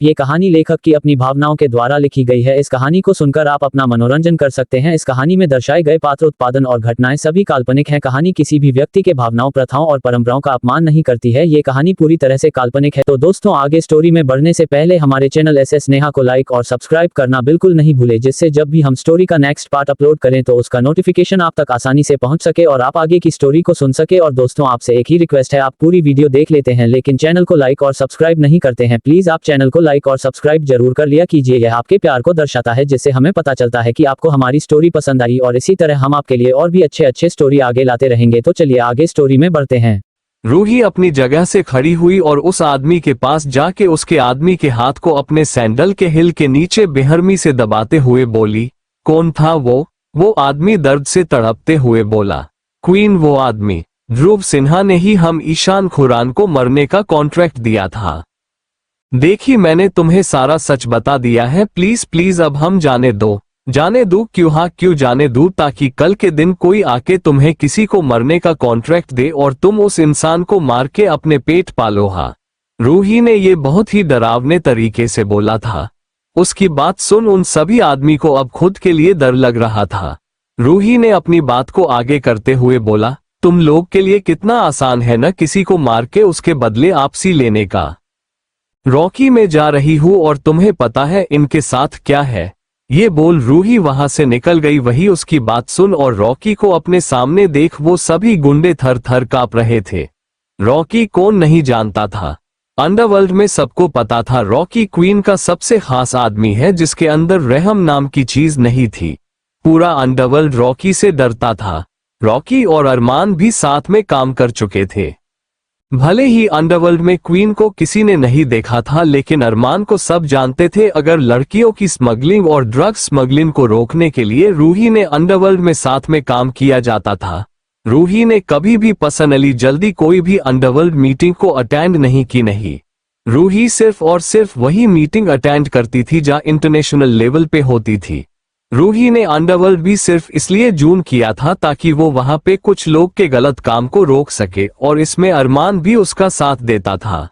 ये कहानी लेखक की अपनी भावनाओं के द्वारा लिखी गई है। इस कहानी को सुनकर आप अपना मनोरंजन कर सकते हैं। इस कहानी में दर्शाए गए पात्र, उत्पादन और घटनाएं सभी काल्पनिक हैं। कहानी किसी भी व्यक्ति के भावनाओं, प्रथाओं और परंपराओं का अपमान नहीं करती है। ये कहानी पूरी तरह से काल्पनिक है। तो दोस्तों, आगे स्टोरी में बढ़ने से पहले हमारे चैनल SS नेहा को लाइक और सब्सक्राइब करना बिल्कुल नहीं भूले, जिससे जब भी हम स्टोरी का नेक्स्ट पार्ट अपलोड करें तो उसका नोटिफिकेशन आप तक आसानी से पहुंच सके और आप आगे की स्टोरी को सुन सके। और दोस्तों, आपसे एक ही रिक्वेस्ट है, आप पूरी वीडियो देख लेते हैं लेकिन चैनल को लाइक और सब्सक्राइब नहीं करते हैं। प्लीज आप चैनल को लाइक और सब्सक्राइब जरूर कर लिया कीजिए। यह आपके प्यार को दर्शाता है, जिससे हमें पता चलता है कि आपको हमारी स्टोरी पसंद आई और इसी तरह हम आपके लिए और भी अच्छे स्टोरी आगे लाते रहेंगे। तो चलिए आगे स्टोरी में बढ़ते हैं। रूही अपनी जगह से खड़ी हुई और उस आदमी के पास जाके उसके आदमी के हाथ को अपने सैंडल के हिल के नीचे बेहरमी से दबाते हुए बोली, कौन था वो? वो आदमी दर्द से तड़पते हुए बोला, क्वीन। वो आदमी ध्रुव सिन्हा ने ही हम ईशान खुरान को मरने का कॉन्ट्रैक्ट दिया था। देखिए, मैंने तुम्हें सारा सच बता दिया है। प्लीज प्लीज अब हम जाने दो। जाने दो? क्यों? हाँ, क्यों जाने दूं? ताकि कल के दिन कोई आके तुम्हें किसी को मरने का कॉन्ट्रैक्ट दे और तुम उस इंसान को मार के अपने पेट पालो। हाँ, रूही ने ये बहुत ही डरावने तरीके से बोला था। उसकी बात सुन उन सभी आदमी को अब खुद के लिए डर लग रहा था। रूही ने अपनी बात को आगे करते हुए बोला, तुम लोग के लिए कितना आसान है न किसी को मार के उसके बदले आपसी लेने का। रॉकी में जा रही हूं और तुम्हें पता है इनके साथ क्या है। ये बोल रूही वहां से निकल गई। वही उसकी बात सुन और रॉकी को अपने सामने देख वो सभी गुंडे थर थर कांप रहे थे। रॉकी कौन नहीं जानता था? अंडरवर्ल्ड में सबको पता था रॉकी क्वीन का सबसे खास आदमी है, जिसके अंदर रहम नाम की चीज नहीं थी। पूरा अंडरवर्ल्ड रॉकी से डरता था। रॉकी और अरमान भी साथ में काम कर चुके थे। भले ही अंडरवर्ल्ड में क्वीन को किसी ने नहीं देखा था, लेकिन अरमान को सब जानते थे। अगर लड़कियों की स्मगलिंग और ड्रग स्मगलिंग को रोकने के लिए रूही ने अंडरवर्ल्ड में साथ में काम किया जाता था। रूही ने कभी भी पर्सनली जल्दी कोई भी अंडरवर्ल्ड मीटिंग को अटेंड नहीं की। नहीं, रूही सिर्फ और सिर्फ वही मीटिंग अटेंड करती थी जहां इंटरनेशनल लेवल पे होती थी। रूही ने अंडरवर्ल्ड भी सिर्फ इसलिए जून किया था ताकि वो वहां पे कुछ लोग के गलत काम को रोक सके, और इसमें अरमान भी उसका साथ देता था।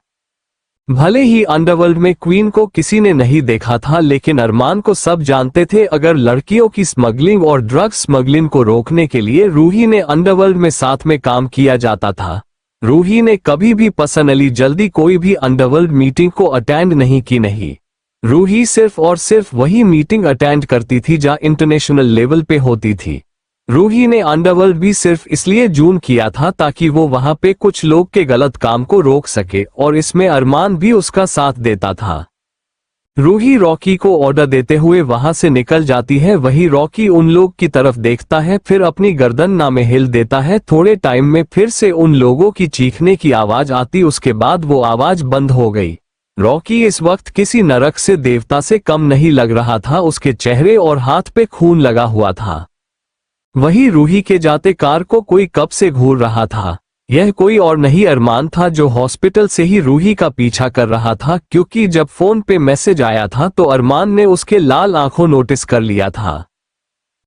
भले ही अंडरवर्ल्ड में क्वीन को किसी ने नहीं देखा था, लेकिन अरमान को सब जानते थे। अगर लड़कियों की स्मगलिंग और ड्रग स्मगलिंग को रोकने के लिए रूही ने अंडरवर्ल्ड में साथ में काम किया जाता था। रूही ने कभी भी पर्सनली जल्दी कोई भी अंडरवर्ल्ड मीटिंग को अटेंड नहीं की। नहीं, रूही सिर्फ और सिर्फ वही मीटिंग अटेंड करती थी जहां इंटरनेशनल लेवल पे होती थी। रूही ने अंडरवर्ल्ड भी सिर्फ इसलिए जून किया था ताकि वो वहां पे कुछ लोग के गलत काम को रोक सके, और इसमें अरमान भी उसका साथ देता था। रूही रॉकी को ऑर्डर देते हुए वहां से निकल जाती है। वही रॉकी उन लोग की तरफ देखता है, फिर अपनी गर्दन ना में हिल देता है। थोड़े टाइम में फिर से उन लोगों की चीखने की आवाज आती, उसके बाद वो आवाज बंद हो गई। रॉकी इस वक्त किसी नरक से देवता से कम नहीं लग रहा था। उसके चेहरे और हाथ पे खून लगा हुआ था। वही रूही के जाते कार को कोई कब से घूर रहा था। यह कोई और नहीं अरमान था, जो हॉस्पिटल से ही रूही का पीछा कर रहा था, क्योंकि जब फोन पे मैसेज आया था तो अरमान ने उसके लाल आंखों नोटिस कर लिया था।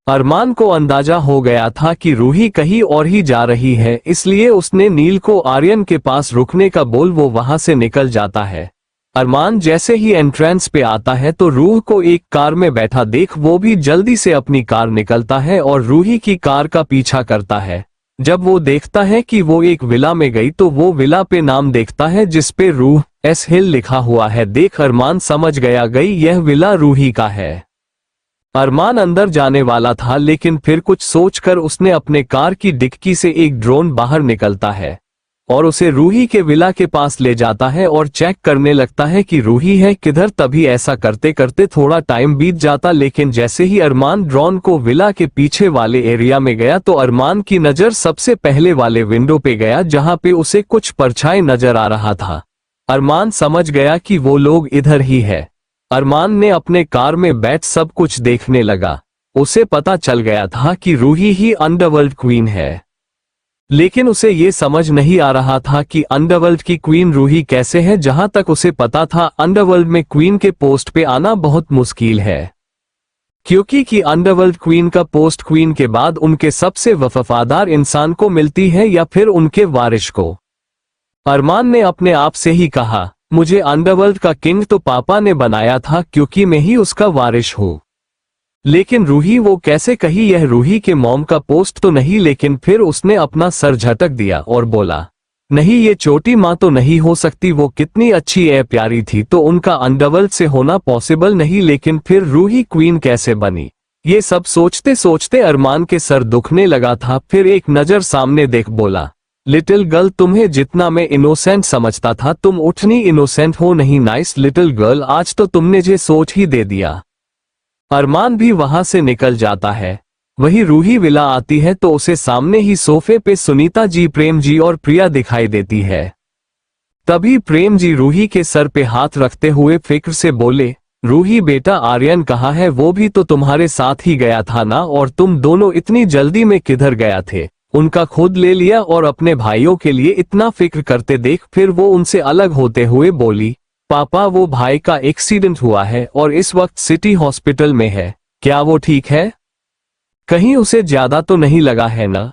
अरमान को अंदाजा हो गया था कि रूही कहीं और ही जा रही है, इसलिए उसने नील को आर्यन के पास रुकने का बोल वो वहां से निकल जाता है। अरमान जैसे ही एंट्रेंस पे आता है तो रूह को एक कार में बैठा देख वो भी जल्दी से अपनी कार निकलता है और रूही की कार का पीछा करता है। जब वो देखता है कि वो एक विला में गई तो वो विला पे नाम देखता है जिसपे रूह एस हिल लिखा हुआ है। देख अरमान समझ गया गई यह विला रूही का है। अरमान अंदर जाने वाला था, लेकिन फिर कुछ सोचकर उसने अपने कार की डिक्की से एक ड्रोन बाहर निकलता है और उसे रूही के विला के पास ले जाता है और चेक करने लगता है कि रूही है किधर। तभी ऐसा करते करते थोड़ा टाइम बीत जाता, लेकिन जैसे ही अरमान ड्रोन को विला के पीछे वाले एरिया में गया तो अरमान की नजर सबसे पहले वाले विंडो पे गया, जहां पे उसे कुछ परछाई नजर आ रहा था। अरमान समझ गया कि वो लोग इधर ही है। अरमान ने अपने कार में बैठ सब कुछ देखने लगा। उसे पता चल गया था कि रूही ही अंडरवर्ल्ड क्वीन है, लेकिन उसे ये समझ नहीं आ रहा था कि अंडरवर्ल्ड की क्वीन रूही कैसे है। जहां तक उसे पता था अंडरवर्ल्ड में क्वीन के पोस्ट पे आना बहुत मुश्किल है, क्योंकि अंडरवर्ल्ड क्वीन का पोस्ट क्वीन के बाद उनके सबसे वफादार इंसान को मिलती है या फिर उनके वारिस को। अरमान ने अपने आप से ही कहा, मुझे अंडरवर्ल्ड का किंग तो पापा ने बनाया था क्योंकि मैं ही उसका वारिस हूँ। लेकिन रूही वो कैसे कही? यह रूही के मॉम का पोस्ट तो नहीं? लेकिन फिर उसने अपना सर झटक दिया और बोला, नहीं, ये छोटी माँ तो नहीं हो सकती। वो कितनी अच्छी है, प्यारी थी, तो उनका अंडरवर्ल्ड से होना पॉसिबल नहीं। लेकिन फिर रूही क्वीन कैसे बनी? ये सब सोचते सोचते अरमान के सर दुखने लगा था। फिर एक नजर सामने देख बोला, लिटिल गर्ल, तुम्हें जितना मैं इनोसेंट समझता था तुम उतनी इनोसेंट हो नहीं। नाइस लिटिल गर्ल, आज तो तुमने जे सोच ही दे दिया। अरमान भी वहां से निकल जाता है। वही रूही विला आती है तो उसे सामने ही सोफे पे सुनीता जी, प्रेम जी और प्रिया दिखाई देती है। तभी प्रेम जी रूही के सर पे हाथ रखते हुए फिक्र से बोले, रूही बेटा, आर्यन कहाँ है? वो भी तो तुम्हारे साथ ही गया था ना? और तुम दोनों इतनी जल्दी में किधर गया थे? उनका खुद ले लिया और अपने भाइयों के लिए इतना फिक्र करते देख। फिर वो उनसे अलग होते हुए बोली, पापा, वो भाई का एक्सीडेंट हुआ है और इस वक्त सिटी हॉस्पिटल में है। क्या वो ठीक है? कहीं उसे ज्यादा तो नहीं लगा है ना?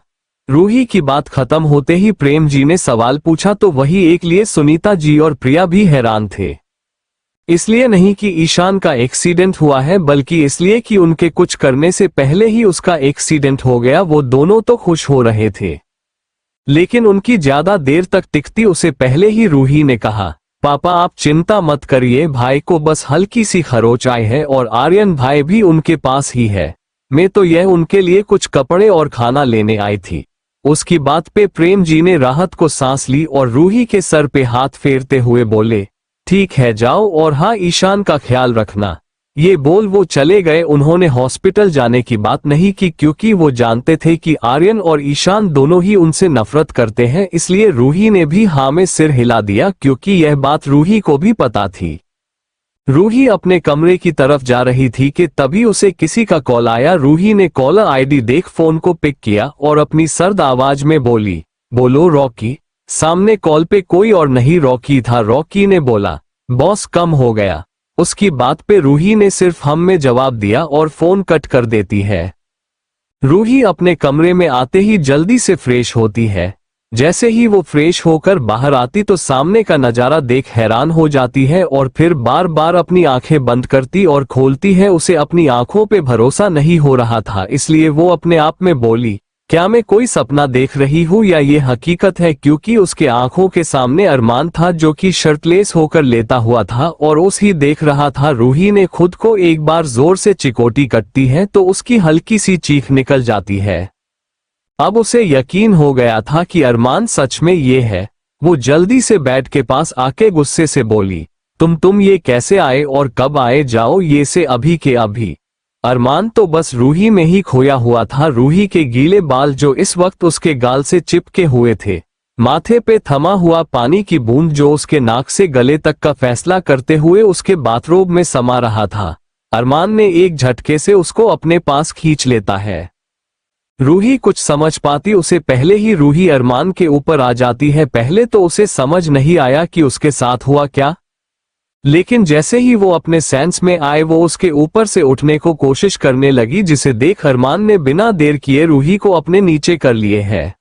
रूही की बात खत्म होते ही प्रेम जी ने सवाल पूछा तो वही एक लिए सुनीता जी और प्रिया भी हैरान थे। इसलिए नहीं कि ईशान का एक्सीडेंट हुआ है, बल्कि इसलिए कि उनके कुछ करने से पहले ही उसका एक्सीडेंट हो गया। वो दोनों तो खुश हो रहे थे, लेकिन उनकी ज्यादा देर तक टिकती उसे पहले ही रूही ने कहा, पापा आप चिंता मत करिए, भाई को बस हल्की सी खरोच आई है और आर्यन भाई भी उनके पास ही है। मैं तो यह उनके लिए कुछ कपड़े और खाना लेने आई थी। उसकी बात पे प्रेम जी ने राहत को सांस ली और रूही के सर पे हाथ फेरते हुए बोले, ठीक है जाओ, और हाँ, ईशान का ख्याल रखना। ये बोल वो चले गए। उन्होंने हॉस्पिटल जाने की बात नहीं की क्योंकि वो जानते थे कि आर्यन और ईशान दोनों ही उनसे नफरत करते हैं। इसलिए रूही ने भी हाँ में सिर हिला दिया क्योंकि यह बात रूही को भी पता थी। रूही अपने कमरे की तरफ जा रही थी कि तभी उसे किसी का कॉल आया। रूही ने कॉलर आईडी देख फोन को पिक किया और अपनी सर्द आवाज में बोली, बोलो रॉकी। सामने कॉल पे कोई और नहीं रॉकी था। रॉकी ने बोला, बॉस कम हो गया। उसकी बात पे रूही ने सिर्फ हम में जवाब दिया और फोन कट कर देती है। रूही अपने कमरे में आते ही जल्दी से फ्रेश होती है। जैसे ही वो फ्रेश होकर बाहर आती तो सामने का नजारा देख हैरान हो जाती है और फिर बार बार अपनी आंखें बंद करती और खोलती है। उसे अपनी आंखों पे भरोसा नहीं हो रहा था, इसलिए वो अपने आप में बोली, क्या मैं कोई सपना देख रही हूँ या ये हकीकत है? क्योंकि उसके आंखों के सामने अरमान था जो कि शर्टलेस होकर लेटा हुआ था और उस ही देख रहा था। रूही ने खुद को एक बार जोर से चिकोटी कटती है तो उसकी हल्की सी चीख निकल जाती है। अब उसे यकीन हो गया था कि अरमान सच में ये है। वो जल्दी से बेड के पास आके गुस्से से बोली, तुम ये कैसे आए और कब आए? जाओ ये से अभी के अभी। अरमान तो बस रूही में ही खोया हुआ था। रूही के गीले बाल जो इस वक्त उसके गाल से चिपके हुए थे, माथे पे थमा हुआ पानी की बूंद जो उसके नाक से गले तक का फैसला करते हुए उसके बाथरोब में समा रहा था। अरमान ने एक झटके से उसको अपने पास खींच लेता है। रूही कुछ समझ पाती उसे पहले ही रूही अरमान के ऊपर आ जाती है। पहले तो उसे समझ नहीं आया कि उसके साथ हुआ क्या, लेकिन जैसे ही वो अपने सेंस में आए वो उसके ऊपर से उठने को कोशिश करने लगी, जिसे देख अरमान ने बिना देर किए रूही को अपने नीचे कर लिए है।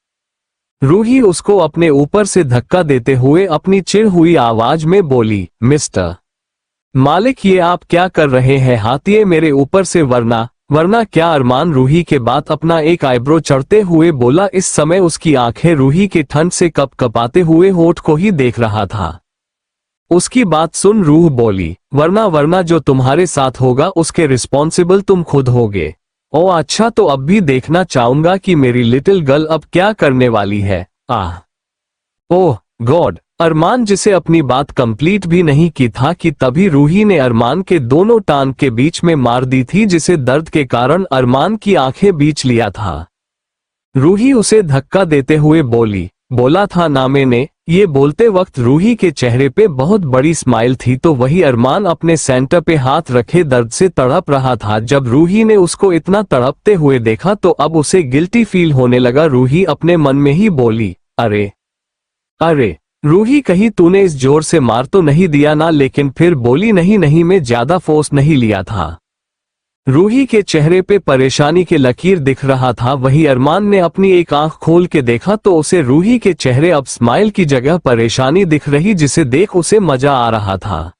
रूही उसको अपने ऊपर से धक्का देते हुए अपनी चिढ़ हुई आवाज में बोली, मिस्टर मालिक ये आप क्या कर रहे हैं? हाथिए मेरे ऊपर से, वरना क्या? अरमान रूही के बाद अपना एक आईब्रो चढ़ते हुए बोला। इस समय उसकी आंखें रूही के ठंड से कपकपाते हुए होठ को ही देख रहा था। उसकी बात सुन रूह बोली, वरना जो तुम्हारे साथ होगा उसके रिस्पॉन्सिबल तुम खुद होगे। ओ अच्छा, तो अब भी देखना चाहूंगा कि मेरी लिटिल गर्ल अब क्या करने वाली है। ओह गॉड। अरमान जिसे अपनी बात कंप्लीट भी नहीं की था कि तभी रूही ने अरमान के दोनों टांग के बीच में मार दी थी, जिसे दर्द के कारण अरमान की आंखें बीच लिया था। रूही उसे धक्का देते हुए बोली, बोला था ना मैंने। ये बोलते वक्त रूही के चेहरे पे बहुत बड़ी स्माइल थी, तो वही अरमान अपने सेंटर पे हाथ रखे दर्द से तड़प रहा था। जब रूही ने उसको इतना तड़पते हुए देखा तो अब उसे गिल्टी फील होने लगा। रूही अपने मन में ही बोली, अरे रूही कहीं तूने इस जोर से मार तो नहीं दिया ना? लेकिन फिर बोली, नहीं मैं ज्यादा फोर्स नहीं लिया था। रूही के चेहरे पे परेशानी के लकीर दिख रहा था। वही अरमान ने अपनी एक आंख खोल के देखा तो उसे रूही के चेहरे अब स्माइल की जगह परेशानी दिख रही, जिसे देख उसे मजा आ रहा था।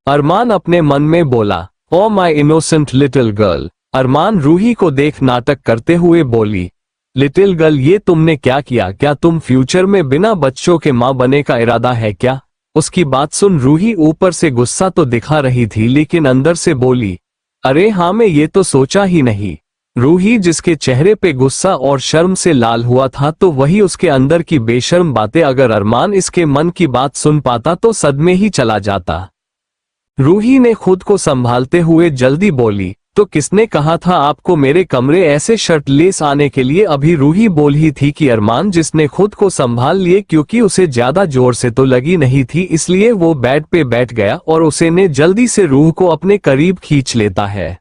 अरमान अपने मन में बोला, ओ माई इनोसेंट लिटिल गर्ल। अरमान रूही को देख नाटक करते हुए बोली, लिटिल गर्ल ये तुमने क्या किया? क्या तुम फ्यूचर में बिना बच्चों के माँ बने का इरादा है क्या? उसकी बात सुन रूही ऊपर से गुस्सा तो दिखा रही थी लेकिन अंदर से बोली, अरे हाँ मैं ये तो सोचा ही नहीं। रूही जिसके चेहरे पे गुस्सा और शर्म से लाल हुआ था तो वही उसके अंदर की बेशर्म बातें। अगर अरमान इसके मन की बात सुन पाता तो सदमे ही चला जाता। रूही ने खुद को संभालते हुए जल्दी बोली, तो किसने कहा था आपको मेरे कमरे ऐसे शर्टलेस आने के लिए? अभी रूही बोल ही थी कि अरमान जिसने खुद को संभाल लिए, क्योंकि उसे ज्यादा जोर से तो लगी नहीं थी इसलिए वो बेड पे बैठ गया और उसे ने जल्दी से रूह को अपने करीब खींच लेता है।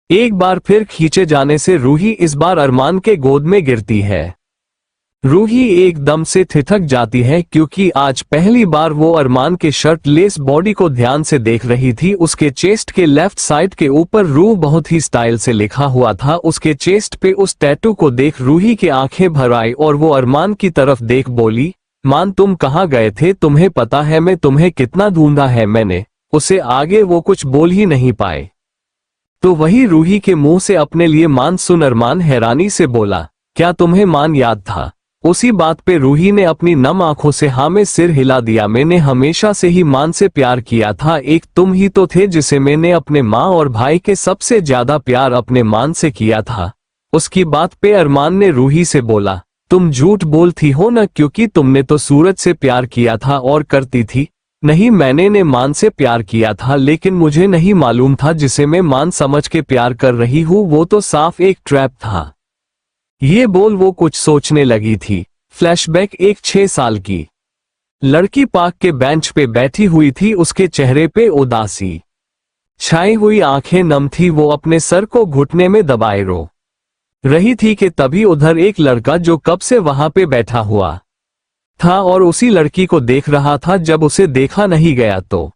एक बार फिर खींचे जाने से रूही इस बार अरमान के गोद में गिरती है। रूही एकदम से ठिठक जाती है क्योंकि आज पहली बार वो अरमान के शर्टलेस बॉडी को ध्यान से देख रही थी। उसके चेस्ट के लेफ्ट साइड के ऊपर रूह बहुत ही स्टाइल से लिखा हुआ था। उसके चेस्ट पे उस टैटू को देख रूही की आंखें भर आई और वो अरमान की तरफ देख बोली, मान तुम कहाँ गए थे? तुम्हें पता है मैं तुम्हें कितना ढूंढा है मैंने। उसे आगे वो कुछ बोल ही नहीं पाए तो वही रूही के मुंह से अपने लिए मान सुन अरमान हैरानी से बोला, क्या तुम्हें मान याद था? उसी बात पे रूही ने अपनी नम आंखों से हाँ में सिर हिला दिया। मैंने हमेशा से ही मान से प्यार किया था। एक तुम ही तो थे जिसे मैंने अपने माँ और भाई के सबसे ज्यादा प्यार अपने मान से किया था। उसकी बात पे अरमान ने रूही से बोला, तुम झूठ बोलती हो ना, क्योंकि तुमने तो सूरज से प्यार किया था और करती थी। नहीं मैंने मान से प्यार किया था लेकिन मुझे नहीं मालूम था जिसे मैं मान समझ के प्यार कर रही हूँ वो तो साफ एक ट्रैप था। ये बोल वो कुछ सोचने लगी थी। फ्लैशबैक एक 6 साल की लड़की पार्क के बेंच पे बैठी हुई थी। उसके चेहरे पे उदासी छाई हुई, आंखें नम थी। वो अपने सर को घुटने में दबाए रो रही थी कि तभी उधर एक लड़का जो कब से वहां पे बैठा हुआ था और उसी लड़की को देख रहा था। जब उसे देखा नहीं गया तो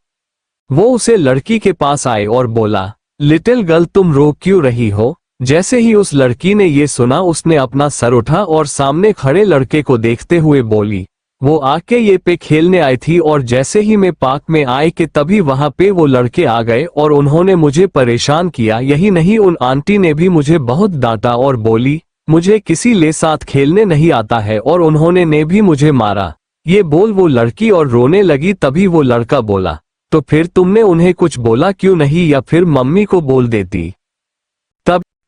वो उसे लड़की के पास आए और बोला, लिटिल गर्ल तुम रो क्यों रही हो? जैसे ही उस लड़की ने ये सुना उसने अपना सर उठा और सामने खड़े लड़के को देखते हुए बोली, वो आके ये पे खेलने आई थी और जैसे ही मैं पार्क में आए कि तभी वहां पे वो लड़के आ गए और उन्होंने मुझे परेशान किया। यही नहीं उन आंटी ने भी मुझे बहुत डांटा और बोली मुझे किसी ले साथ खेलने नहीं आता है और उन्होंने ने भी मुझे मारा। ये बोल वो लड़की और रोने लगी। तभी वो लड़का बोला, तो फिर तुमने उन्हें कुछ बोला क्यों नहीं, या फिर मम्मी को बोल देती?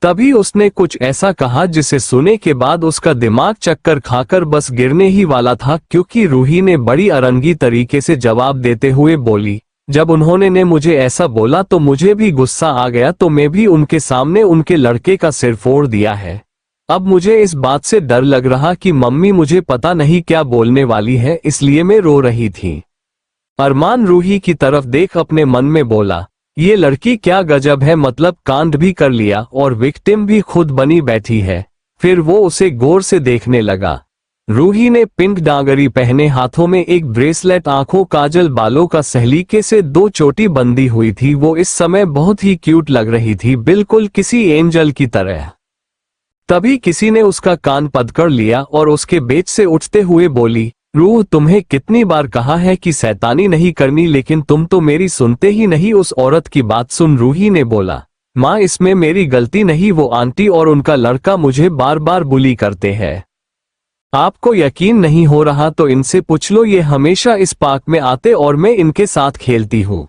तभी उसने कुछ ऐसा कहा जिसे सुने के बाद उसका दिमाग चक्कर खाकर बस गिरने ही वाला था, क्योंकि रूही ने बड़ी अरंगी तरीके से जवाब देते हुए बोली, जब उन्होंने ने मुझे ऐसा बोला तो मुझे भी गुस्सा आ गया तो मैं भी उनके सामने उनके लड़के का सिर फोड़ दिया है। अब मुझे इस बात से डर लग रहा कि मम्मी मुझे पता नहीं क्या बोलने वाली है, इसलिए मैं रो रही थी। अरमान रूही की तरफ देख अपने मन में बोला, ये लड़की क्या गजब है, मतलब कांड भी कर लिया और विक्टिम भी खुद बनी बैठी है। फिर वो उसे गौर से देखने लगा। रूही ने पिंक डांगरी पहने, हाथों में एक ब्रेसलेट, आंखों काजल, बालों का सलीके से 2 चोटी बंधी हुई थी। वो इस समय बहुत ही क्यूट लग रही थी, बिल्कुल किसी एंजल की तरह। तभी किसी ने उसका कान पकड़ लिया और उसके बेच से उठते हुए बोली, रूह तुम्हें कितनी बार कहा है कि शैतानी नहीं करनी, लेकिन तुम तो मेरी सुनते ही नहीं। उस औरत की बात सुन रूही ने बोला, माँ इसमें मेरी गलती नहीं, वो आंटी और उनका लड़का मुझे बार बार बुली करते हैं। आपको यकीन नहीं हो रहा तो इनसे पूछ लो, ये हमेशा इस पार्क में आते और मैं इनके साथ खेलती हूँ।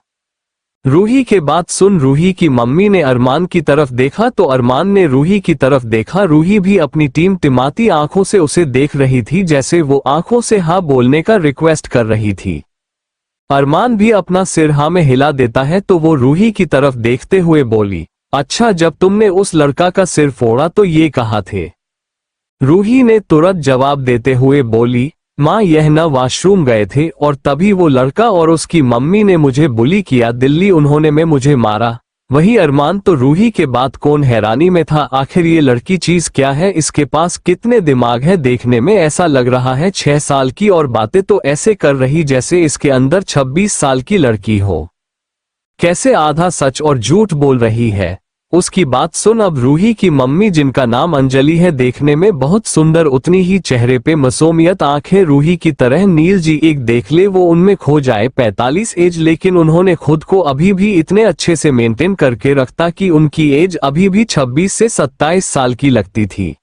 रूही के बात सुन रूही की मम्मी ने अरमान की तरफ देखा तो अरमान ने रूही की तरफ देखा। रूही भी अपनी टिमटिमाती आंखों से उसे देख रही थी, जैसे वो आंखों से हाँ बोलने का रिक्वेस्ट कर रही थी। अरमान भी अपना सिर हाँ में हिला देता है तो वो रूही की तरफ देखते हुए बोली, अच्छा जब तुमने उस लड़का का सिर फोड़ा तो ये कहा थे? रूही ने तुरंत जवाब देते हुए बोली, माँ यह न वॉशरूम गए थे और तभी वो लड़का और उसकी मम्मी ने मुझे बुली किया दिल्ली, उन्होंने मैं मुझे मारा। वही अरमान तो रूही के बाद कौन हैरानी में था, आखिर ये लड़की चीज क्या है, इसके पास कितने दिमाग है। देखने में ऐसा लग रहा है 6 साल की और बातें तो ऐसे कर रही जैसे इसके अंदर 26 साल की लड़की हो। कैसे आधा सच और झूठ बोल रही है। उसकी बात सुन अब रूही की मम्मी जिनका नाम अंजलि है देखने में बहुत सुंदर, उतनी ही चेहरे पे मासूमियत, आंखें रूही की तरह नील जी एक देख ले वो उनमें खो जाए। 45 एज, लेकिन उन्होंने खुद को अभी भी इतने अच्छे से मेंटेन करके रखता कि उनकी एज अभी भी 26 से 27 साल की लगती थी।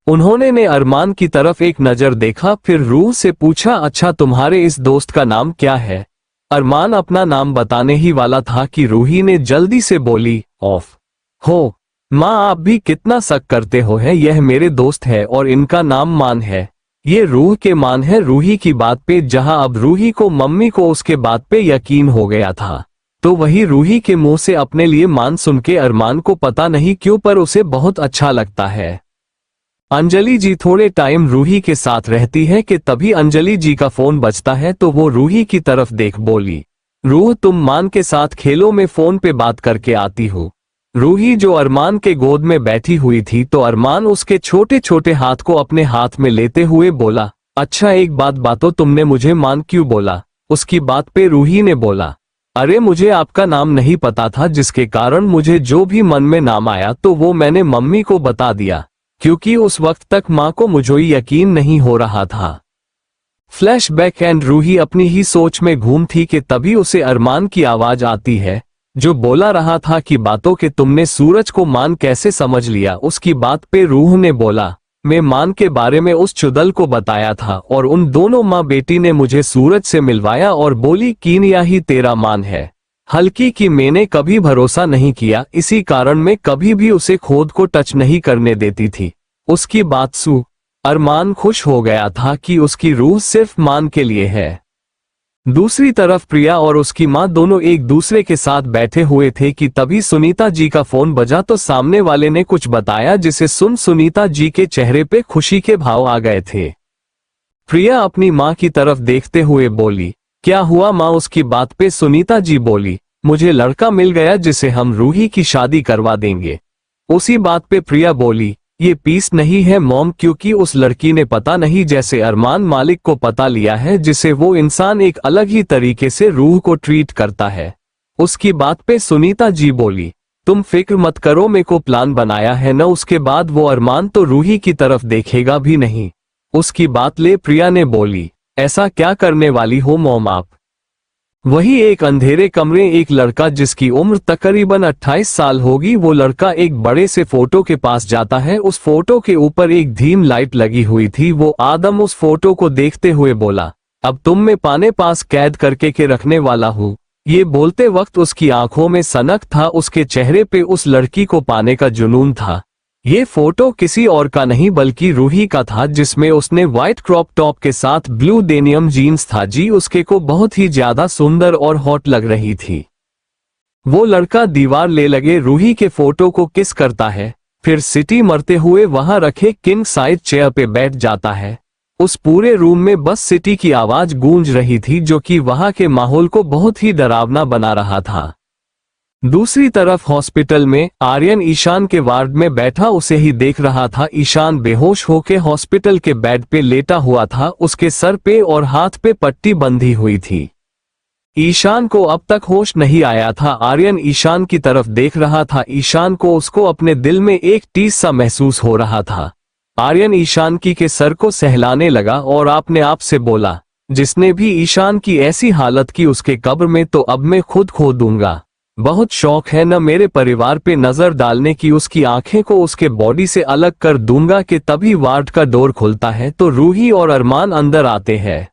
उन्होंने ने अरमान की तरफ एक नजर देखा, फिर रूह से पूछा, अच्छा तुम्हारे इस दोस्त का नाम क्या है? अरमान अपना नाम बताने ही वाला था कि रूही ने जल्दी से बोली, ऑफ हो माँ, आप भी कितना शक करते हो, है यह मेरे दोस्त है और इनका नाम मान है। ये रूह के मान है। रूही की बात पे जहां अब रूही को मम्मी को उसके बात पे यकीन हो गया था, तो वही रूही के मुंह से अपने लिए मान सुन के अरमान को पता नहीं क्यों पर उसे बहुत अच्छा लगता है। अंजलि जी थोड़े टाइम रूही के साथ रहती है कि तभी अंजलि जी का फोन बजता है तो वो रूही की तरफ देख बोली, रूह तुम मान के साथ खेलो, में फोन पे बात करके आती हूँ। रूही जो अरमान के गोद में बैठी हुई थी तो अरमान उसके छोटे छोटे हाथ को अपने हाथ में लेते हुए बोला, अच्छा एक बात बातो, तुमने मुझे मान क्यों बोला? उसकी बात पे रूही ने बोला, अरे मुझे आपका नाम नहीं पता था, जिसके कारण मुझे जो भी मन में नाम आया तो वो मैंने मम्मी को बता दिया, क्योंकि उस वक्त तक माँ को मुझे यकीन नहीं हो रहा था। फ्लैशबैक एंड रूही अपनी ही सोच में घूम थी कि तभी उसे अरमान की आवाज आती है जो बोला रहा था कि बातों के तुमने सूरज को मान कैसे समझ लिया? उसकी बात पे रूह ने बोला, मैं मान के बारे में उस चुदल को बताया था और उन दोनों माँ बेटी ने मुझे सूरज से मिलवाया और बोली कीनिया ही तेरा मान है। हल्की की मैंने कभी भरोसा नहीं किया, इसी कारण मैं कभी भी उसे खुद को टच नहीं करने देती थी। उसकी बात सु अरमान खुश हो गया था कि उसकी रूह सिर्फ मान के लिए है। दूसरी तरफ प्रिया और उसकी माँ दोनों एक दूसरे के साथ बैठे हुए थे कि तभी सुनीता जी का फोन बजा तो सामने वाले ने कुछ बताया, जिसे सुन सुनीता जी के चेहरे पे खुशी के भाव आ गए थे। प्रिया अपनी माँ की तरफ देखते हुए बोली, क्या हुआ माँ? उसकी बात पे सुनीता जी बोली, मुझे लड़का मिल गया जिसे हम रूही की शादी करवा देंगे। उसी बात पे प्रिया बोली, ये पीस नहीं है मॉम, क्योंकि उस लड़की ने पता नहीं जैसे अरमान मालिक को पता लिया है, जिसे वो इंसान एक अलग ही तरीके से रूह को ट्रीट करता है। उसकी बात पे सुनीता जी बोली, तुम फिक्र मत करो, मेरे को प्लान बनाया है न, उसके बाद वो अरमान तो रूही की तरफ देखेगा भी नहीं। उसकी बात ले प्रिया ने बोली, ऐसा क्या करने वाली हो मॉम आप? वही एक अंधेरे कमरे एक लड़का जिसकी उम्र तकरीबन 28 साल होगी, वो लड़का एक बड़े से फोटो के पास जाता है। उस फोटो के ऊपर एक धीम लाइट लगी हुई थी। वो आदम उस फोटो को देखते हुए बोला, अब तुम मैं पाने पास कैद करके के रखने वाला हूँ। ये बोलते वक्त उसकी आंखों में सनक था, उसके चेहरे पे उस लड़की को पाने का जुनून था। ये फोटो किसी और का नहीं बल्कि रूही का था, जिसमें उसने व्हाइट क्रॉप टॉप के साथ ब्लू डेनियम जीन्स था। जी उसके को बहुत ही ज्यादा सुंदर और हॉट लग रही थी। वो लड़का दीवार ले लगे रूही के फोटो को किस करता है, फिर सिटी मरते हुए वहां रखे किंग साइज चेयर पे बैठ जाता है। उस पूरे रूम में बस सिटी की आवाज गूंज रही थी, जो कि वहां के माहौल को बहुत ही डरावना बना रहा था। दूसरी तरफ हॉस्पिटल में आर्यन ईशान के वार्ड में बैठा उसे ही देख रहा था। ईशान बेहोश होकर हॉस्पिटल के बेड पे लेटा हुआ था, उसके सर पे और हाथ पे पट्टी बंधी हुई थी। ईशान को अब तक होश नहीं आया था। आर्यन ईशान की तरफ देख रहा था। ईशान को उसको अपने दिल में एक टीस सा महसूस हो रहा था। आर्यन ईशान की के सर को सहलाने लगा और अपने आप से बोला, जिसने भी ईशान की ऐसी हालत की उसके कब्र में तो अब मैं खुद खो दूंगा। बहुत शौक है न मेरे परिवार पे नजर डालने की, उसकी आंखें को उसके बॉडी से अलग कर दूंगा। कि तभी वार्ड का डोर खुलता है तो रूही और अरमान अंदर आते हैं।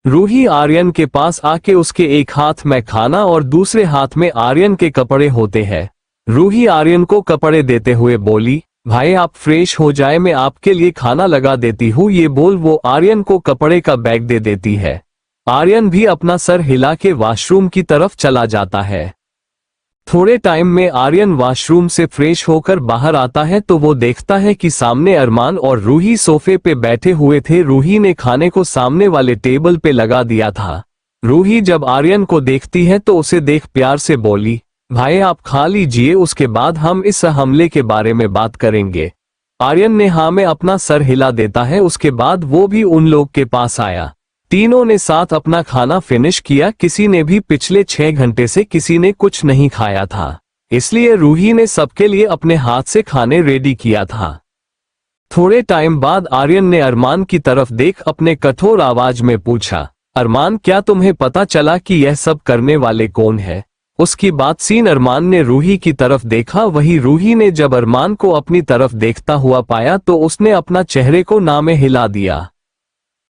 रूही आर्यन के पास आके उसके एक हाथ में खाना और दूसरे हाथ में आर्यन के कपड़े होते हैं। रूही आर्यन को कपड़े देते हुए बोली, भाई आप फ्रेश हो जाए, मैं आपके लिए खाना लगा देती हूँ। ये बोल वो आर्यन को कपड़े का बैग दे देती है। आर्यन भी अपना सर हिला के वॉशरूम की तरफ चला जाता है। थोड़े टाइम में आर्यन वॉशरूम से फ्रेश होकर बाहर आता है तो वो देखता है कि सामने अरमान और रूही सोफे पे बैठे हुए थे। रूही ने खाने को सामने वाले टेबल पे लगा दिया था। रूही जब आर्यन को देखती है तो उसे देख प्यार से बोली, भाई आप खा लीजिए, उसके बाद हम इस हमले के बारे में बात करेंगे। आर्यन ने हाँ में अपना सर हिला देता है। उसके बाद वो भी उन लोग के पास आया। तीनों ने साथ अपना खाना फिनिश किया। किसी ने भी पिछले 6 घंटे से किसी ने कुछ नहीं खाया था। इसलिए रूही ने सबके लिए अपने हाथ से खाने रेडी किया था। थोड़े टाइम बाद आर्यन ने अरमान की तरफ देख अपने कठोर आवाज में पूछा, अरमान क्या तुम्हें पता चला कि यह सब करने वाले कौन है? उसकी बात सीन अरमान ने रूही की तरफ देखा। वही रूही ने जब अरमान को अपनी तरफ देखता हुआ पाया तो उसने अपना चेहरे को ना में हिला दिया।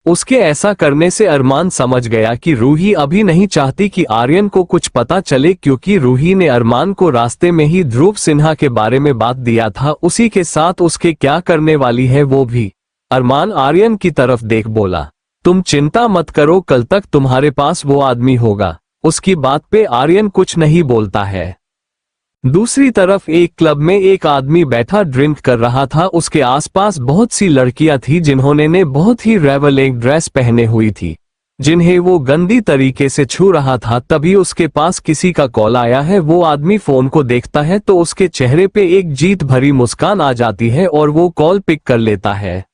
उसके ऐसा करने से अरमान समझ गया कि रूही अभी नहीं चाहती कि आर्यन को कुछ पता चले, क्योंकि रूही ने अरमान को रास्ते में ही ध्रुव सिन्हा के बारे में बात दिया था, उसी के साथ उसके क्या करने वाली है वो भी। अरमान आर्यन की तरफ देख बोला, तुम चिंता मत करो, कल तक तुम्हारे पास वो आदमी होगा। उसकी बात पे आर्यन कुछ नहीं बोलता है। दूसरी तरफ एक क्लब में एक आदमी बैठा ड्रिंक कर रहा था। उसके आसपास बहुत सी लड़कियां थी जिन्होंने ने बहुत ही रेवलिंग ड्रेस पहने हुई थी, जिन्हें वो गंदी तरीके से छू रहा था। तभी उसके पास किसी का कॉल आया है। वो आदमी फोन को देखता है तो उसके चेहरे पे एक जीत भरी मुस्कान आ जाती है और वो कॉल पिक कर लेता है।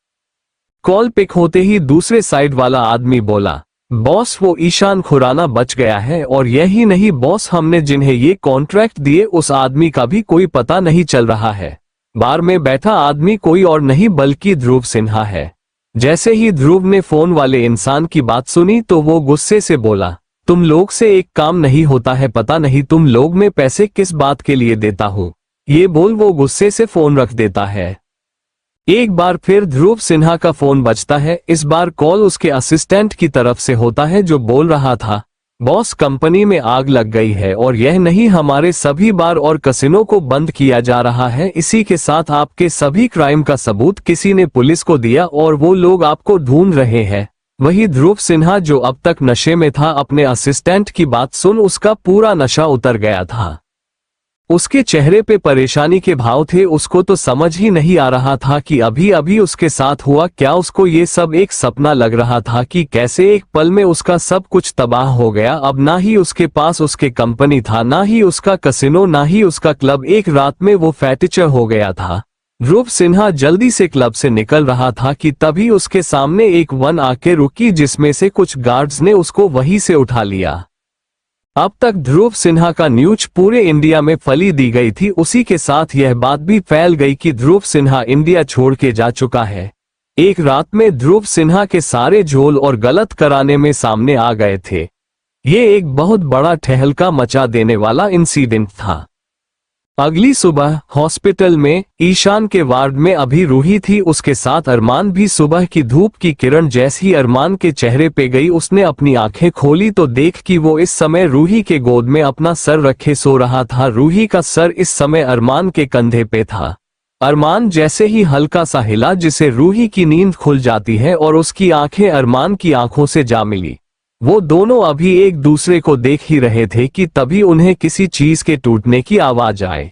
कॉल पिक होते ही दूसरे साइड वाला आदमी बोला, बॉस वो ईशान खुराना बच गया है, और यही नहीं बॉस, हमने जिन्हें ये कॉन्ट्रैक्ट दिए उस आदमी का भी कोई पता नहीं चल रहा है। बार में बैठा आदमी कोई और नहीं बल्कि ध्रुव सिन्हा है। जैसे ही ध्रुव ने फोन वाले इंसान की बात सुनी तो वो गुस्से से बोला, तुम लोग से एक काम नहीं होता है, पता नहीं तुम लोग में पैसे किस बात के लिए देता हूँ। ये बोल वो गुस्से से फोन रख देता है। एक बार फिर ध्रुव सिन्हा का फोन बजता है। इस बार कॉल उसके असिस्टेंट की तरफ से होता है जो बोल रहा था, बॉस कंपनी में आग लग गई है और यह नहीं हमारे सभी बार और कसिनो को बंद किया जा रहा है। इसी के साथ आपके सभी क्राइम का सबूत किसी ने पुलिस को दिया और वो लोग आपको ढूंढ रहे हैं। वही ध्रुव सिन्हा जो अब तक नशे में था, अपने असिस्टेंट की बात सुन उसका पूरा नशा उतर गया था। उसके चेहरे पे परेशानी के भाव थे। उसको तो समझ ही नहीं आ रहा था कि अभी अभी उसके साथ हुआ क्या। उसको ये सब एक सपना लग रहा था कि कैसे एक पल में उसका सब कुछ तबाह हो गया। अब ना ही उसके पास उसके कंपनी था, ना ही उसका कसिनो, ना ही उसका क्लब। एक रात में वो फैटिचर हो गया था। ध्रुव सिन्हा जल्दी से क्लब से निकल रहा था कि तभी उसके सामने एक वन आके रुकी, जिसमें से कुछ गार्ड्स ने उसको वहीं से उठा लिया। अब तक ध्रुव सिन्हा का न्यूज पूरे इंडिया में फैली दी गई थी। उसी के साथ यह बात भी फैल गई कि ध्रुव सिन्हा इंडिया छोड़ के जा चुका है। एक रात में ध्रुव सिन्हा के सारे झोल और गलत कराने में सामने आ गए थे। ये एक बहुत बड़ा ठहलका मचा देने वाला इंसिडेंट था। अगली सुबह हॉस्पिटल में ईशान के वार्ड में अभी रूही थी, उसके साथ अरमान भी। सुबह की धूप की किरण जैसे ही अरमान के चेहरे पे गई, उसने अपनी आंखें खोली तो देख कि वो इस समय रूही के गोद में अपना सर रखे सो रहा था। रूही का सर इस समय अरमान के कंधे पे था। अरमान जैसे ही हल्का सा हिला, जिसे रूही की नींद खुल जाती है और उसकी आंखें अरमान की आंखों से जा मिली। वो दोनों अभी एक दूसरे को देख ही रहे थे कि तभी उन्हें किसी चीज के टूटने की आवाज आए,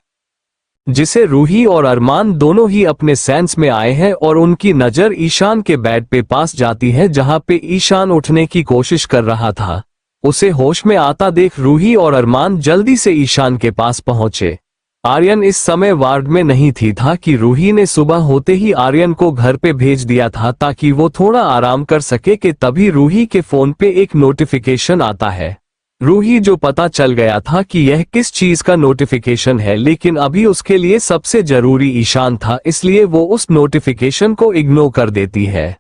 जिसे रूही और अरमान दोनों ही अपने सेंस में आए हैं और उनकी नजर ईशान के बेड पे पास जाती है, जहां पे ईशान उठने की कोशिश कर रहा था। उसे होश में आता देख रूही और अरमान जल्दी से ईशान के पास पहुंचे। आर्यन इस समय वार्ड में नहीं थी था कि रूही ने सुबह होते ही आर्यन को घर पे भेज दिया था ताकि वो थोड़ा आराम कर सके। कि तभी रूही के फोन पे एक नोटिफिकेशन आता है। रूही जो पता चल गया था कि यह किस चीज का नोटिफिकेशन है, लेकिन अभी उसके लिए सबसे जरूरी ईशान था, इसलिए वो उस नोटिफिकेशन को इग्नोर कर देती है।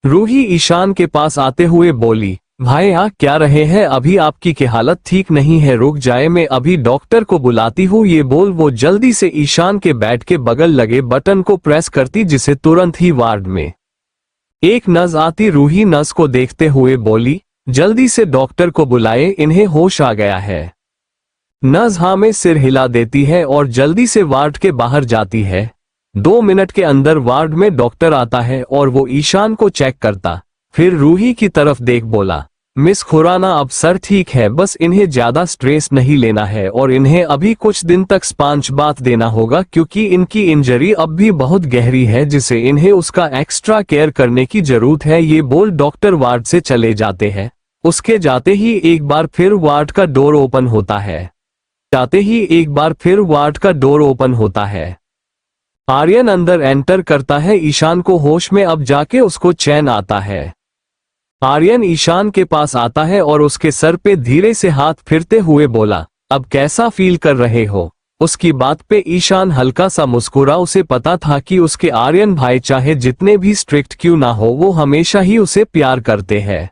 रूही ईशान के पास आते हुए बोली, भाई आप क्या रहे हैं, अभी आपकी की हालत ठीक नहीं है, रुक जाए, मैं अभी डॉक्टर को बुलाती हूँ। ये बोल वो जल्दी से ईशान के बेड के बगल लगे बटन को प्रेस करती, जिसे तुरंत ही वार्ड में एक नर्स आती। रूही नर्स को देखते हुए बोली, जल्दी से डॉक्टर को बुलाए, इन्हें होश आ गया है। नर्स हाँ में सिर हिला देती है और जल्दी से वार्ड के बाहर जाती है। 2 मिनट के अंदर वार्ड में डॉक्टर आता है और वो ईशान को चेक करता, फिर रूही की तरफ देख बोला, मिस खुराना अब सर ठीक है, बस इन्हें ज्यादा स्ट्रेस नहीं लेना है और इन्हें अभी कुछ दिन तक स्पॉन्ज बाथ देना होगा, क्योंकि इनकी इंजरी अब भी बहुत गहरी है, जिसे इन्हें उसका एक्स्ट्रा केयर करने की जरूरत है। ये बोल डॉक्टर वार्ड से चले जाते हैं। उसके जाते ही एक बार फिर वार्ड का डोर ओपन होता है। आर्यन अंदर एंटर करता है। ईशान को होश में अब जाके उसको चैन आता है। आर्यन ईशान के पास आता है और उसके सर पे धीरे से हाथ फिरते हुए बोला, अब कैसा फील कर रहे हो? उसकी बात पे ईशान हल्का सा मुस्कुरा। उसे पता था कि उसके आर्यन भाई चाहे जितने भी स्ट्रिक्ट क्यों ना हो वो हमेशा ही उसे प्यार करते हैं।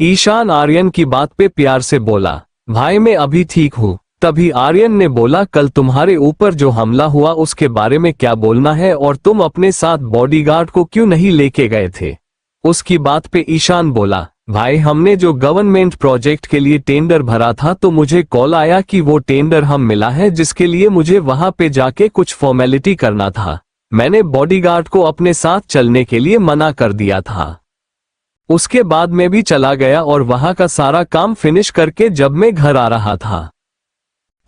ईशान आर्यन की बात पे प्यार से बोला, भाई मैं अभी ठीक हूँ। तभी आर्यन ने बोला, कल तुम्हारे ऊपर जो हमला हुआ उसके बारे में क्या बोलना है, और तुम अपने साथ बॉडीगार्ड को क्यों नहीं लेके गए थे। उसकी बात पे ईशान बोला, भाई हमने जो गवर्नमेंट प्रोजेक्ट के लिए टेंडर भरा था तो मुझे कॉल आया कि वो टेंडर हम मिला है, जिसके लिए मुझे वहां पे जाके कुछ फॉर्मेलिटी करना था। मैंने बॉडीगार्ड को अपने साथ चलने के लिए मना कर दिया था। उसके बाद मैं भी चला गया और वहां का सारा काम फिनिश करके जब मैं घर आ रहा था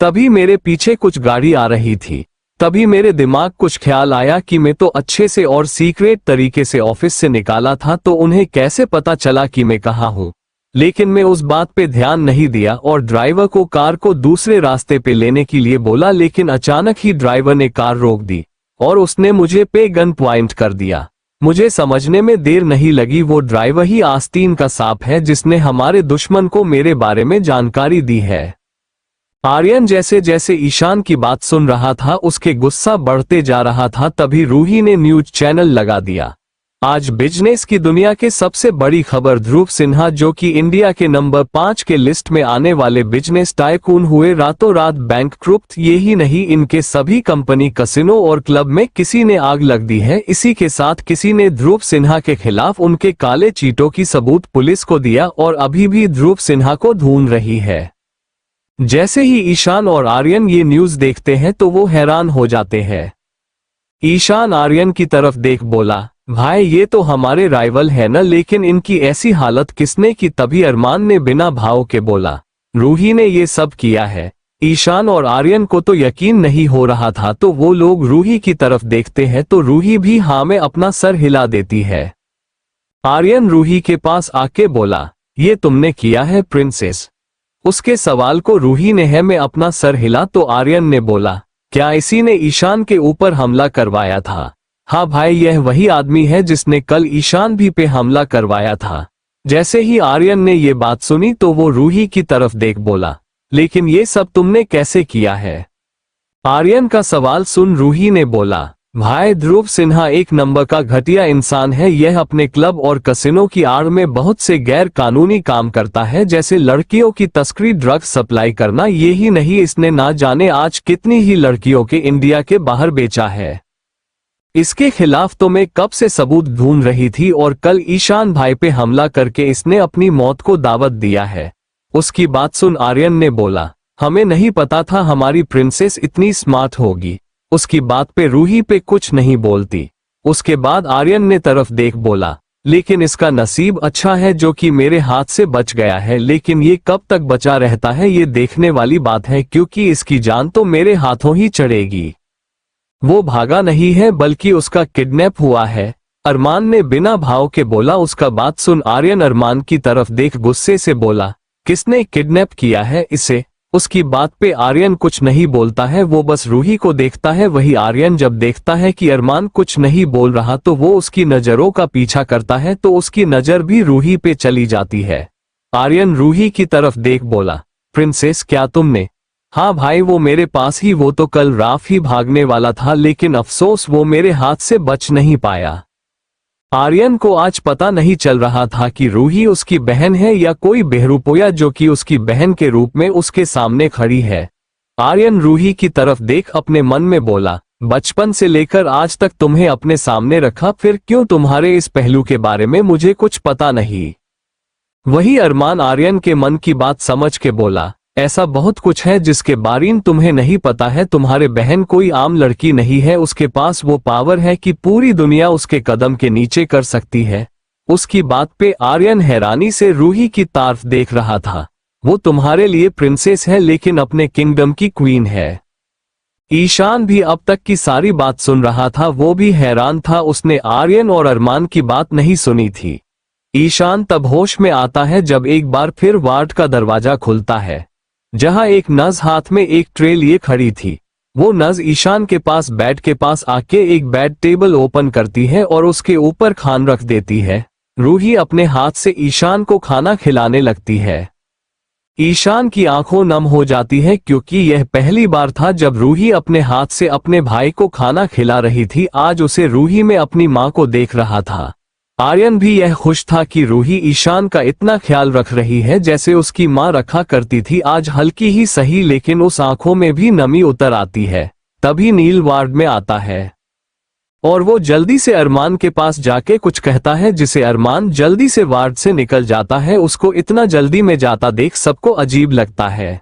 तभी मेरे पीछे कुछ गाड़ी आ रही थी। तभी मेरे दिमाग कुछ ख्याल आया कि मैं तो अच्छे से और सीक्रेट तरीके से ऑफिस से निकाला था, तो उन्हें कैसे पता चला कि मैं कहाँ हूँ। लेकिन मैं उस बात पे ध्यान नहीं दिया और ड्राइवर को कार को दूसरे रास्ते पे लेने के लिए बोला, लेकिन अचानक ही ड्राइवर ने कार रोक दी और उसने मुझे पे गन पॉइंट कर दिया। मुझे समझने में देर नहीं लगी, वो ड्राइवर ही आस्तीन का सांप है जिसने हमारे दुश्मन को मेरे बारे में जानकारी दी है। आर्यन जैसे जैसे ईशान की बात सुन रहा था उसके गुस्सा बढ़ते जा रहा था। तभी रूही ने न्यूज चैनल लगा दिया। आज बिजनेस की दुनिया के सबसे बड़ी खबर, ध्रुव सिन्हा जो कि इंडिया के नंबर 5 के लिस्ट में आने वाले बिजनेस टाइकून हुए रातों रात बैंकक्रप्ट। यही नहीं, इनके सभी कंपनी, कसिनो और क्लब में किसी ने आग लग दी है। इसी के साथ किसी ने ध्रुव सिन्हा के खिलाफ उनके काले चीटों की सबूत पुलिस को दिया और अभी भी ध्रुव सिन्हा को ढूंढ रही है। जैसे ही ईशान और आर्यन ये न्यूज देखते हैं तो वो हैरान हो जाते हैं। ईशान आर्यन की तरफ देख बोला, भाई ये तो हमारे राइवल है ना, लेकिन इनकी ऐसी हालत किसने की। तभी अरमान ने बिना भाव के बोला, रूही ने ये सब किया है। ईशान और आर्यन को तो यकीन नहीं हो रहा था, तो वो लोग रूही की तरफ देखते हैं तो रूही भी हाँ में अपना सर हिला देती है। आर्यन रूही के पास आके बोला, ये तुमने किया है प्रिंसेस। उसके सवाल को रूही ने है में अपना सर हिला तो आर्यन ने बोला, क्या इसी ने ईशान के ऊपर हमला करवाया था। हाँ भाई, यह वही आदमी है जिसने कल ईशान भी पे हमला करवाया था। जैसे ही आर्यन ने ये बात सुनी तो वो रूही की तरफ देख बोला, लेकिन ये सब तुमने कैसे किया है। आर्यन का सवाल सुन रूही ने बोला, भाई ध्रुव सिन्हा एक नंबर का घटिया इंसान है। यह अपने क्लब और कसिनो की आड़ में बहुत से गैर कानूनी काम करता है, जैसे लड़कियों की तस्करी, ड्रग्स सप्लाई करना। यही नहीं, इसने ना जाने आज कितनी ही लड़कियों के इंडिया के बाहर बेचा है। इसके खिलाफ तो मैं कब से सबूत ढूंढ रही थी और कल ईशान भाई पे हमला करके इसने अपनी मौत को दावत दिया है। उसकी बात सुन आर्यन ने बोला, हमें नहीं पता था हमारी प्रिंसेस इतनी स्मार्ट होगी। उसकी बात पे रूही पे कुछ नहीं बोलती। उसके बाद आर्यन ने तरफ देख बोला, लेकिन इसका नसीब अच्छा है जो कि मेरे हाथ से बच गया है। लेकिन ये कब तक बचा रहता है ये देखने वाली बात है, क्योंकि इसकी जान तो मेरे हाथों ही चढ़ेगी। वो भागा नहीं है बल्कि उसका किडनैप हुआ है। अरमान ने बिना भाव के बोला। उसका बात सुन आर्यन अरमान की तरफ देख गुस्से से बोला, किसने किडनैप किया है इसे। उसकी बात पे आर्यन कुछ नहीं बोलता है, वो बस रूही को देखता है। वही आर्यन जब देखता है कि अरमान कुछ नहीं बोल रहा तो वो उसकी नजरों का पीछा करता है, तो उसकी नजर भी रूही पे चली जाती है। आर्यन रूही की तरफ देख बोला, प्रिंसेस क्या तुमने। हाँ भाई, वो मेरे पास ही, वो तो कल रात ही भागने वाला था, लेकिन अफसोस वो मेरे हाथ से बच नहीं पाया। आर्यन को आज पता नहीं चल रहा था कि रूही उसकी बहन है या कोई बेहरूपोया जो कि उसकी बहन के रूप में उसके सामने खड़ी है। आर्यन रूही की तरफ देख अपने मन में बोला, बचपन से लेकर आज तक तुम्हें अपने सामने रखा, फिर क्यों तुम्हारे इस पहलू के बारे में मुझे कुछ पता नहीं। वही अरमान आर्यन के मन की बात समझ के बोला, ऐसा बहुत कुछ है जिसके बारे में तुम्हें नहीं पता है। तुम्हारे बहन कोई आम लड़की नहीं है, उसके पास वो पावर है कि पूरी दुनिया उसके कदम के नीचे कर सकती है। उसकी बात पे आर्यन हैरानी से रूही की तारीफ देख रहा था। वो तुम्हारे लिए प्रिंसेस है लेकिन अपने किंगडम की क्वीन है। ईशान भी अब तक की सारी बात सुन रहा था, वो भी हैरान था। उसने आर्यन और अरमान की बात नहीं सुनी थी। ईशान तब होश में आता है जब एक बार फिर वार्ड का दरवाजा खुलता है, जहां एक नर्स हाथ में एक ट्रे लिए खड़ी थी। वो नर्स ईशान के पास बेड के पास आके एक बेड टेबल ओपन करती है और उसके ऊपर खाना रख देती है। रूही अपने हाथ से ईशान को खाना खिलाने लगती है। ईशान की आंखों नम हो जाती है क्योंकि यह पहली बार था जब रूही अपने हाथ से अपने भाई को खाना खिला रही थी। आज उसे रूही में अपनी मां को देख रहा था। आर्यन भी यह खुश था कि रूही ईशान का इतना ख्याल रख रही है जैसे उसकी मां रखा करती थी। आज हल्की ही सही लेकिन उस आंखों में भी नमी उतर आती है। तभी नील वार्ड में आता है और वो जल्दी से अरमान के पास जाके कुछ कहता है जिसे अरमान जल्दी से वार्ड से निकल जाता है। उसको इतना जल्दी में जाता देख सबको अजीब लगता है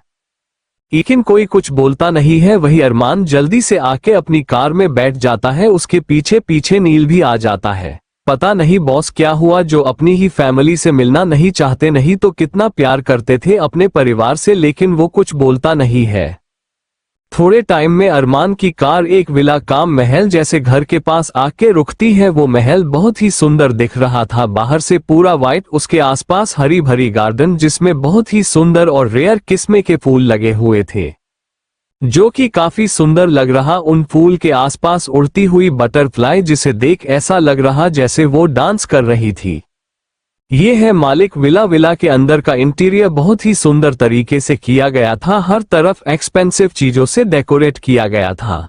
लेकिन कोई कुछ बोलता नहीं है। वही अरमान जल्दी से आके अपनी कार में बैठ जाता है। उसके पीछे पीछे नील भी आ जाता है। पता नहीं बॉस क्या हुआ जो अपनी ही फैमिली से मिलना नहीं चाहते, नहीं तो कितना प्यार करते थे अपने परिवार से, लेकिन वो कुछ बोलता नहीं है। थोड़े टाइम में अरमान की कार एक विला काम महल जैसे घर के पास आके रुकती है। वो महल बहुत ही सुंदर दिख रहा था। बाहर से पूरा व्हाइट, उसके आसपास हरी भरी गार्डन जिसमें बहुत ही सुंदर और रेयर किस्म के फूल लगे हुए थे जो कि काफी सुंदर लग रहा। उन फूल के आसपास उड़ती हुई बटरफ्लाई जिसे देख ऐसा लग रहा जैसे वो डांस कर रही थी। ये है मालिक विला। विला के अंदर का इंटीरियर बहुत ही सुंदर तरीके से किया गया था। हर तरफ एक्सपेंसिव चीजों से डेकोरेट किया गया था।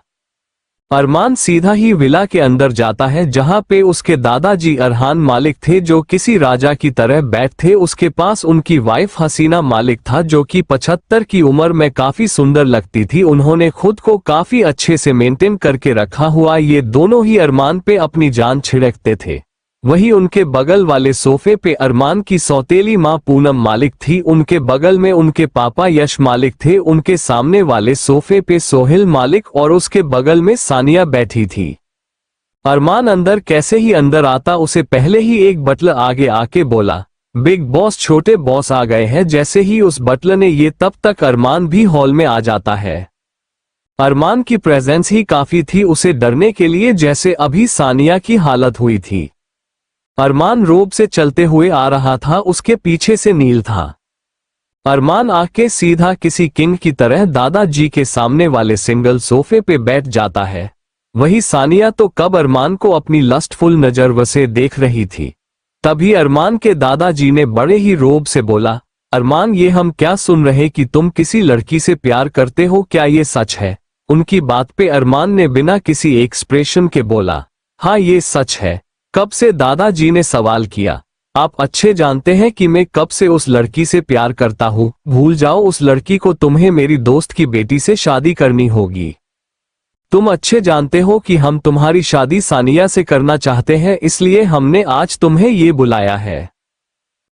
अरमान सीधा ही विला के अंदर जाता है जहां पे उसके दादाजी अरहान मालिक थे जो किसी राजा की तरह बैठे। उसके पास उनकी वाइफ हसीना मालिक था जो कि 75 की उम्र में काफी सुंदर लगती थी। उन्होंने खुद को काफी अच्छे से मेंटेन करके रखा हुआ। ये दोनों ही अरमान पे अपनी जान छिड़कते थे। वही उनके बगल वाले सोफे पे अरमान की सौतेली मां पूनम मालिक थी। उनके बगल में उनके पापा यश मालिक थे। उनके सामने वाले सोफे पे सोहेल मालिक और उसके बगल में सानिया बैठी थी। अरमान अंदर कैसे ही अंदर आता उसे पहले ही एक बटलर आगे आके बोला, बिग बॉस छोटे बॉस आ गए हैं। जैसे ही उस बटलर ने ये तब तक अरमान भी हॉल में आ जाता है। अरमान की प्रेजेंस ही काफी थी उसे डरने के लिए, जैसे अभी सानिया की हालत हुई थी। अरमान रोब से चलते हुए आ रहा था। उसके पीछे से नील था। अरमान आके सीधा किसी किंग की तरह दादाजी के सामने वाले सिंगल सोफे पे बैठ जाता है। वही सानिया तो कब अरमान को अपनी लस्टफुल नजर से देख रही थी। तभी अरमान के दादाजी ने बड़े ही रोब से बोला, अरमान ये हम क्या सुन रहे कि तुम किसी लड़की से प्यार करते हो, क्या ये सच है? उनकी बात पे अरमान ने बिना किसी एक्सप्रेशन के बोला, हाँ ये सच है। कब से? दादाजी ने सवाल किया। आप अच्छे जानते हैं कि मैं कब से उस लड़की से प्यार करता हूँ। भूल जाओ उस लड़की को, तुम्हें मेरी दोस्त की बेटी से शादी करनी होगी। तुम अच्छे जानते हो कि हम तुम्हारी शादी सानिया से करना चाहते हैं, इसलिए हमने आज तुम्हें ये बुलाया है।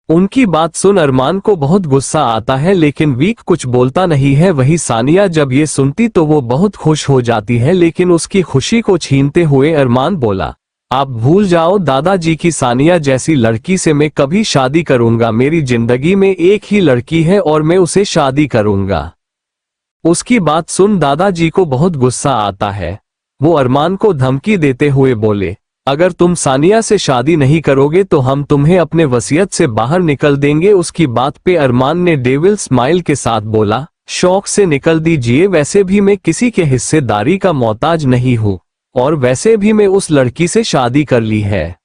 उनकी बात सुन अरमान को बहुत गुस्सा आता है लेकिन वीक कुछ बोलता नहीं है। वही सानिया जब ये सुनती तो वो बहुत खुश हो जाती है, लेकिन उसकी खुशी को छीनते हुए अरमान बोला, आप भूल जाओ दादाजी की सानिया जैसी लड़की से मैं कभी शादी करूंगा। मेरी जिंदगी में एक ही लड़की है और मैं उसे शादी करूंगा। उसकी बात सुन दादाजी को बहुत गुस्सा आता है। वो अरमान को धमकी देते हुए बोले, अगर तुम सानिया से शादी नहीं करोगे तो हम तुम्हें अपने वसीयत से बाहर निकल देंगे। उसकी बात पे अरमान ने डेविल स्माइल के साथ बोला, शौक से निकल दीजिए, वैसे भी मैं किसी के हिस्सेदारी का मोहताज नहीं हूँ और वैसे भी मैं उस लड़की से शादी कर ली है।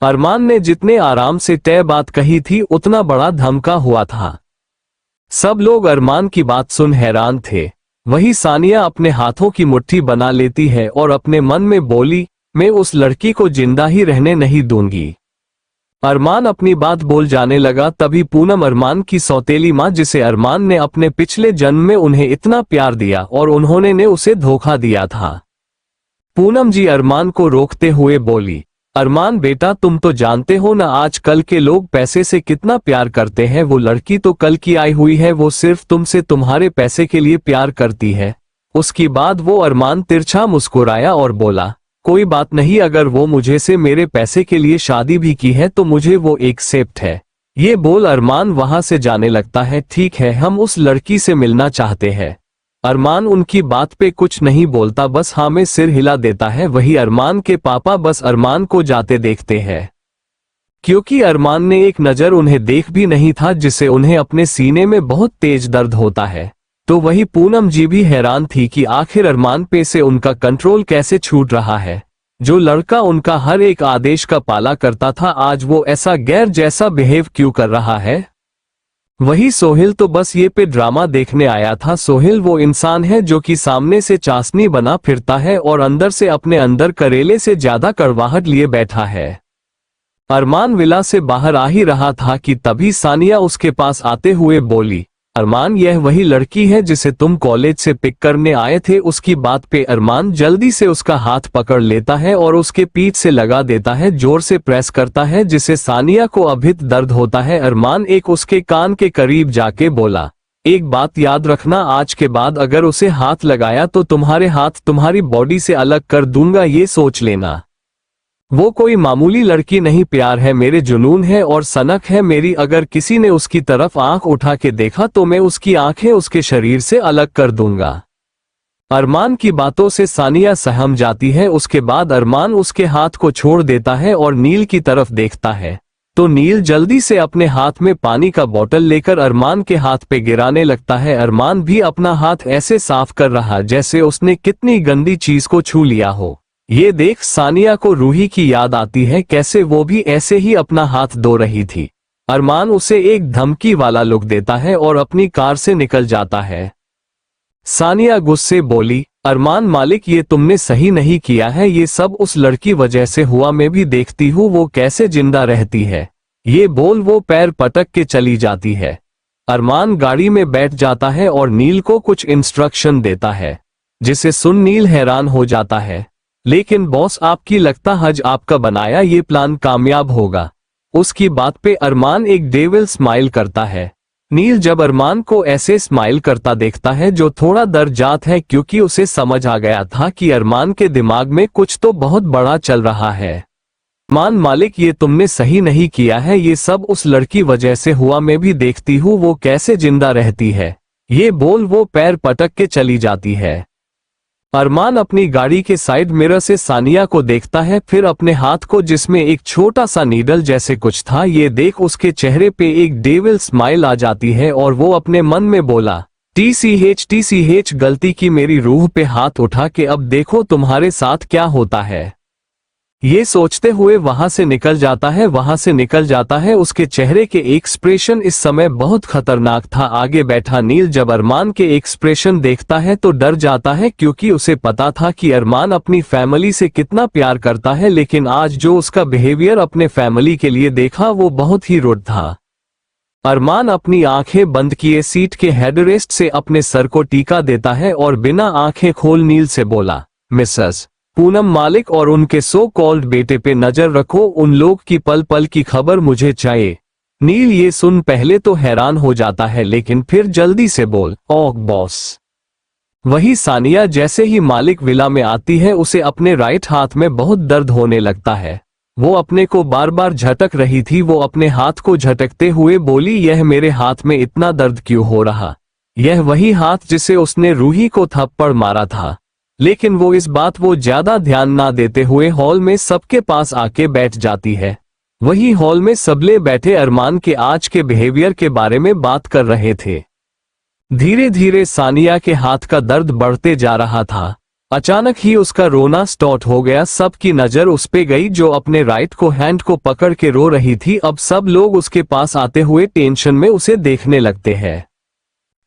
अरमान ने जितने आराम से तय बात कही थी उतना बड़ा धमका हुआ था। सब लोग अरमान की बात सुन हैरान थे। वही सानिया अपने हाथों की मुट्ठी बना लेती है और अपने मन में बोली, मैं उस लड़की को जिंदा ही रहने नहीं दूंगी। अरमान अपनी बात बोल जाने लगा तभी पूनम अरमान की सौतेली मां, जिसे अरमान ने अपने पिछले जन्म में उन्हें इतना प्यार दिया और उन्होंने ने उसे धोखा दिया था। पूनम जी अरमान को रोकते हुए बोली, अरमान बेटा तुम तो जानते हो ना आजकल के लोग पैसे से कितना प्यार करते हैं। वो लड़की तो कल की आई हुई है, वो सिर्फ तुमसे तुम्हारे पैसे के लिए प्यार करती है। उसके बाद वो अरमान तिरछा मुस्कुराया और बोला, कोई बात नहीं, अगर वो मुझे से मेरे पैसे के लिए शादी भी की है तो मुझे वो एक्सेप्ट है। ये बोल अरमान वहां से जाने लगता है। ठीक है, हम उस लड़की से मिलना चाहते हैं। अरमान उनकी बात पे कुछ नहीं बोलता, बस हाँ में सिर हिला देता है। वही अरमान के पापा बस अरमान को जाते देखते हैं, क्योंकि अरमान ने एक नजर उन्हें देख भी नहीं था, जिससे उन्हें अपने सीने में बहुत तेज दर्द होता है। तो वही पूनम जी भी हैरान थी कि आखिर अरमान पे से उनका कंट्रोल कैसे छूट रहा है। जो लड़का उनका हर एक आदेश का पाला करता था, आज वो ऐसा गैर जैसा बिहेव क्यों कर रहा है। वही सोहेल तो बस ये पे ड्रामा देखने आया था। सोहेल वो इंसान है जो कि सामने से चाशनी बना फिरता है और अंदर से अपने अंदर करेले से ज्यादा कड़वाहट लिए बैठा है। अरमान विला से बाहर आ ही रहा था कि तभी सानिया उसके पास आते हुए बोली, अरमान यह वही लड़की है जिसे तुम कॉलेज से पिक करने आए थे। उसकी बात पे अरमान जल्दी से उसका हाथ पकड़ लेता है और उसके पीठ से लगा देता है, जोर से प्रेस करता है जिससे सानिया को अभी दर्द होता है। अरमान एक उसके कान के करीब जाके बोला, एक बात याद रखना, आज के बाद अगर उसे हाथ लगाया तो तुम्हारे हाथ तुम्हारी बॉडी से अलग कर दूंगा, ये सोच लेना। वो कोई मामूली लड़की नहीं, प्यार है मेरे, जुनून है और सनक है मेरी। अगर किसी ने उसकी तरफ आंख उठा के देखा तो मैं उसकी आंखें उसके शरीर से अलग कर दूंगा। अरमान की बातों से सानिया सहम जाती है। उसके बाद अरमान उसके हाथ को छोड़ देता है और नील की तरफ देखता है तो नील जल्दी से अपने हाथ में पानी का बोतल लेकर अरमान के हाथ पे गिराने लगता है। अरमान भी अपना हाथ ऐसे साफ कर रहा जैसे उसने कितनी गंदी चीज को छू लिया हो। ये देख सानिया को रूही की याद आती है, कैसे वो भी ऐसे ही अपना हाथ धो रही थी। अरमान उसे एक धमकी वाला लुक देता है और अपनी कार से निकल जाता है। सानिया गुस्से बोली, अरमान मालिक ये तुमने सही नहीं किया है, ये सब उस लड़की वजह से हुआ, मैं भी देखती हूँ वो कैसे जिंदा रहती है। ये बोल वो पैर पटक के चली जाती है। अरमान गाड़ी में बैठ जाता है और नील को कुछ इंस्ट्रक्शन देता है जिसे सुन नील हैरान हो जाता है। लेकिन बॉस आपकी लगता हज आपका बनाया ये प्लान कामयाब होगा। उसकी बात पे अरमान एक डेविल स्माइल करता है। नील जब अरमान को ऐसे स्माइल करता देखता है जो थोड़ा डर जाता है, क्योंकि उसे समझ आ गया था कि अरमान के दिमाग में कुछ तो बहुत बड़ा चल रहा है। अरमान मालिक ये तुमने सही नहीं किया है, ये सब उस लड़की वजह से हुआ, मैं भी देखती हूँ वो कैसे जिंदा रहती है। ये बोल वो पैर पटक के चली जाती है। अरमान अपनी गाड़ी के साइड मिरर से सानिया को देखता है, फिर अपने हाथ को जिसमें एक छोटा सा नीडल जैसे कुछ था, ये देख उसके चेहरे पे एक डेविल स्माइल आ जाती है और वो अपने मन में बोला, TCH गलती की मेरी रूह पे हाथ उठा के अब देखो तुम्हारे साथ क्या होता है। ये सोचते हुए वहां से निकल जाता है। उसके चेहरे के एक्सप्रेशन इस समय बहुत खतरनाक था। आगे बैठा नील जब अरमान के एक्सप्रेशन देखता है तो डर जाता है, क्योंकि उसे पता था कि अरमान अपनी फैमिली से कितना प्यार करता है, लेकिन आज जो उसका बिहेवियर अपने फैमिली के लिए देखा वो बहुत ही रुड था। अरमान अपनी आंखें बंद किए सीट के हेडरेस्ट से अपने सर को टीका देता है और बिना आंखें खोल नील से बोला, मिसेस पूनम मालिक और उनके सो कॉल्ड बेटे पे नजर रखो, उन लोग की पल पल की खबर मुझे चाहिए। नील ये सुन पहले तो हैरान हो जाता है, लेकिन फिर जल्दी से बोल, ओह बॉस। वही सानिया जैसे ही मालिक विला में आती है उसे अपने राइट हाथ में बहुत दर्द होने लगता है। वो अपने को बार बार झटक रही थी। वो अपने हाथ को झटकते हुए बोली, यह मेरे हाथ में इतना दर्द क्यों हो रहा? यह वही हाथ जिसे उसने रूही को थप्पड़ मारा था। लेकिन वो इस बात वो ज्यादा ध्यान ना देते हुए हॉल में सबके पास आके बैठ जाती है। वही हॉल में सबले बैठे अरमान के आज के बिहेवियर के बारे में बात कर रहे थे। धीरे धीरे सानिया के हाथ का दर्द बढ़ते जा रहा था। अचानक ही उसका रोना स्टार्ट हो गया। सबकी नजर उस पे गई जो अपने राइट को हैंड को पकड़ के रो रही थी। अब सब लोग उसके पास आते हुए टेंशन में उसे देखने लगते हैं।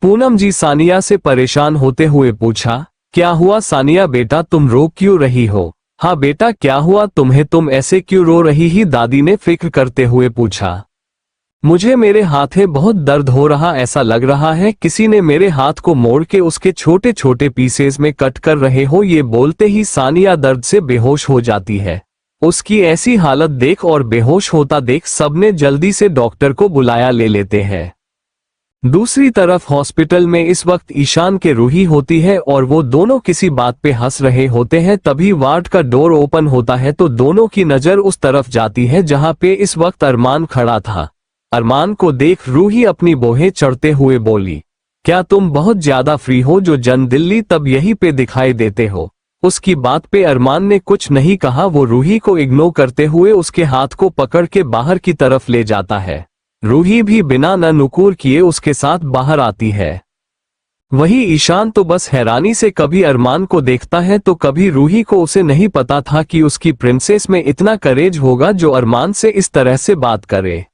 पूनम जी सानिया से परेशान होते हुए पूछा, क्या हुआ सानिया बेटा, तुम रो क्यों रही हो? हाँ बेटा क्या हुआ तुम्हें, तुम ऐसे क्यों रो रही ही? दादी ने फिक्र करते हुए पूछा। मुझे मेरे हाथें बहुत दर्द हो रहा, ऐसा लग रहा है किसी ने मेरे हाथ को मोड़ के उसके छोटे छोटे पीसेस में कट कर रहे हो। ये बोलते ही सानिया दर्द से बेहोश हो जाती है। उसकी ऐसी हालत देख और बेहोश होता देख सबने जल्दी से डॉक्टर को बुलाया ले लेते हैं। दूसरी तरफ हॉस्पिटल में इस वक्त ईशान के रूही होती है और वो दोनों किसी बात पे हंस रहे होते हैं। तभी वार्ड का डोर ओपन होता है तो दोनों की नजर उस तरफ जाती है जहां पे इस वक्त अरमान खड़ा था। अरमान को देख रूही अपनी बोहें चढ़ते हुए बोली, क्या तुम बहुत ज्यादा फ्री हो जो जन दिल्ली तब यहीं पे दिखाई देते हो? उसकी बात पे अरमान ने कुछ नहीं कहा। वो रूही को इग्नोर करते हुए उसके हाथ को पकड़ के बाहर की तरफ ले जाता है। रूही भी बिना न नुकुर किए उसके साथ बाहर आती है। वही ईशान तो बस हैरानी से कभी अरमान को देखता है तो कभी रूही को। उसे नहीं पता था कि उसकी प्रिंसेस में इतना करेज होगा जो अरमान से इस तरह से बात करे।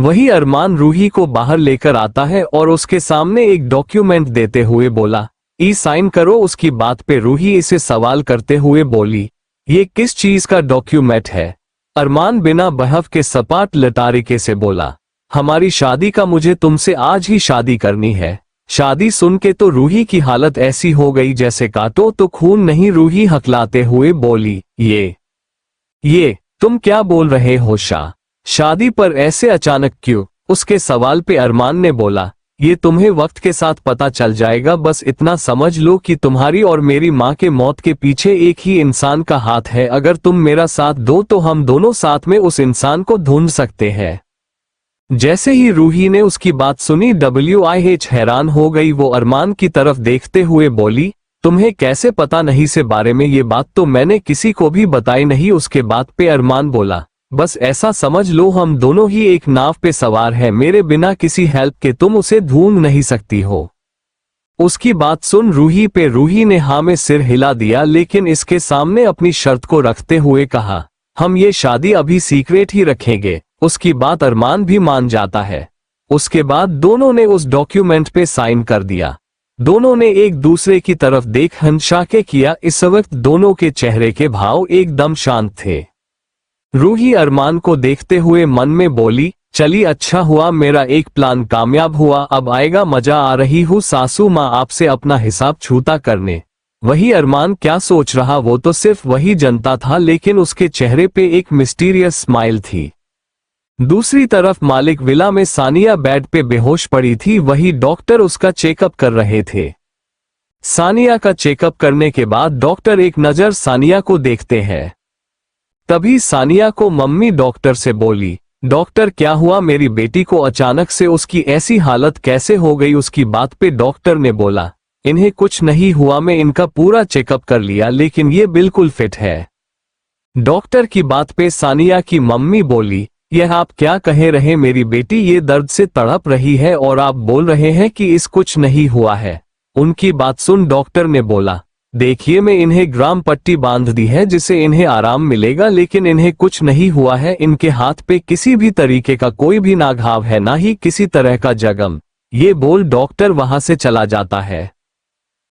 वही अरमान रूही को बाहर लेकर आता है और उसके सामने एक डॉक्यूमेंट देते हुए बोला, ई साइन करो। उसकी बात पे रूही इसे सवाल करते हुए बोली, ये किस चीज का डॉक्यूमेंट है? अरमान बिना बहस के सपाट लटारिके से बोला, हमारी शादी का, मुझे तुमसे आज ही शादी करनी है। शादी सुन के तो रूही की हालत ऐसी हो गई जैसे काटो तो खून नहीं। रूही हकलाते हुए बोली, ये तुम क्या बोल रहे हो शाह? शादी पर ऐसे अचानक क्यों? उसके सवाल पे अरमान ने बोला, ये तुम्हें वक्त के साथ पता चल जाएगा। बस इतना समझ लो कि तुम्हारी और मेरी माँ के मौत के पीछे एक ही इंसान का हाथ है। अगर तुम मेरा साथ दो तो हम दोनों साथ में उस इंसान को ढूंढ सकते हैं। जैसे ही रूही ने उसकी बात सुनी, WIH हैरान हो गई। वो अरमान की तरफ देखते हुए बोली, तुम्हें कैसे पता नहीं से बारे में? ये बात तो मैंने किसी को भी बताई नहीं। उसके बात पे अरमान बोला, बस ऐसा समझ लो हम दोनों ही एक नाव पे सवार हैं। मेरे बिना किसी हेल्प के तुम उसे ढूंढ नहीं सकती हो। उसकी बात सुन रूही ने हाँ में सिर हिला दिया, लेकिन इसके सामने अपनी शर्त को रखते हुए कहा, हम ये शादी अभी सीक्रेट ही रखेंगे। उसकी बात अरमान भी मान जाता है। उसके बाद दोनों ने उस डॉक्यूमेंट पे साइन कर दिया। दोनों ने एक दूसरे की तरफ देख हंसाके किया। इस वक्त दोनों के चेहरे के भाव एकदम शांत थे। रूही अरमान को देखते हुए मन में बोली, चली अच्छा हुआ, मेरा एक प्लान कामयाब हुआ। अब आएगा मजा। आ रही हूँ सासू माँ आपसे अपना हिसाब छूता करने। वही अरमान क्या सोच रहा वो तो सिर्फ वही जनता था, लेकिन उसके चेहरे पे एक मिस्टीरियस स्माइल थी। दूसरी तरफ मालिक विला में सानिया बेड पे बेहोश पड़ी थी। वही डॉक्टर उसका चेकअप कर रहे थे। सानिया का चेकअप करने के बाद डॉक्टर एक नजर सानिया को देखते हैं। तभी सानिया को मम्मी डॉक्टर से बोली, डॉक्टर क्या हुआ मेरी बेटी को? अचानक से उसकी ऐसी हालत कैसे हो गई? उसकी बात पे डॉक्टर ने बोला, इन्हें कुछ नहीं हुआ, मैं इनका पूरा चेकअप कर लिया, लेकिन ये बिल्कुल फिट है। डॉक्टर की बात पे सानिया की मम्मी बोली, यह आप क्या कह रहे? मेरी बेटी ये दर्द से तड़प रही है और आप बोल रहे हैं कि इस कुछ नहीं हुआ है। उनकी बात सुन डॉक्टर ने बोला, देखिए मैं इन्हें ग्राम पट्टी बांध दी है जिससे इन्हें आराम मिलेगा, लेकिन इन्हें कुछ नहीं हुआ है। इनके हाथ पे किसी भी तरीके का कोई भी ना घाव है, ना ही किसी तरह का जख्म। ये बोल डॉक्टर वहां से चला जाता है।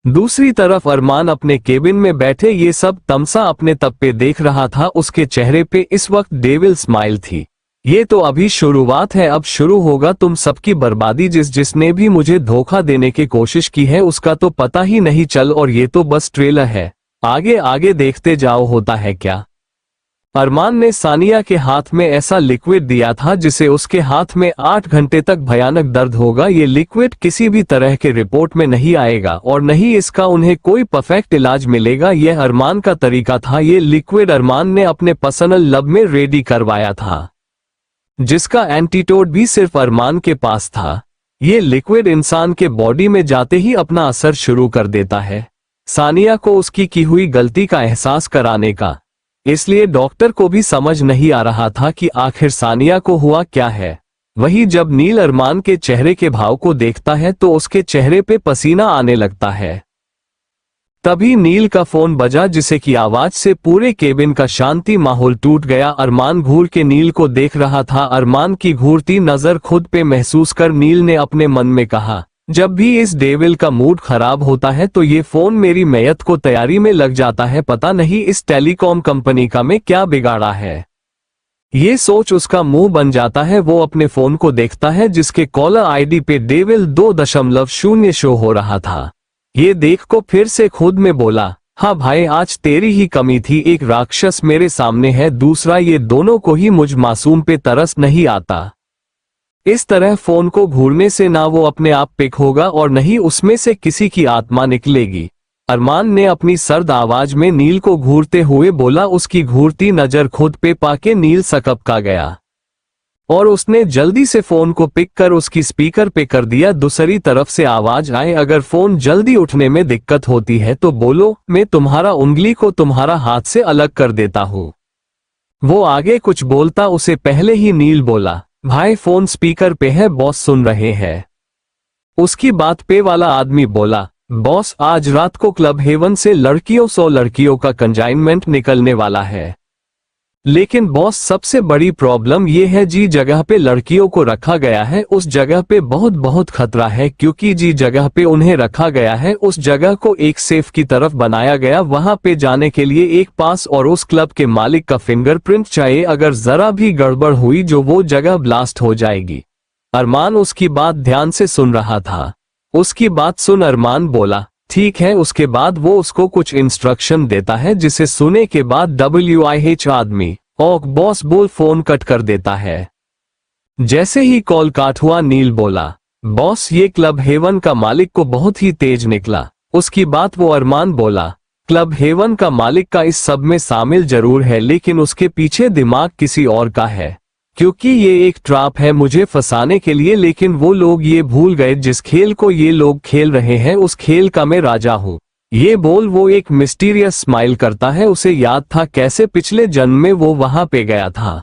दूसरी तरफ अरमान अपने केबिन में बैठे ये सब तमसा अपने तब पे देख रहा था। उसके चेहरे पे इस वक्त डेविल स्माइल थी। ये तो अभी शुरुआत है, अब शुरू होगा तुम सबकी बर्बादी। जिसने भी मुझे धोखा देने की कोशिश की है उसका तो पता ही नहीं चल, और ये तो बस ट्रेलर है, आगे आगे देखते जाओ होता है क्या। अरमान ने सानिया के हाथ में ऐसा लिक्विड दिया था जिसे उसके हाथ में 8 घंटे तक भयानक दर्द होगा। ये लिक्विड किसी भी तरह के रिपोर्ट में नहीं आएगा और नहीं इसका उन्हें कोई परफेक्ट इलाज मिलेगा। यह अरमान का तरीका था। ये लिक्विड अरमान ने अपने पर्सनल लैब में रेडी करवाया था, जिसका एंटीटोड भी सिर्फ अरमान के पास था। ये लिक्विड इंसान के बॉडी में जाते ही अपना असर शुरू कर देता है, सानिया को उसकी की हुई गलती का एहसास कराने का। इसलिए डॉक्टर को भी समझ नहीं आ रहा था कि आखिर सानिया को हुआ क्या है। वही जब नील अरमान के चेहरे के भाव को देखता है तो उसके चेहरे पे पसीना आने लगता है। तभी नील का फोन बजा, जिसे की आवाज से पूरे केबिन का शांति माहौल टूट गया। अरमान घूर के नील को देख रहा था। अरमान की घूरती नजर खुद पे महसूस कर नील ने अपने मन में कहा, जब भी इस डेविल का मूड खराब होता है तो ये फोन मेरी मैयत को तैयारी में लग जाता है। पता नहीं इस टेलीकॉम कंपनी का मैं क्या बिगाड़ा है। ये सोच उसका मुंह बन जाता है। वो अपने फोन को देखता है जिसके कॉलर आईडी पे डेविल 2.0 शो हो रहा था। ये देख को फिर से खुद में बोला, हाँ भाई आज तेरी ही कमी थी। एक राक्षस मेरे सामने है, दूसरा ये दोनों को ही मुझ मासूम पे तरस नहीं आता। इस तरह फोन को घूरने से ना वो अपने आप पिक होगा और नहीं उसमें से किसी की आत्मा निकलेगी। अरमान ने अपनी सर्द आवाज में नील को घूरते हुए बोला। उसकी घूरती नजर खुद पे पाके नील सकपका गया और उसने जल्दी से फोन को पिक कर उसकी स्पीकर पे कर दिया। दूसरी तरफ से आवाज आए, अगर फोन जल्दी उठने में दिक्कत होती है तो बोलो, मैं तुम्हारा उंगली को तुम्हारा हाथ से अलग कर देता हूँ। वो आगे कुछ बोलता उसे पहले ही नील बोला, भाई फोन स्पीकर पे है, बॉस सुन रहे हैं। उसकी बात पे वाला आदमी बोला, बॉस आज रात को क्लब हेवन से 100 लड़कियों का कंजाइनमेंट निकलने वाला है। लेकिन बॉस सबसे बड़ी प्रॉब्लम ये है जी जगह पे लड़कियों को रखा गया है उस जगह पे बहुत बहुत खतरा है, क्योंकि जी जगह पे उन्हें रखा गया है उस जगह को एक सेफ की तरफ बनाया गया, वहां पे जाने के लिए एक पास और उस क्लब के मालिक का फिंगरप्रिंट चाहिए, अगर जरा भी गड़बड़ हुई जो वो जगह ब्लास्ट हो जाएगी। अरमान उसकी बात ध्यान से सुन रहा था। उसकी बात सुन अरमान बोला ठीक है। उसके बाद वो उसको कुछ इंस्ट्रक्शन देता है, जिसे सुने के बाद WIH आदमी ओक बॉस बोल फोन कट कर देता है। जैसे ही कॉल काट हुआ नील बोला बॉस ये क्लब हेवन का मालिक को बहुत ही तेज निकला। उसकी बात वो अरमान बोला क्लब हेवन का मालिक का इस सब में शामिल जरूर है, लेकिन उसके पीछे दिमाग किसी और का है, क्योंकि ये एक ट्रैप है मुझे फंसाने के लिए। लेकिन वो लोग ये भूल गए जिस खेल को ये लोग खेल रहे हैं उस खेल का मैं राजा हूँ। ये बोल वो एक मिस्टीरियस स्माइल करता है। उसे याद था कैसे पिछले जन्म में वो वहां पे गया था।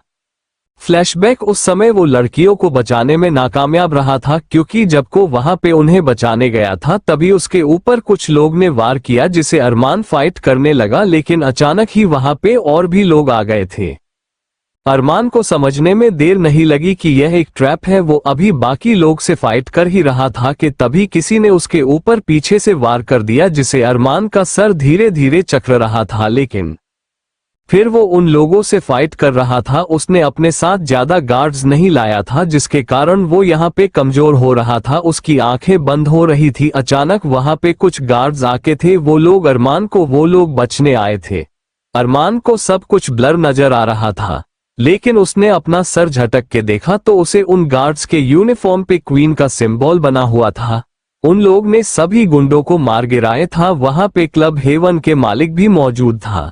फ्लैशबैक उस समय वो लड़कियों को बचाने में नाकामयाब रहा था, क्योंकि जब को वहां पे उन्हें बचाने गया था तभी उसके ऊपर कुछ लोग ने वार किया, जिसे अरमान फाइट करने लगा, लेकिन अचानक ही वहां पे और भी लोग आ गए थे। अरमान को समझने में देर नहीं लगी कि यह एक ट्रैप है। वो अभी बाकी लोग से फाइट कर ही रहा था कि तभी किसी ने उसके ऊपर पीछे से वार कर दिया, जिसे अरमान का सर धीरे धीरे चक्र रहा था। लेकिन फिर वो उन लोगों से फाइट कर रहा था। उसने अपने साथ ज्यादा गार्ड्स नहीं लाया था, जिसके कारण वो यहाँ पे कमजोर हो रहा था। उसकी आंखें बंद हो रही थी। अचानक वहां पे कुछ गार्ड्स आके थे। वो लोग अरमान को वो लोग बचने आए थे। अरमान को सब कुछ ब्लर नजर आ रहा था, लेकिन उसने अपना सर झटक के देखा तो उसे उन गार्ड्स के यूनिफॉर्म पे क्वीन का सिंबल बना हुआ था। उन लोग ने सभी गुंडों को मार गिराया था। वहां पे क्लब हेवन के मालिक भी मौजूद था।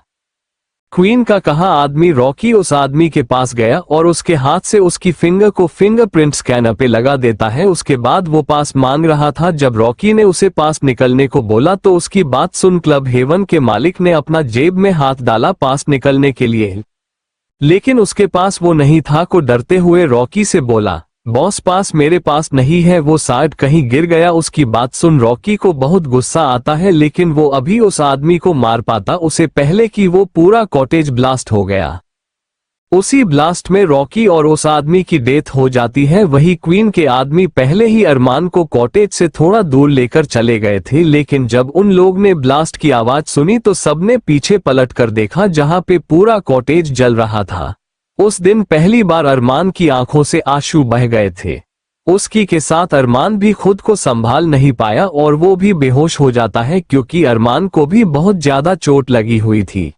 क्वीन का कहा आदमी रॉकी उस आदमी के पास गया और उसके हाथ से उसकी फिंगर को फिंगरप्रिंट स्कैनर पे लगा देता है। उसके बाद वो पास मांग रहा था। जब रॉकी ने उसे पास निकलने को बोला तो उसकी बात सुन क्लब हेवन के मालिक ने अपना जेब में हाथ डाला पास निकलने के लिए, लेकिन उसके पास वो नहीं था। को डरते हुए रॉकी से बोला बॉस पास मेरे पास नहीं है, वो शायद कहीं गिर गया। उसकी बात सुन रॉकी को बहुत गुस्सा आता है, लेकिन वो अभी उस आदमी को मार पाता उसे पहले कि वो पूरा कॉटेज ब्लास्ट हो गया। उसी ब्लास्ट में रॉकी और उस आदमी की डेथ हो जाती है। वही क्वीन के आदमी पहले ही अरमान को कॉटेज से थोड़ा दूर लेकर चले गए थे, लेकिन जब उन लोग ने ब्लास्ट की आवाज सुनी तो सबने पीछे पलट कर देखा, जहां पे पूरा कॉटेज जल रहा था। उस दिन पहली बार अरमान की आंखों से आंसू बह गए थे। उसकी के साथ अरमान भी खुद को संभाल नहीं पाया और वो भी बेहोश हो जाता है, क्योंकि अरमान को भी बहुत ज्यादा चोट लगी हुई थी।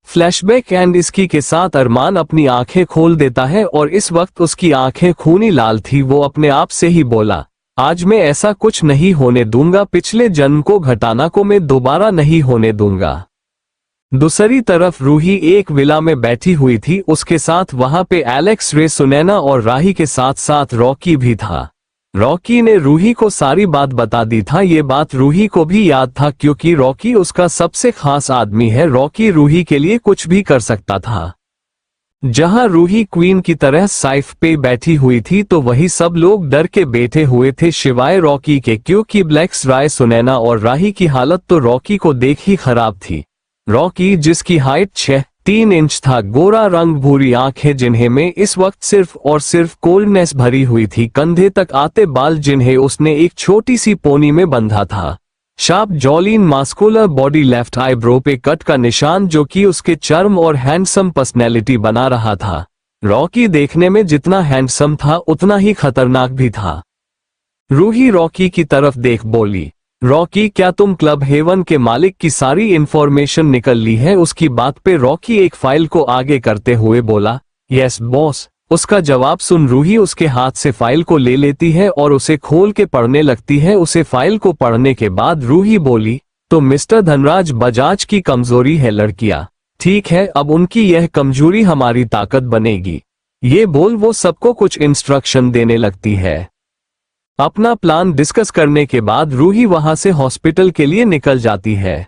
फ्लैशबैक एंड इसकी के साथ अरमान अपनी आंखें खोल देता है और इस वक्त उसकी आंखें खूनी लाल थी। वो अपने आप से ही बोला आज मैं ऐसा कुछ नहीं होने दूंगा, पिछले जन्म को घटाना को मैं दोबारा नहीं होने दूंगा। दूसरी तरफ रूही एक विला में बैठी हुई थी। उसके साथ वहां पे एलेक्स, रे, सुनैना और राही के साथ साथ रॉकी भी था। रॉकी ने रूही को सारी बात बता दी था। ये बात रूही को भी याद था, क्योंकि रॉकी उसका सबसे खास आदमी है। रॉकी रूही के लिए कुछ भी कर सकता था। जहां रूही क्वीन की तरह साइफ पे बैठी हुई थी तो वही सब लोग डर के बैठे हुए थे, सिवाय रॉकी के, क्योंकि ब्लैक्स, राय, सुनैना और राही की हालत तो रॉकी को देख ही खराब थी। रॉकी जिसकी हाइट 6'3" इंच था, गोरा रंग, भूरी आंखें जिन्हें में इस वक्त सिर्फ और सिर्फ कोल्डनेस भरी हुई थी, कंधे तक आते बाल जिन्हें उसने एक छोटी सी पोनी में बंधा था, sharp jawline, muscular body, left eyebrow पे कट का निशान जो कि उसके चर्म और हैंडसम पर्सनैलिटी बना रहा था। रॉकी देखने में जितना हैंडसम था उतना ही खतरनाक भी था। रूही रॉकी की तरफ देख बोली रॉकी क्या तुम क्लब हेवन के मालिक की सारी इंफॉर्मेशन निकल ली है? उसकी बात पे रॉकी एक फाइल को आगे करते हुए बोला यस बॉस। उसका जवाब सुन रूही उसके हाथ से फाइल को ले लेती है और उसे खोल के पढ़ने लगती है। उसे फाइल को पढ़ने के बाद रूही बोली तो मिस्टर धनराज बजाज की कमजोरी है लड़कियां, ठीक है, अब उनकी यह कमजोरी हमारी ताकत बनेगी। ये बोल वो सबको कुछ इंस्ट्रक्शन देने लगती है। अपना प्लान डिस्कस करने के बाद रूही वहां से हॉस्पिटल के लिए निकल जाती है।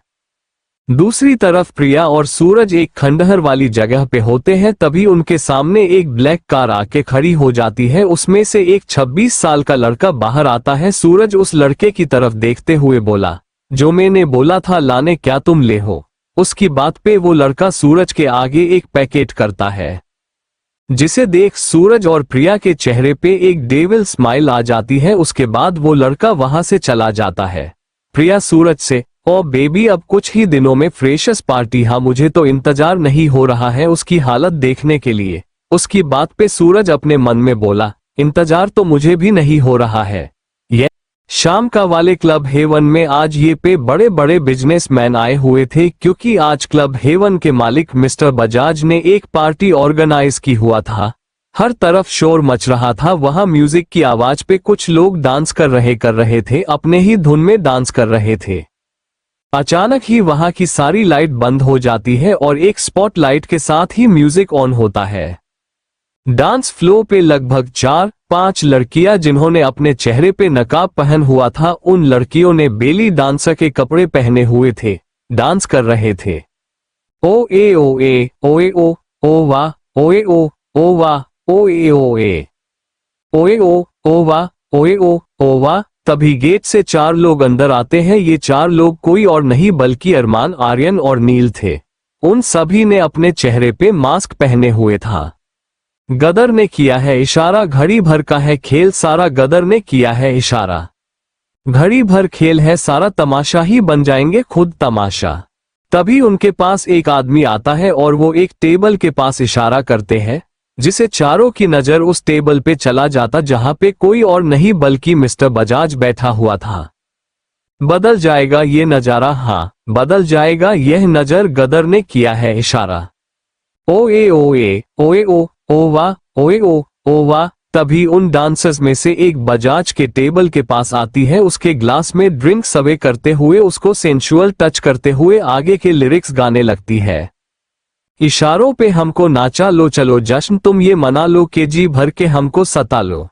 दूसरी तरफ प्रिया और सूरज एक खंडहर वाली जगह पे होते हैं, तभी उनके सामने एक ब्लैक कार आके खड़ी हो जाती है। उसमें से एक 26 साल का लड़का बाहर आता है। सूरज उस लड़के की तरफ देखते हुए बोला जो मैंने बोला था लाने, क्या तुम ले हो? उसकी बात पे वो लड़का सूरज के आगे एक पैकेट करता है, जिसे देख सूरज और प्रिया के चेहरे पे एक डेविल स्माइल आ जाती है। उसके बाद वो लड़का वहां से चला जाता है। प्रिया सूरज से, ओ बेबी अब कुछ ही दिनों में फ्रेशर्स पार्टी, हाँ मुझे तो इंतजार नहीं हो रहा है उसकी हालत देखने के लिए। उसकी बात पे सूरज अपने मन में बोला, इंतजार तो मुझे भी नहीं हो रहा है। यह शाम का वाले क्लब हेवन में आज ये पे बड़े बड़े बिजनेसमैन आए हुए थे, क्योंकि आज क्लब हेवन के मालिक मिस्टर बजाज ने एक पार्टी ऑर्गेनाइज की हुआ था। हर तरफ शोर मच रहा था। वहां म्यूजिक की आवाज पे कुछ लोग डांस कर रहे थे, अपने ही धुन में डांस कर रहे थे। अचानक ही वहां की सारी लाइट बंद हो जाती है और एक स्पॉटलाइट के साथ ही म्यूजिक ऑन होता है। डांस फ्लो पे लगभग 4-5 लड़कियां जिन्होंने अपने चेहरे पे नकाब पहन हुआ था, उन लड़कियों ने बेली डांसर के कपड़े पहने हुए थे, डांस कर रहे थे। ओ ए ओ ए ओए ओ वाह, ओए ओ वाह, ओ ए ओए ओ वाह, ओए ओ वाह। तभी गेट से 4 लोग अंदर आते हैं। ये 4 लोग कोई और नहीं बल्कि अरमान, आर्यन और नील थे। उन सभी ने अपने चेहरे पे मास्क पहने हुए था। गदर ने किया है इशारा, घड़ी भर का है खेल सारा, गदर ने किया है इशारा, घड़ी भर खेल है सारा, तमाशा ही बन जाएंगे खुद तमाशा। तभी उनके पास एक आदमी आता है और वो एक टेबल के पास इशारा करते हैं, जिसे चारों की नजर उस टेबल पे चला जाता जहां पे कोई और नहीं बल्कि मिस्टर बजाज बैठा हुआ था। बदल जाएगा ये नजारा, हाँ बदल जाएगा यह नजर, गदर ने किया है इशारा। ओ ए ओए ओ वाह, ओए ओ वाह। तभी उन डांसर्स में से एक बजाज के टेबल के पास आती है, उसके ग्लास में ड्रिंक सर्व करते हुए उसको सेंसुअल टच करते हुए आगे के लिरिक्स गाने लगती है। इशारों पे हमको नाचा लो, चलो जश्न तुम ये मना लो, के जी भर के हमको सता लो।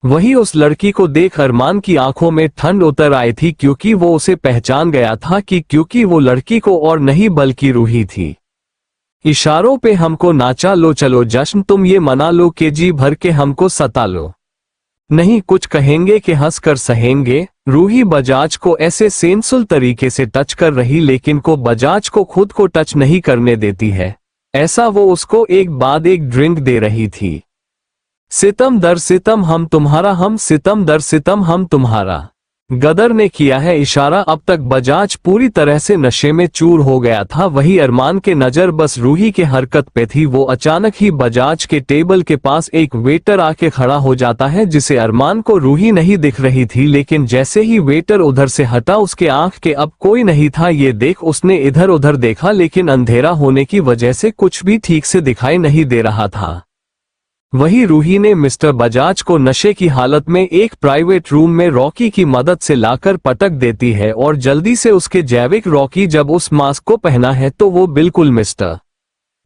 वही उस लड़की को देख अरमान की आंखों में ठंड उतर आई थी, क्योंकि वो उसे पहचान गया था क्योंकि वो लड़की को और नहीं बल्कि रूही थी। इशारों पे हमको नाचा लो, चलो जश्न तुम ये मना लो, के जी भर के हमको सता लो। नहीं कुछ कहेंगे कि हंस कर सहेंगे। रूही बजाज को ऐसे सेंसुअल तरीके से टच कर रही, लेकिन को बजाज को खुद को टच नहीं करने देती है। ऐसा वो उसको एक बाद एक ड्रिंक दे रही थी। सितम दर सितम हम तुम्हारा, हम सितम दर सितम हम तुम्हारा, गदर ने किया है इशारा। अब तक बजाज पूरी तरह से नशे में चूर हो गया था। वही अरमान के नजर बस रूही के हरकत पे थी। वो अचानक ही बजाज के टेबल के पास एक वेटर आके खड़ा हो जाता है, जिसे अरमान को रूही नहीं दिख रही थी, लेकिन जैसे ही वेटर उधर से हटा उसके आंख के अब कोई नहीं था। ये देख उसने इधर उधर देखा, लेकिन अंधेरा होने की वजह से कुछ भी ठीक से दिखाई नहीं दे रहा था। वही रूही ने मिस्टर बजाज को नशे की हालत में एक प्राइवेट रूम में रॉकी की मदद से लाकर पटक देती है और जल्दी से उसके जैविक रॉकी जब उस मास्क को पहना है तो वो बिल्कुल मिस्टर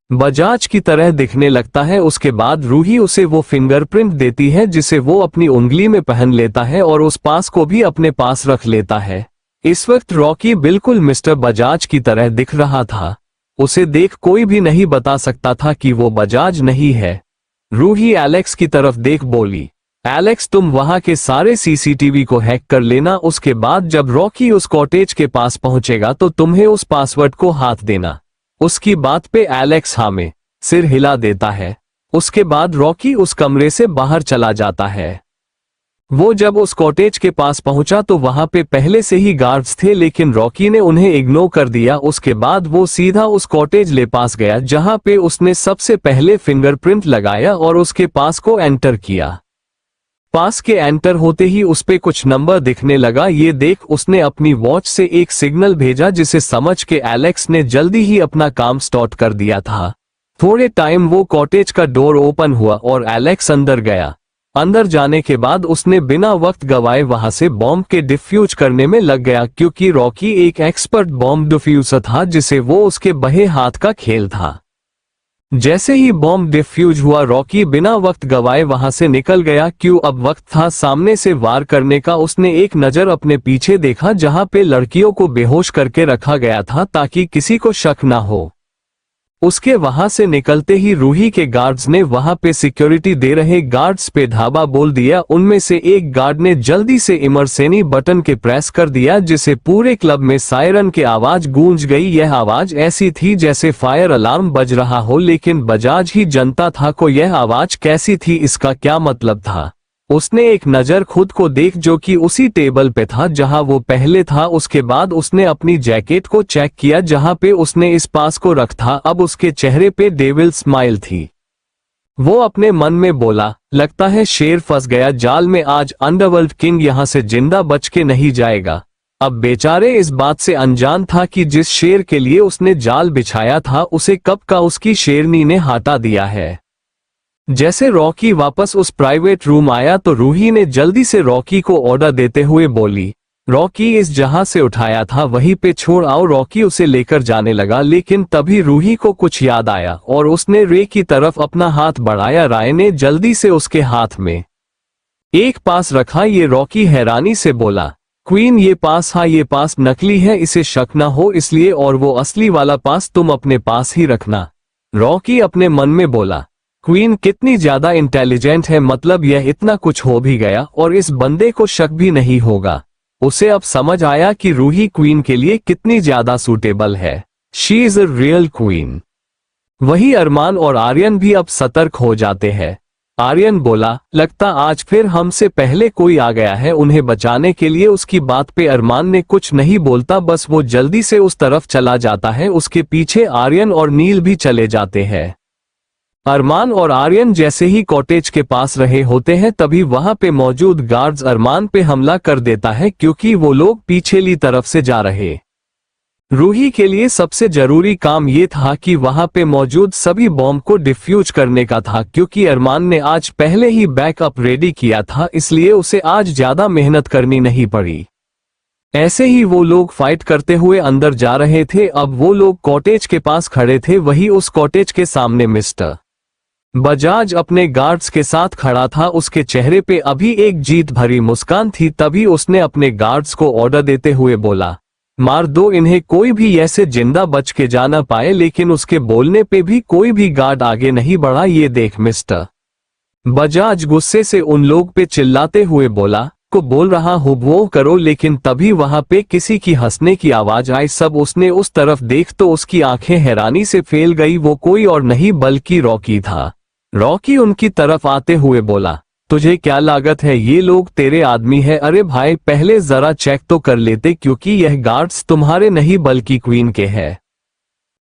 बजाज की तरह दिखने लगता है। उसके बाद रूही उसे वो फिंगरप्रिंट देती है, जिसे वो अपनी उंगली में पहन लेता है और उस पास को भी अपने पास रख लेता है। इस वक्त रॉकी बिल्कुल मिस्टर बजाज की तरह दिख रहा था। उसे देख कोई भी नहीं बता सकता था कि वो बजाज नहीं है। रूही एलेक्स की तरफ देख बोली, एलेक्स तुम वहां के सारे सीसीटीवी को हैक कर लेना। उसके बाद जब रॉकी उस कॉटेज के पास पहुंचेगा तो तुम्हें उस पासवर्ड को हाथ देना। उसकी बात पे एलेक्स हाँ में सिर हिला देता है। उसके बाद रॉकी उस कमरे से बाहर चला जाता है। वो जब उस कॉटेज के पास पहुंचा तो वहां पे पहले से ही गार्ड्स थे, लेकिन रॉकी ने उन्हें इग्नोर कर दिया। उसके बाद वो सीधा उस कॉटेज ले पास गया, जहां पे उसने सबसे पहले फिंगरप्रिंट लगाया और उसके पास को एंटर किया। पास के एंटर होते ही उस पे कुछ नंबर दिखने लगा। ये देख उसने अपनी वॉच से एक सिग्नल भेजा, जिसे समझ के एलेक्स ने जल्दी ही अपना काम स्टार्ट कर दिया था। थोड़े टाइम वो कॉटेज का डोर ओपन हुआ और एलेक्स अंदर गया। अंदर जाने के बाद उसने बिना वक्त गवाए वहां से बॉम्ब के डिफ्यूज करने में लग गया, क्योंकि रॉकी एक एक्सपर्ट बॉम्ब डिफ्यूजर था, जिसे वो उसके बहे हाथ का खेल था। जैसे ही बॉम्ब डिफ्यूज हुआ रॉकी बिना वक्त गवाए वहां से निकल गया। क्यों अब वक्त था सामने से वार करने का। उसने एक नजर अपने पीछे देखा, जहां पे लड़कियों को बेहोश करके रखा गया था ताकि किसी को शक ना हो। उसके वहां से निकलते ही रूही के गार्ड्स ने वहां पे सिक्योरिटी दे रहे गार्ड्स पे धावा बोल दिया। उनमें से एक गार्ड ने जल्दी से इमरजेंसी बटन के प्रेस कर दिया, जिसे पूरे क्लब में सायरन की आवाज गूंज गई। यह आवाज ऐसी थी जैसे फायर अलार्म बज रहा हो, लेकिन बजाज ही जनता था को यह आवाज कैसी थी, इसका क्या मतलब था। उसने एक नजर खुद को देख जो कि उसी टेबल पे था जहां वो पहले था। उसके बाद उसने अपनी जैकेट को चेक किया जहां पे उसने इस पास को रख था। अब उसके चेहरे पे डेविल स्माइल थी। वो अपने मन में बोला, लगता है शेर फंस गया जाल में, आज अंडरवर्ल्ड किंग यहां से जिंदा बच के नहीं जाएगा। अब बेचारे इस बात से अनजान था कि जिस शेर के लिए उसने जाल बिछाया था उसे कब का उसकी शेरनी ने हटा दिया है। जैसे रॉकी वापस उस प्राइवेट रूम आया तो रूही ने जल्दी से रॉकी को ऑर्डर देते हुए बोली, रॉकी इस जहां से उठाया था वहीं पे छोड़ आओ। रॉकी उसे लेकर जाने लगा, लेकिन तभी रूही को कुछ याद आया और उसने रे की तरफ अपना हाथ बढ़ाया। राय ने जल्दी से उसके हाथ में एक पास रखा। ये रॉकी हैरानी से बोला, क्वीन ये पास, हाँ ये पास नकली है, इसे शक न हो इसलिए, और वो असली वाला पास तुम अपने पास ही रखना। रॉकी अपने मन में बोला, क्वीन कितनी ज्यादा इंटेलिजेंट है, मतलब यह इतना कुछ हो भी गया और इस बंदे को शक भी नहीं होगा। उसे अब समझ आया कि रूही क्वीन के लिए कितनी ज्यादा सूटेबल है। She is a real queen. वही अरमान और आर्यन भी अब सतर्क हो जाते हैं। आर्यन बोला, लगता आज फिर हमसे पहले कोई आ गया है उन्हें बचाने के लिए। उसकी बात पे अरमान ने कुछ नहीं बोलता, बस वो जल्दी से उस तरफ चला जाता है। उसके पीछे आर्यन और नील भी चले जाते हैं। अरमान और आर्यन जैसे ही कॉटेज के पास रहे होते हैं तभी वहां पे मौजूद गार्ड्स अरमान पे हमला कर देता है, क्योंकि वो लोग पीछेली तरफ से जा रहे। रूही के लिए सबसे जरूरी काम ये था कि वहां पे मौजूद सभी बॉम्ब को डिफ्यूज करने का था, क्योंकि अरमान ने आज पहले ही बैकअप रेडी किया था, इसलिए उसे आज ज्यादा मेहनत करनी नहीं पड़ी। ऐसे ही वो लोग फाइट करते हुए अंदर जा रहे थे। अब वो लोग कॉटेज के पास खड़े थे, वही उस कॉटेज के सामने मिस्टर बजाज अपने गार्ड्स के साथ खड़ा था। उसके चेहरे पे अभी एक जीत भरी मुस्कान थी। तभी उसने अपने गार्ड्स को ऑर्डर देते हुए बोला, मार दो इन्हें, कोई भी ऐसे जिंदा बच के जा ना पाए। लेकिन उसके बोलने पे भी कोई भी गार्ड आगे नहीं बढ़ा। ये देख मिस्टर बजाज गुस्से से उन लोग पे चिल्लाते हुए बोला, को बोल रहा हूँ वो करो। लेकिन तभी वहां पे किसी की हंसने की आवाज आई। सब उसने उस तरफ देख तो उसकी आंखें हैरानी से फैल गई। वो कोई और नहीं बल्कि रॉकी था। रॉकी उनकी तरफ आते हुए बोला, तुझे क्या लागत है ये लोग तेरे आदमी है? अरे भाई पहले जरा चेक तो कर लेते, क्योंकि यह गार्ड्स तुम्हारे नहीं बल्कि क्वीन के हैं।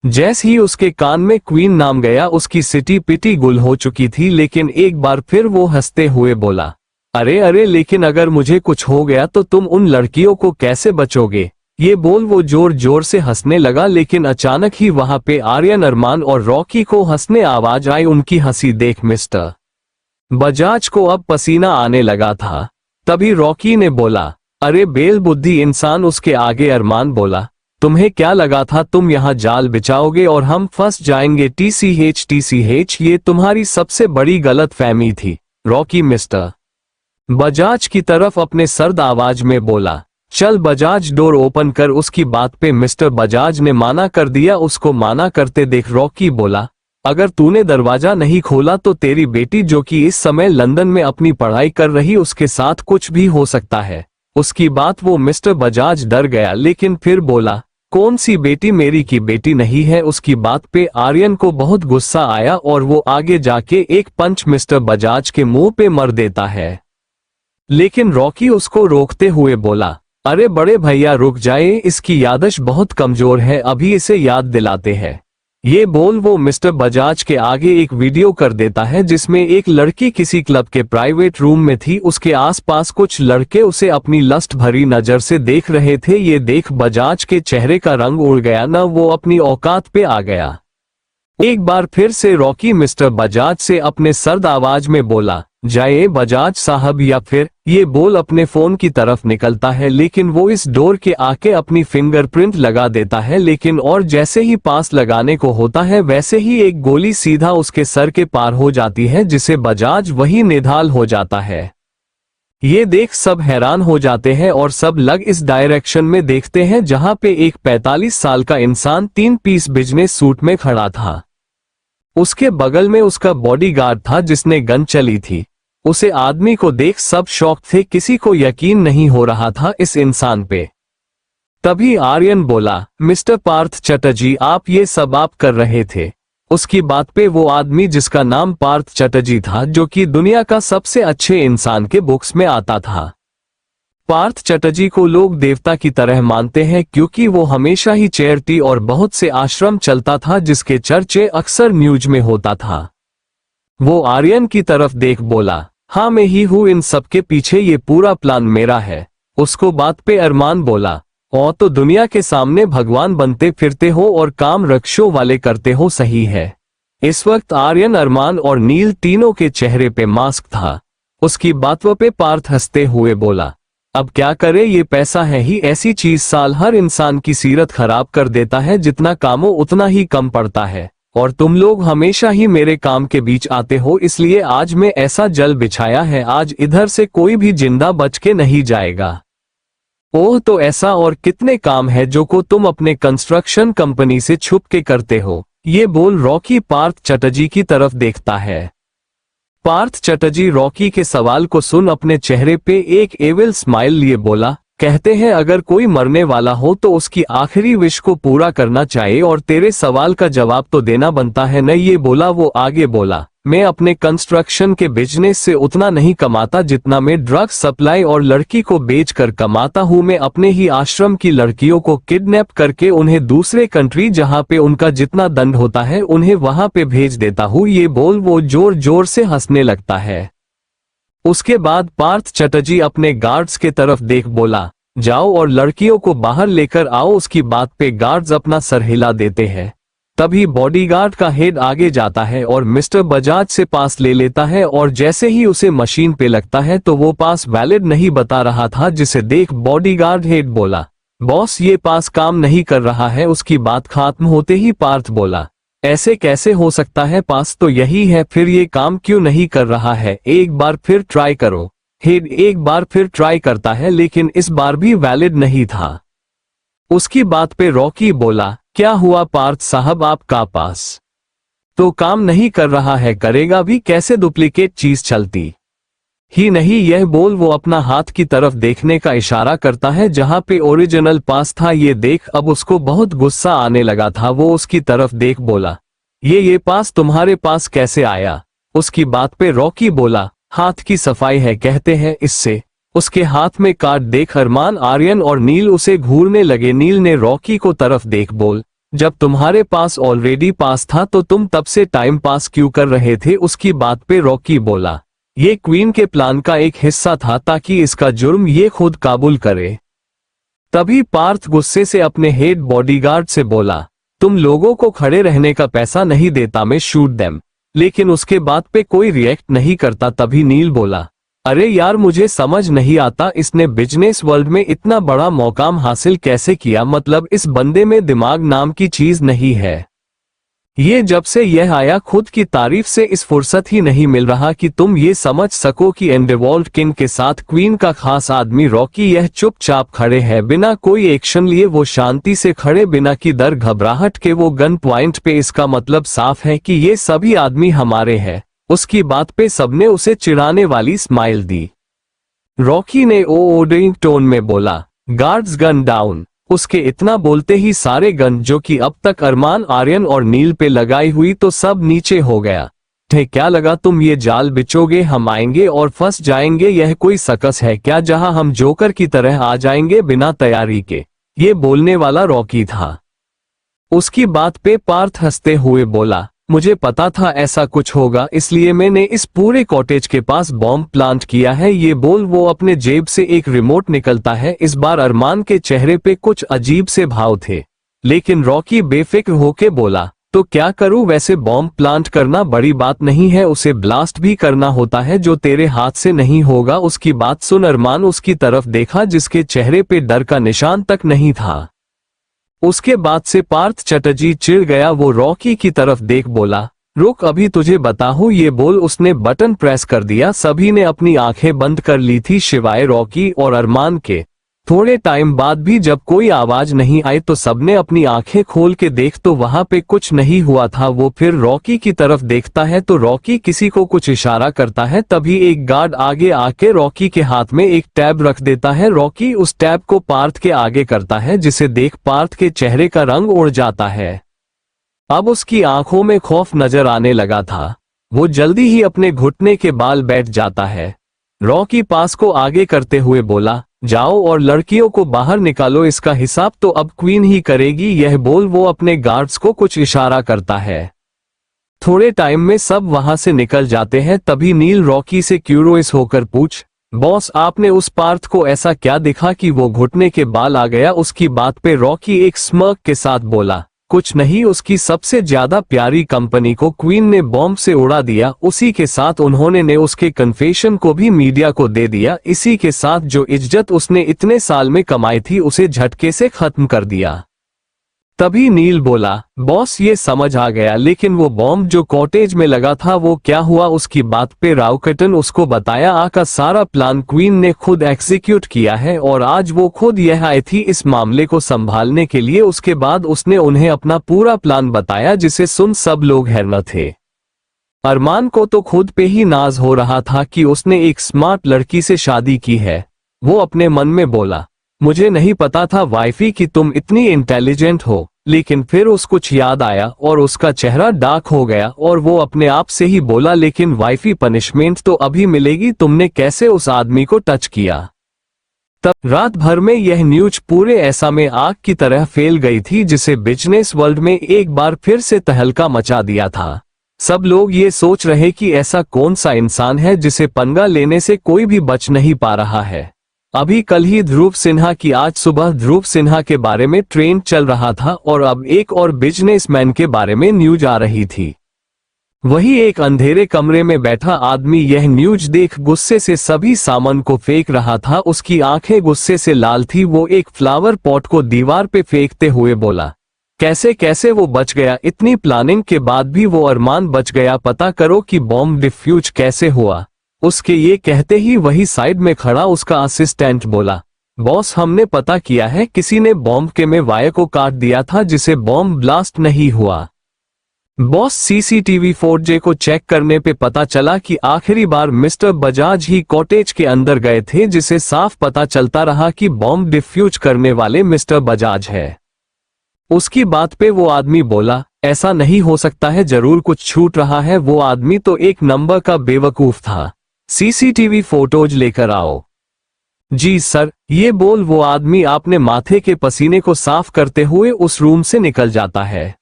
जैसे ही उसके कान में क्वीन नाम गया उसकी सिटी पिटी गुल हो चुकी थी। लेकिन एक बार फिर वो हंसते हुए बोला, अरे अरे लेकिन अगर मुझे कुछ हो गया तो तुम उन लड़कियों को कैसे बचोगे? ये बोल वो जोर जोर से हंसने लगा। लेकिन अचानक ही वहां पे आर्यन, अरमान और रॉकी को हंसने आवाज आई। उनकी हंसी देख मिस्टर बजाज को अब पसीना आने लगा था। तभी रॉकी ने बोला, अरे बेल बुद्धि इंसान। उसके आगे अरमान बोला, तुम्हें क्या लगा था तुम यहाँ जाल बिछाओगे और हम फंस जाएंगे? TCH ये तुम्हारी सबसे बड़ी गलतफहमी थी। रॉकी मिस्टर बजाज की तरफ अपने सर्द आवाज में बोला, चल बजाज डोर ओपन कर। उसकी बात पे मिस्टर बजाज ने माना कर दिया। उसको माना करते देख रॉकी बोला, अगर तूने दरवाजा नहीं खोला तो तेरी बेटी जो कि इस समय लंदन में अपनी पढ़ाई कर रही उसके साथ कुछ भी हो सकता है। उसकी बात वो मिस्टर बजाज डर गया, लेकिन फिर बोला, कौन सी बेटी? मेरी की बेटी नहीं है। उसकी बात पे आर्यन को बहुत गुस्सा आया और वो आगे जाके एक पंच मिस्टर बजाज के मुंह पे मर देता है। लेकिन रॉकी उसको रोकते हुए बोला, अरे बड़े भैया रुक जाए, इसकी याददाश्त बहुत कमजोर है, अभी इसे याद दिलाते हैं। ये बोल वो मिस्टर बजाज के आगे एक वीडियो कर देता है जिसमें एक लड़की किसी क्लब के प्राइवेट रूम में थी। उसके आसपास कुछ लड़के उसे अपनी लस्ट भरी नजर से देख रहे थे। ये देख बजाज के चेहरे का रंग उड़ गया, न वो अपनी औकात पे आ गया। एक बार फिर से रॉकी मिस्टर बजाज से अपने सर्द आवाज में बोला, जाए बजाज साहब या फिर। ये बोल अपने फोन की तरफ निकलता है, लेकिन वो इस डोर के आके अपनी फिंगरप्रिंट लगा देता है। लेकिन और जैसे ही पास लगाने को होता है वैसे ही एक गोली सीधा उसके सर के पार हो जाती है, जिसे बजाज वही निढाल हो जाता है। ये देख सब हैरान हो जाते हैं और सब लग इस डायरेक्शन में देखते हैं जहां पे एक 45 साल का इंसान 3 पीस बिजनेस सूट में खड़ा था। उसके बगल में उसका बॉडीगार्ड था जिसने गन चली थी। उसे आदमी को देख सब शॉक थे, किसी को यकीन नहीं हो रहा था इस इंसान पे। तभी आर्यन बोला, मिस्टर पार्थ चटर्जी, आप ये सब आप कर रहे थे। उसकी बात पे वो आदमी जिसका नाम पार्थ चटर्जी था, जो कि दुनिया का सबसे अच्छे इंसान के बुक्स में आता था। पार्थ चटर्जी को लोग देवता की तरह मानते हैं क्योंकि वो हमेशा ही चैरिटी और बहुत से आश्रम चलता था जिसके चर्चे अक्सर न्यूज में होता था। वो आर्यन की तरफ देख बोला, हाँ मैं ही हूँ इन सबके पीछे, ये पूरा प्लान मेरा है। उसको बात पे अरमान बोला, और तो दुनिया के सामने भगवान बनते फिरते हो और काम रक्षों वाले करते हो, सही है। इस वक्त आर्यन, अरमान और नील तीनों के चेहरे पे मास्क था। उसकी बातों पे पार्थ हंसते हुए बोला, अब क्या करे, ये पैसा है ही ऐसी चीज, साल हर इंसान की सीरत खराब कर देता है, जितना कामो उतना ही कम पड़ता है। और तुम लोग हमेशा ही मेरे काम के बीच आते हो, इसलिए आज मैं ऐसा जल बिछाया है, आज इधर से कोई भी जिंदा बच के नहीं जाएगा। ओह, तो ऐसा और कितने काम है जो को तुम अपने कंस्ट्रक्शन कंपनी से छुप के करते हो। ये बोल रॉकी पार्थ चटर्जी की तरफ देखता है। पार्थ चटर्जी रॉकी के सवाल को सुन अपने चेहरे पे एक एविल स्माइल लिए बोला, कहते हैं अगर कोई मरने वाला हो तो उसकी आखिरी विश को पूरा करना चाहिए और तेरे सवाल का जवाब तो देना बनता है न। ये बोला वो आगे बोला, मैं अपने कंस्ट्रक्शन के बिजनेस से उतना नहीं कमाता जितना मैं ड्रग सप्लाई और लड़की को बेचकर कमाता हूँ। मैं अपने ही आश्रम की लड़कियों को किडनैप करके उन्हें दूसरे कंट्री जहाँ पे उनका जितना दंड होता है उन्हें वहां पे भेज देता हूँ। ये बोल वो जोर जोर से हंसने लगता है। उसके बाद पार्थ चटर्जी अपने गार्ड्स के तरफ देख बोला, जाओ और लड़कियों को बाहर लेकर आओ। उसकी बात पे गार्ड्स अपना सर हिला देते हैं। तभी बॉडीगार्ड का हेड आगे जाता है और मिस्टर बजाज से पास ले लेता है और जैसे ही उसे मशीन पे लगता है तो वो पास वैलिड नहीं बता रहा था, जिसे देख बॉडीगार्ड हेड बोला, बॉस ये पास काम नहीं कर रहा है। उसकी बात खत्म होते ही पार्थ बोला, ऐसे कैसे हो सकता है, पास तो यही है, फिर ये काम क्यों नहीं कर रहा है, एक बार फिर ट्राई करो। हेड एक बार फिर ट्राई करता है लेकिन इस बार भी वैलिड नहीं था। उसकी बात पे रॉकी बोला, क्या हुआ पार्थ साहब, आपका पास तो काम नहीं कर रहा है, करेगा भी कैसे, डुप्लीकेट चीज चलती ही नहीं। यह बोल वो अपना हाथ की तरफ देखने का इशारा करता है जहां पे ओरिजिनल पास था। ये देख अब उसको बहुत गुस्सा आने लगा था। वो उसकी तरफ देख बोला, ये पास तुम्हारे पास कैसे आया। उसकी बात पे रॉकी बोला, हाथ की सफाई है कहते हैं इससे। उसके हाथ में कार्ड देख अरमान, आर्यन और नील उसे घूरने लगे। नील ने रॉकी को तरफ देख बोल, जब तुम्हारे पास ऑलरेडी पास था तो तुम तब से टाइम पास क्यों कर रहे थे। उसकी बात पे रॉकी बोला, ये क्वीन के प्लान का एक हिस्सा था ताकि इसका जुर्म ये खुद काबुल करे। तभी पार्थ गुस्से से अपने हेड बॉडीगार्ड से बोला, तुम लोगों को खड़े रहने का पैसा नहीं देता, मैं शूट देम। लेकिन उसके बात पे कोई रिएक्ट नहीं करता। तभी नील बोला, अरे यार मुझे समझ नहीं आता इसने बिजनेस वर्ल्ड में इतना बड़ा मौकाम हासिल कैसे किया, मतलब इस बंदे में दिमाग नाम की चीज नहीं है। ये जब से यह आया खुद की तारीफ से इस फुर्सत ही नहीं मिल रहा कि तुम ये समझ सको कि अंडरवर्ल्ड किंग के साथ क्वीन का खास आदमी रॉकी यह चुपचाप खड़े हैं बिना कोई एक्शन लिए। वो शांति से खड़े बिना की डर घबराहट के वो गन पॉइंट पे। इसका मतलब साफ है कि ये सभी आदमी हमारे हैं। उसकी बात पे सबने उसे चिढ़ाने वाली स्माइल दी। रॉकी ने ओर्डरिंग टोन में बोला, गार्ड्स गन डाउन। उसके इतना बोलते ही सारे गन जो कि अब तक अरमान, आर्यन और नील पे लगाई हुई तो सब नीचे हो गया। क्या लगा तुम ये जाल बिछोगे, हम आएंगे और फंस जाएंगे, यह कोई सकस है क्या जहां हम जोकर की तरह आ जाएंगे बिना तैयारी के। ये बोलने वाला रॉकी था। उसकी बात पे पार्थ हंसते हुए बोला, मुझे पता था ऐसा कुछ होगा, इसलिए मैंने इस पूरे कॉटेज के पास बॉम्ब प्लांट किया है। ये बोल वो अपने जेब से एक रिमोट निकलता है। इस बार अरमान के चेहरे पे कुछ अजीब से भाव थे, लेकिन रॉकी बेफिक्र होके बोला, तो क्या करूं, वैसे बॉम्ब प्लांट करना बड़ी बात नहीं है, उसे ब्लास्ट भी करना होता है जो तेरे हाथ से नहीं होगा। उसकी बात सुन अरमान उसकी तरफ देखा जिसके चेहरे पे डर का निशान तक नहीं था। उसके बाद से पार्थ चटर्जी चिढ़ गया। वो रॉकी की तरफ देख बोला, रुक अभी तुझे बताऊं, ये बोल उसने बटन प्रेस कर दिया। सभी ने अपनी आंखें बंद कर ली थी सिवाय रॉकी और अरमान के। थोड़े टाइम बाद भी जब कोई आवाज नहीं आई तो सबने अपनी आंखें खोल के देख तो वहां पे कुछ नहीं हुआ था। वो फिर रॉकी की तरफ देखता है तो रॉकी किसी को कुछ इशारा करता है। तभी एक गार्ड आगे आके रॉकी के हाथ में एक टैब रख देता है। रॉकी उस टैब को पार्थ के आगे करता है, जिसे देख पार्थ के चेहरे का रंग उड़ जाता है। अब उसकी आंखों में खौफ नजर आने लगा था। वो जल्दी ही अपने घुटने के बाल बैठ जाता है। रॉकी पास को आगे करते हुए बोला, जाओ और लड़कियों को बाहर निकालो, इसका हिसाब तो अब क्वीन ही करेगी। यह बोल वो अपने गार्ड्स को कुछ इशारा करता है। थोड़े टाइम में सब वहां से निकल जाते हैं। तभी नील रॉकी से क्यूरियस होकर पूछ, बॉस आपने उस पार्थ को ऐसा क्या दिखा कि वो घुटने के बाल आ गया? उसकी बात पे रॉकी एक स्मर्क के साथ बोला, कुछ नहीं, उसकी सबसे ज्यादा प्यारी कंपनी को क्वीन ने बॉम्ब से उड़ा दिया। उसी के साथ उन्होंने ने उसके कन्फेशन को भी मीडिया को दे दिया। इसी के साथ जो इज्जत उसने इतने साल में कमाई थी उसे झटके से खत्म कर दिया। तभी नील बोला, बॉस ये समझ आ गया, लेकिन वो बॉम्ब जो कॉटेज में लगा था वो क्या हुआ? उसकी बात पे रावकटन उसको बताया, आका सारा प्लान क्वीन ने खुद एग्जीक्यूट किया है और आज वो खुद यह आई थी इस मामले को संभालने के लिए। उसके बाद उसने उन्हें अपना पूरा प्लान बताया, जिसे सुन सब लोग हैरान थे। अरमान को तो खुद पे ही नाज हो रहा था कि उसने एक स्मार्ट लड़की से शादी की है। वो अपने मन में बोला, मुझे नहीं पता था वाइफी कि तुम इतनी इंटेलिजेंट हो। लेकिन फिर उस कुछ याद आया और उसका चेहरा डार्क हो गया और वो अपने आप से ही बोला, लेकिन वाइफी पनिशमेंट तो अभी मिलेगी, तुमने कैसे उस आदमी को टच किया? तब रात भर में यह न्यूज पूरे ऐसा में आग की तरह फैल गई थी, जिसे बिजनेस वर्ल्ड में एक बार फिर से तहलका मचा दिया था। सब लोग ये सोच रहे कि ऐसा कौन सा इंसान है जिसे पंगा लेने से कोई भी बच नहीं पा रहा है। अभी कल ही ध्रुव सिन्हा की, आज सुबह ध्रुव सिन्हा के बारे में ट्रेंड चल रहा था और अब एक और बिजनेसमैन के बारे में न्यूज आ रही थी। वही एक अंधेरे कमरे में बैठा आदमी यह न्यूज देख गुस्से से सभी सामान को फेंक रहा था। उसकी आंखें गुस्से से लाल थी। वो एक फ्लावर पॉट को दीवार पे फेंकते हुए बोला, कैसे कैसे वो बच गया? इतनी प्लानिंग के बाद भी वो अरमान बच गया। पता करो कि बॉम्ब डिफ्यूज कैसे हुआ। उसके ये कहते ही वही साइड में खड़ा उसका असिस्टेंट बोला, बॉस हमने पता किया है, किसी ने बॉम्ब के में वायर को काट दिया था जिसे बॉम्ब ब्लास्ट नहीं हुआ। बॉस सीसीटीवी फुटेज को चेक करने पे पता चला कि आखिरी बार मिस्टर बजाज ही कॉटेज के अंदर गए थे, जिसे साफ पता चलता रहा कि बॉम्ब डिफ्यूज करने वाले मिस्टर बजाज है। उसकी बात पे वो आदमी बोला, ऐसा नहीं हो सकता है, जरूर कुछ छूट रहा है। वो आदमी तो एक नंबर का बेवकूफ था। सीसीटीवी फोटोज लेकर आओ। जी सर, ये बोल वो आदमी अपने माथे के पसीने को साफ करते हुए उस रूम से निकल जाता है।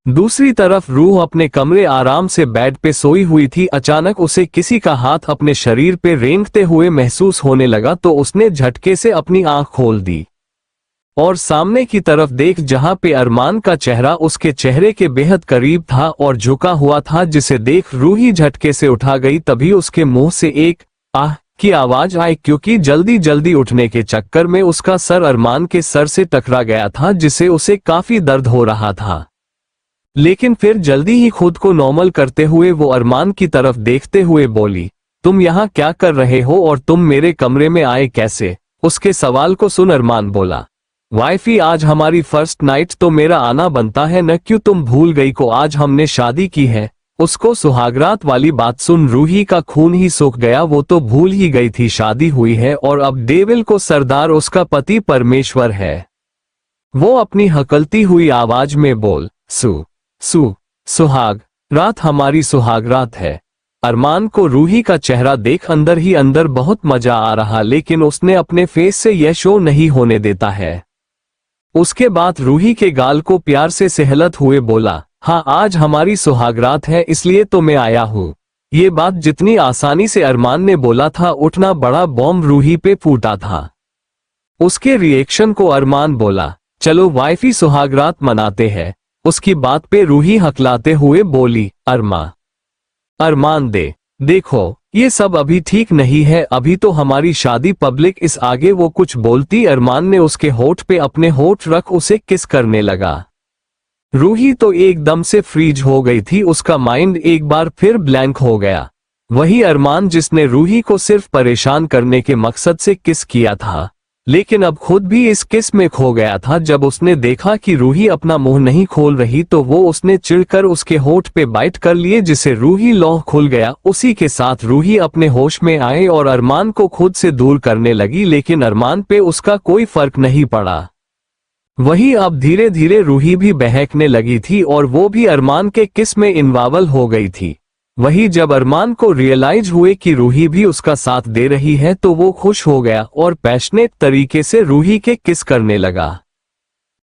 दूसरी तरफ रूह अपने कमरे आराम से बेड पे सोई हुई थी। अचानक उसे किसी का हाथ अपने शरीर पे रेंगते हुए महसूस होने लगा तो उसने झटके से अपनी आंख खोल दी और सामने की तरफ देख, जहां पे अरमान का चेहरा उसके चेहरे के बेहद करीब था और झुका हुआ था, जिसे देख रूही झटके से उठा गई। तभी उसके मुंह से एक आह की आवाज आई, क्योंकि जल्दी जल्दी उठने के चक्कर में उसका सर अरमान के सर से टकरा गया था, जिससे उसे काफी दर्द हो रहा था। लेकिन फिर जल्दी ही खुद को नॉर्मल करते हुए वो अरमान की तरफ देखते हुए बोली, तुम यहाँ क्या कर रहे हो और तुम मेरे कमरे में आए कैसे? उसके सवाल को सुन अरमान बोला, वाइफी आज हमारी फर्स्ट नाइट, तो मेरा आना बनता है न? क्यों तुम भूल गई को आज हमने शादी की है? उसको सुहागरात वाली बात सुन रूही का खून ही सूख गया। वो तो भूल ही गई थी शादी हुई है और अब डेविल को सरदार उसका पति परमेश्वर है। वो अपनी हकलती हुई आवाज में बोल, सुहाग रात हमारी सुहागरात है। अरमान को रूही का चेहरा देख अंदर ही अंदर बहुत मजा आ रहा, लेकिन उसने अपने फेस से यह शो नहीं होने देता है। उसके बाद रूही के गाल को प्यार से सहलत हुए बोला, हाँ आज हमारी सुहागरात है, इसलिए तो मैं आया हूँ। ये बात जितनी आसानी से अरमान ने बोला था, उतना बड़ा बॉम्ब रूही पे फूटा था। उसके रिएक्शन को अरमान बोला, चलो वाइफी सुहागरात मनाते हैं। उसकी बात पे रूही हकलाते हुए बोली, अरमान देखो ये सब अभी ठीक नहीं है, अभी तो हमारी शादी पब्लिक इस आगे। वो कुछ बोलती अरमान ने उसके होठ पे अपने होठ रख उसे किस करने लगा। रूही तो एकदम से फ्रीज हो गई थी, उसका माइंड एक बार फिर ब्लैंक हो गया। वही अरमान जिसने रूही को सिर्फ परेशान करने के मकसद से किस किया था, लेकिन अब खुद भी इस किस में खो गया था। जब उसने देखा कि रूही अपना मुंह नहीं खोल रही तो उसने चिढ़कर उसके होठ पे बाइट कर लिए, जिसे रूही लौह खुल गया। उसी के साथ रूही अपने होश में आए और अरमान को खुद से दूर करने लगी, लेकिन अरमान पे उसका कोई फर्क नहीं पड़ा। वही अब धीरे धीरे रूही भी बहकने लगी थी और वो भी अरमान के किस में इन्वॉल्व हो गई थी। वही जब अरमान को रियलाइज हुए कि रूही भी उसका साथ दे रही है तो वो खुश हो गया और पैशनेट तरीके से रूही के किस करने लगा।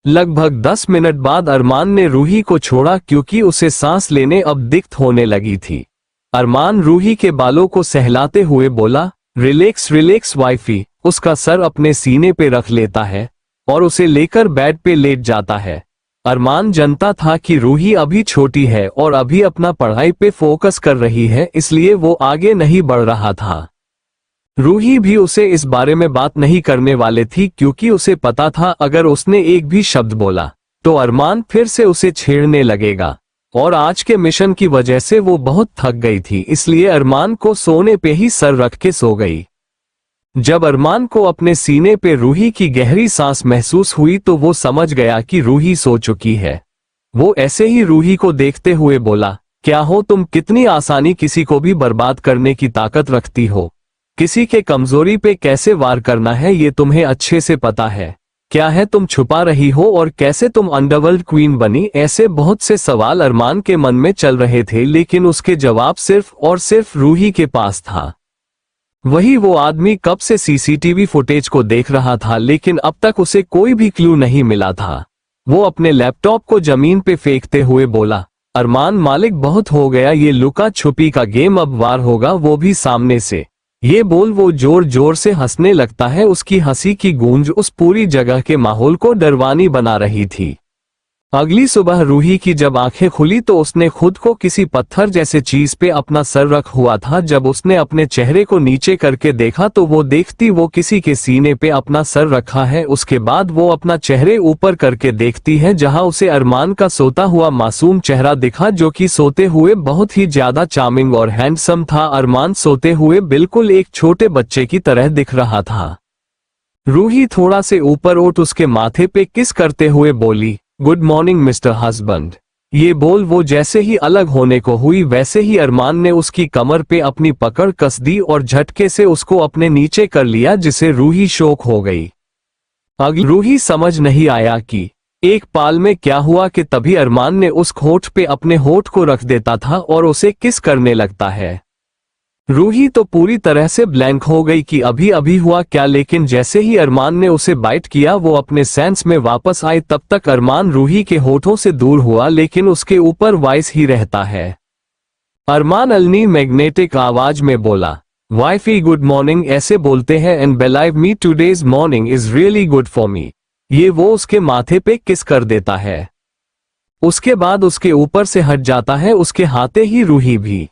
लगभग 10 मिनट बाद अरमान ने रूही को छोड़ा क्योंकि उसे सांस लेने अब दिक्कत होने लगी थी। अरमान रूही के बालों को सहलाते हुए बोला, रिलैक्स रिलैक्स वाइफी। उसका सर अपने सीने पे रख लेता है और उसे लेकर बेड पे लेट जाता है। अरमान जानता था कि रूही अभी छोटी है और अभी अपना पढ़ाई पे फोकस कर रही है, इसलिए वो आगे नहीं बढ़ रहा था। रूही भी उसे इस बारे में बात नहीं करने वाले थी क्योंकि उसे पता था अगर उसने एक भी शब्द बोला तो अरमान फिर से उसे छेड़ने लगेगा, और आज के मिशन की वजह से वो बहुत थक गई थी, इसलिए अरमान को सोने पे ही सर रख के सो गई। जब अरमान को अपने सीने पे रूही की गहरी सांस महसूस हुई तो वो समझ गया कि रूही सो चुकी है। वो ऐसे ही रूही को देखते हुए बोला, क्या हो तुम, कितनी आसानी किसी को भी बर्बाद करने की ताकत रखती हो। किसी के कमजोरी पे कैसे वार करना है ये तुम्हें अच्छे से पता है। क्या है तुम छुपा रही हो और कैसे तुम अंडरवर्ल्ड क्वीन बनी। ऐसे बहुत से सवाल अरमान के मन में चल रहे थे, लेकिन उसके जवाब सिर्फ और सिर्फ रूही के पास था। वही वो आदमी कब से सीसीटीवी फुटेज को देख रहा था, लेकिन अब तक उसे कोई भी क्लू नहीं मिला था। वो अपने लैपटॉप को जमीन पे फेंकते हुए बोला, अरमान मालिक बहुत हो गया, ये लुका छुपी का गेम अब वार होगा, वो भी सामने से। ये बोल वो जोर जोर से हंसने लगता है। उसकी हंसी की गूंज उस पूरी जगह के माहौल को डरवानी बना रही थी। अगली सुबह रूही की जब आंखें खुली तो उसने खुद को किसी पत्थर जैसे चीज पे अपना सर रख हुआ था। जब उसने अपने चेहरे को नीचे करके देखा तो वो देखती वो किसी के सीने पे अपना सर रखा है। उसके बाद वो अपना चेहरे ऊपर करके देखती है जहां उसे अरमान का सोता हुआ मासूम चेहरा दिखा, जो कि सोते हुए बहुत ही ज्यादा चार्मिंग और हैंडसम था। अरमान सोते हुए बिल्कुल एक छोटे बच्चे की तरह दिख रहा था। रूही थोड़ा से ऊपर उठ उसके माथे पे किस करते हुए बोली, गुड मॉर्निंग मिस्टर हस्बैंड। ये बोल वो जैसे ही अलग होने को हुई वैसे ही अरमान ने उसकी कमर पे अपनी पकड़ कस दी और झटके से उसको अपने नीचे कर लिया, जिसे रूही शॉक हो गई। अगली रूही समझ नहीं आया कि एक पाल में क्या हुआ कि तभी अरमान ने उस होठ पे अपने होठ को रख देता था और उसे किस करने लगता है। रूही तो पूरी तरह से ब्लैंक हो गई कि अभी अभी हुआ क्या, लेकिन जैसे ही अरमान ने उसे बाइट किया वो अपने सेंस में वापस आई। तब तक अरमान रूही के होठों से दूर हुआ, लेकिन उसके ऊपर वॉइस ही रहता है। अरमान अलनी मैग्नेटिक आवाज में बोला, वाइफी गुड मॉर्निंग ऐसे बोलते हैं, and believe me today's morning is really good for me. ये वो उसके माथे पे किस कर देता है। उसके बाद उसके ऊपर से हट जाता है। उसके हाथे ही रूही भी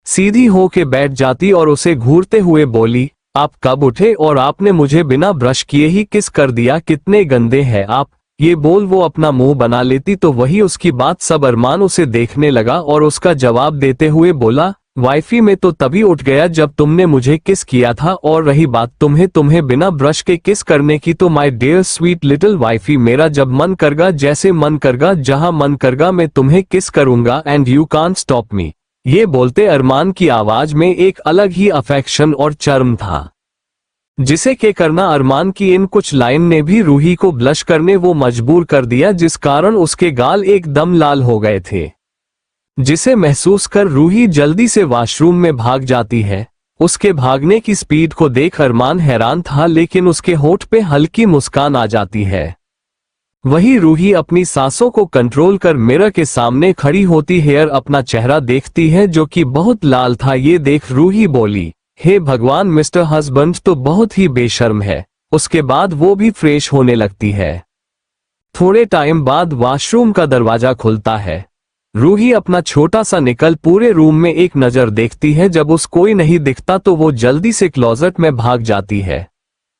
सीधी होके बैठ जाती और उसे घूरते हुए बोली, आप कब उठे और आपने मुझे बिना ब्रश किए ही किस कर दिया, कितने गंदे हैं आप। ये बोल वो अपना मुंह बना लेती तो वही उसकी बात सब अरमान उसे देखने लगा और उसका जवाब देते हुए बोला, वाइफी मैं तो तभी उठ गया जब तुमने मुझे किस किया था, और रही बात तुम्हें बिना ब्रश के किस करने की तो my dear sweet little wifey, मेरा जब मन करगा, जैसे मन करगा, जहां मन करगा मैं तुम्हें किस करूंगा, and you can't stop me. ये बोलते अरमान की आवाज में एक अलग ही अफेक्शन और चर्म था, जिसे के करना अरमान की इन कुछ लाइन ने भी रूही को ब्लश करने वो मजबूर कर दिया, जिस कारण उसके गाल एकदम लाल हो गए थे, जिसे महसूस कर रूही जल्दी से वॉशरूम में भाग जाती है। उसके भागने की स्पीड को देख अरमान हैरान था, लेकिन उसके होठ पे हल्की मुस्कान आ जाती है। वही रूही अपनी सांसों को कंट्रोल कर मिरर के सामने खड़ी होती हेयर अपना चेहरा देखती है जो कि बहुत लाल था। ये देख रूही बोली, हे भगवान, मिस्टर हस्बैंड तो बहुत ही बेशर्म है। उसके बाद वो भी फ्रेश होने लगती है। थोड़े टाइम बाद वॉशरूम का दरवाजा खुलता है। रूही अपना छोटा सा निकल पूरे रूम में एक नजर देखती है। जब उस कोई नहीं दिखता तो वो जल्दी से क्लोजेट में भाग जाती है।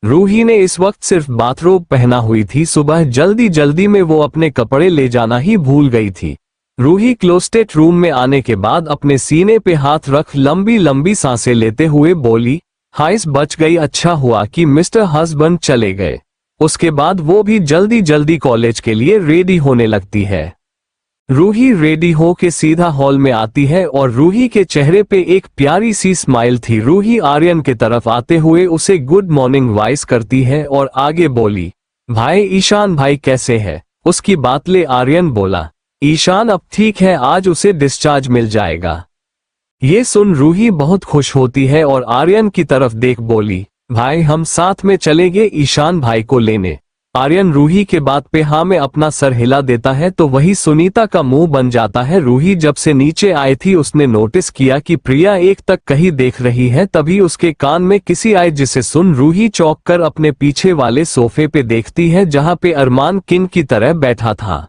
रूही ने इस वक्त सिर्फ बाथरोब पहना हुई थी। सुबह जल्दी जल्दी में वो अपने कपड़े ले जाना ही भूल गई थी। रूही क्लोस्टेट रूम में आने के बाद अपने सीने पे हाथ रख लंबी लंबी सांसें लेते हुए बोली, हाइस बच गई, अच्छा हुआ कि मिस्टर हस्बैंड चले गए। उसके बाद वो भी जल्दी जल्दी कॉलेज के लिए रेडी होने लगती है। रूही रेडी हो के सीधा हॉल में आती है और रूही के चेहरे पे एक प्यारी सी स्माइल थी। रूही आर्यन के तरफ आते हुए उसे गुड मॉर्निंग वाइस करती है और आगे बोली, भाई ईशान भाई कैसे है? उसकी बात ले आर्यन बोला, ईशान अब ठीक है, आज उसे डिस्चार्ज मिल जाएगा। ये सुन रूही बहुत खुश होती है और आर्यन की तरफ देख बोली, भाई हम साथ में चलेंगे ईशान भाई को लेने। आर्यन रूही के बात पे हाँ में अपना सर हिला देता है तो वही सुनीता का मुंह बन जाता है। रूही जब से नीचे आई थी उसने नोटिस किया कि प्रिया एक तक कहीं देख रही है, तभी उसके कान में किसी आए जिसे सुन रूही चौंक कर अपने पीछे वाले सोफे पे देखती है जहां पे अरमान किन की तरह बैठा था।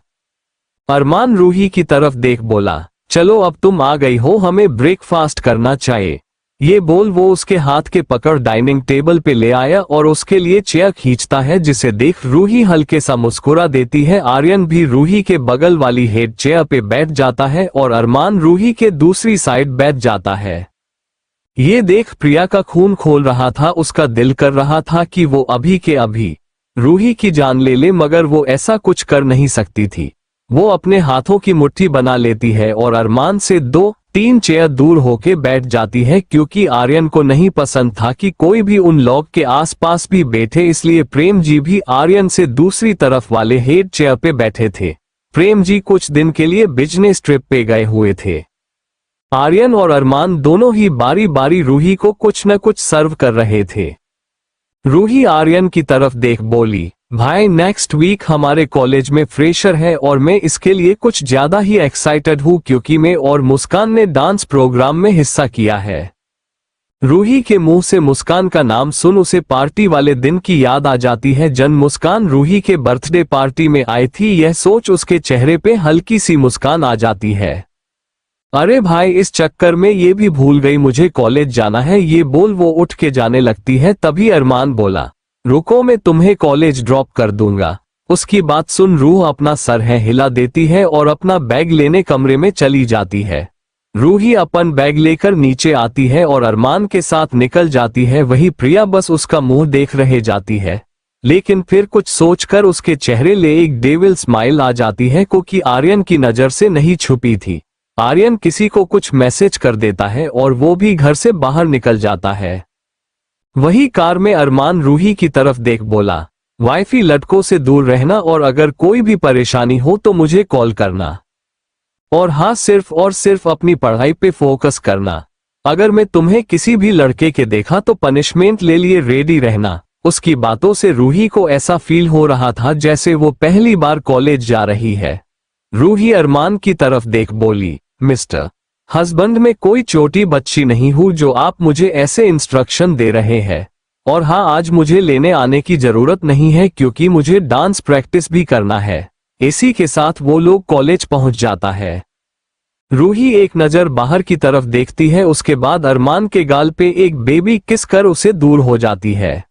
अरमान रूही की तरफ देख बोला, चलो अब तुम आ गई हो, हमें ब्रेकफास्ट करना चाहिए। ये बोल वो उसके हाथ के पकड़ डाइनिंग टेबल पे ले आया और उसके लिए चेयर खींचता है, जिसे देख रूही हल्के सा मुस्कुरा देती है। आर्यन भी रूही के बगल वाली हेड चेयर पे बैठ जाता है और अरमान रूही के दूसरी साइड बैठ जाता है। ये देख प्रिया का खून खोल रहा था, उसका दिल कर रहा था कि वो अभी के अभी रूही की जान ले ले, मगर वो ऐसा कुछ कर नहीं सकती थी। वो अपने हाथों की मुट्ठी बना लेती है और अरमान से 2-3 चेयर दूर होके बैठ जाती है, क्योंकि आर्यन को नहीं पसंद था कि कोई भी उन लोग के आसपास भी बैठे, इसलिए प्रेम जी भी आर्यन से दूसरी तरफ वाले हेड चेयर पे बैठे थे। प्रेम जी कुछ दिन के लिए बिजनेस ट्रिप पे गए हुए थे। आर्यन और अरमान दोनों ही बारी बारी रूही को कुछ न कुछ सर्व कर रहे थे। रूही आर्यन की तरफ देख बोली, भाई नेक्स्ट वीक हमारे कॉलेज में फ्रेशर है और मैं इसके लिए कुछ ज्यादा ही एक्साइटेड हूँ, क्योंकि मैं और मुस्कान ने डांस प्रोग्राम में हिस्सा किया है। रूही के मुंह से मुस्कान का नाम सुन उसे पार्टी वाले दिन की याद आ जाती है जब मुस्कान रूही के बर्थडे पार्टी में आई थी। यह सोच उसके चेहरे पे हल्की सी मुस्कान आ जाती है। अरे भाई इस चक्कर में ये भी भूल गई मुझे कॉलेज जाना है। ये बोल वो उठ के जाने लगती है, तभी अरमान बोला, रुको मैं तुम्हें कॉलेज ड्रॉप कर दूंगा। उसकी बात सुन रूह अपना सर है हिला देती है और अपना बैग लेने कमरे में चली जाती है। रूही अपन बैग लेकर नीचे आती है और अरमान के साथ निकल जाती है। वही प्रिया बस उसका मुंह देख रहे जाती है, लेकिन फिर कुछ सोचकर उसके चेहरे ले एक डेविल स्माइल आ जाती है, क्योंकि आर्यन की नजर से नहीं छुपी थी। आर्यन किसी को कुछ मैसेज कर देता है और वो भी घर से बाहर निकल जाता है। वही कार में अरमान रूही की तरफ देख बोला, वाइफी लड़कों से दूर रहना और अगर कोई भी परेशानी हो तो मुझे कॉल करना, और हाँ सिर्फ और सिर्फ अपनी पढ़ाई पे फोकस करना। अगर मैं तुम्हें किसी भी लड़के के देखा तो पनिशमेंट ले लिए रेडी रहना। उसकी बातों से रूही को ऐसा फील हो रहा था जैसे वो पहली बार कॉलेज जा रही है। रूही अरमान की तरफ देख बोली, मिस्टर हस्बैंड में कोई छोटी बच्ची नहीं हूँ जो आप मुझे ऐसे इंस्ट्रक्शन दे रहे हैं, और हाँ आज मुझे लेने आने की जरूरत नहीं है क्योंकि मुझे डांस प्रैक्टिस भी करना है। इसी के साथ वो लोग कॉलेज पहुंच जाता है। रूही एक नजर बाहर की तरफ देखती है, उसके बाद अरमान के गाल पे एक बेबी किस कर उसे दूर हो जाती है।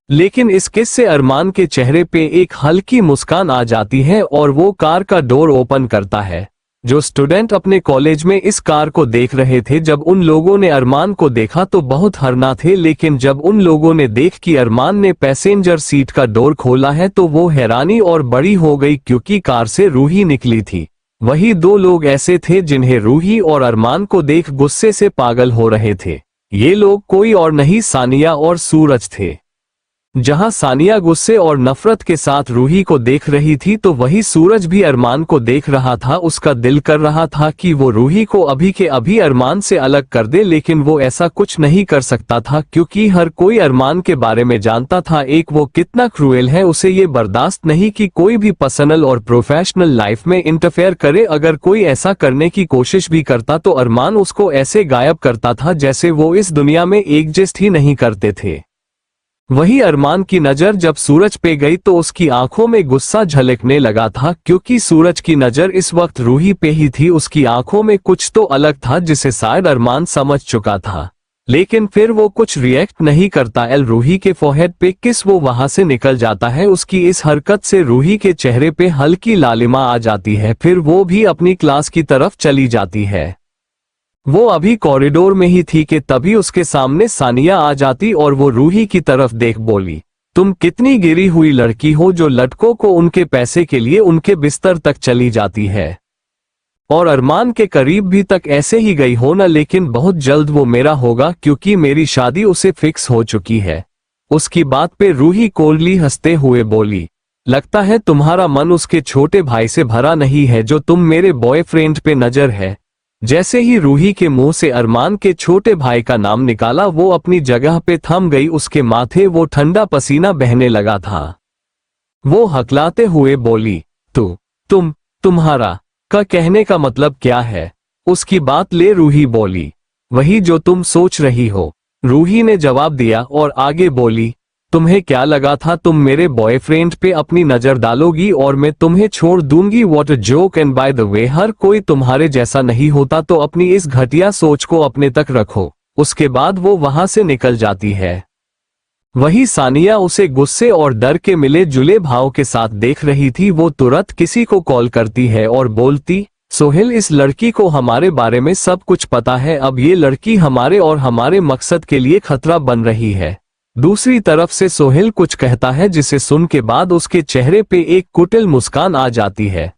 लेकिन इस किस से अरमान के चेहरे पे एक हल्की मुस्कान आ जाती है और वो कार का डोर ओपन करता है। जो स्टूडेंट अपने कॉलेज में इस कार को देख रहे थे, जब उन लोगों ने अरमान को देखा तो बहुत हैरान थे, लेकिन जब उन लोगों ने देख कि अरमान ने पैसेंजर सीट का डोर खोला है तो वो हैरानी और बड़ी हो गई, क्योंकि कार से रूही निकली थी। वही दो लोग ऐसे थे जिन्हें रूही और अरमान को देख गुस्से से पागल हो रहे थे। ये लोग कोई और नहीं सानिया और सूरज थे। जहां सानिया गुस्से और नफरत के साथ रूही को देख रही थी तो वही सूरज भी अरमान को देख रहा था। उसका दिल कर रहा था कि वो रूही को अभी के अभी अरमान से अलग कर दे, लेकिन वो ऐसा कुछ नहीं कर सकता था क्योंकि हर कोई अरमान के बारे में जानता था एक वो कितना क्रूएल है। उसे ये बर्दाश्त नहीं कि कोई भी पर्सनल और प्रोफेशनल लाइफ में इंटरफेयर करे। अगर कोई ऐसा करने की कोशिश भी करता तो अरमान उसको ऐसे गायब करता था जैसे वो इस दुनिया में एग्जिस्ट ही नहीं करते थे। वही अरमान की नजर जब सूरज पे गई तो उसकी आंखों में गुस्सा झलकने लगा था, क्योंकि सूरज की नजर इस वक्त रूही पे ही थी। उसकी आंखों में कुछ तो अलग था जिसे शायद अरमान समझ चुका था। लेकिन फिर वो कुछ रिएक्ट नहीं करता। रूही के फोरहेड पे किस वो वहां से निकल जाता है। उसकी इस हरकत से रूही के चेहरे पे हल्की लालिमा आ जाती है। फिर वो भी अपनी क्लास की तरफ चली जाती है। वो अभी कॉरिडोर में ही थी कि तभी उसके सामने सानिया आ जाती और वो रूही की तरफ देख बोली, तुम कितनी गिरी हुई लड़की हो जो लड़कों को उनके पैसे के लिए उनके बिस्तर तक चली जाती है, और अरमान के करीब भी तक ऐसे ही गई हो ना। लेकिन बहुत जल्द वो मेरा होगा क्योंकि मेरी शादी उसे फिक्स हो चुकी है। उसकी बात पे रूही कोल्डली हंसते हुए बोली, लगता है तुम्हारा मन उसके छोटे भाई से भरा नहीं है जो तुम मेरे बॉयफ्रेंड पे नजर है। जैसे ही रूही के मुंह से अरमान के छोटे भाई का नाम निकाला वो अपनी जगह पे थम गई। उसके माथे वो ठंडा पसीना बहने लगा था। वो हकलाते हुए बोली, तुम्हारा का कहने का मतलब क्या है? उसकी बात ले रूही बोली, वही जो तुम सोच रही हो। रूही ने जवाब दिया और आगे बोली, तुम्हें क्या लगा था तुम मेरे बॉयफ्रेंड पे अपनी नजर डालोगी और मैं तुम्हें छोड़ दूंगी? What a joke. And by the way, हर कोई तुम्हारे जैसा नहीं होता, तो अपनी इस घटिया सोच को अपने तक रखो। उसके बाद वो वहां से निकल जाती है। वही सानिया उसे गुस्से और डर के मिले जुले भाव के साथ देख रही थी। वो तुरंत किसी को कॉल करती है और बोलती, सोहेल, इस लड़की को हमारे बारे में सब कुछ पता है। अब ये लड़की हमारे और हमारे मकसद के लिए खतरा बन रही है। दूसरी तरफ से सोहेल कुछ कहता है जिसे सुन के बाद उसके चेहरे पे एक कुटिल मुस्कान आ जाती है।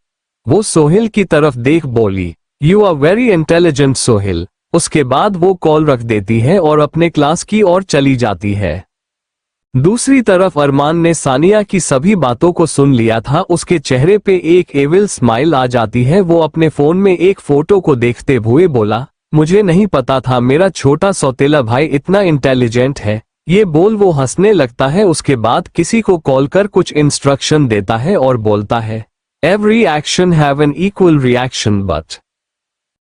वो सोहेल की तरफ देख बोली, you are very intelligent Sohail. उसके बाद वो कॉल रख देती है और अपने क्लास की ओर चली जाती है। दूसरी तरफ अरमान ने सानिया की सभी बातों को सुन लिया था। उसके चेहरे पे एक एविल स्माइल आ जाती है। वो अपने फोन में एक फोटो को देखते हुए बोला, मुझे नहीं पता था मेरा छोटा सौतेला भाई इतना इंटेलिजेंट है। ये बोल वो हंसने लगता है। उसके बाद किसी को कॉल कर कुछ इंस्ट्रक्शन देता है और बोलता है, every action have an equal reaction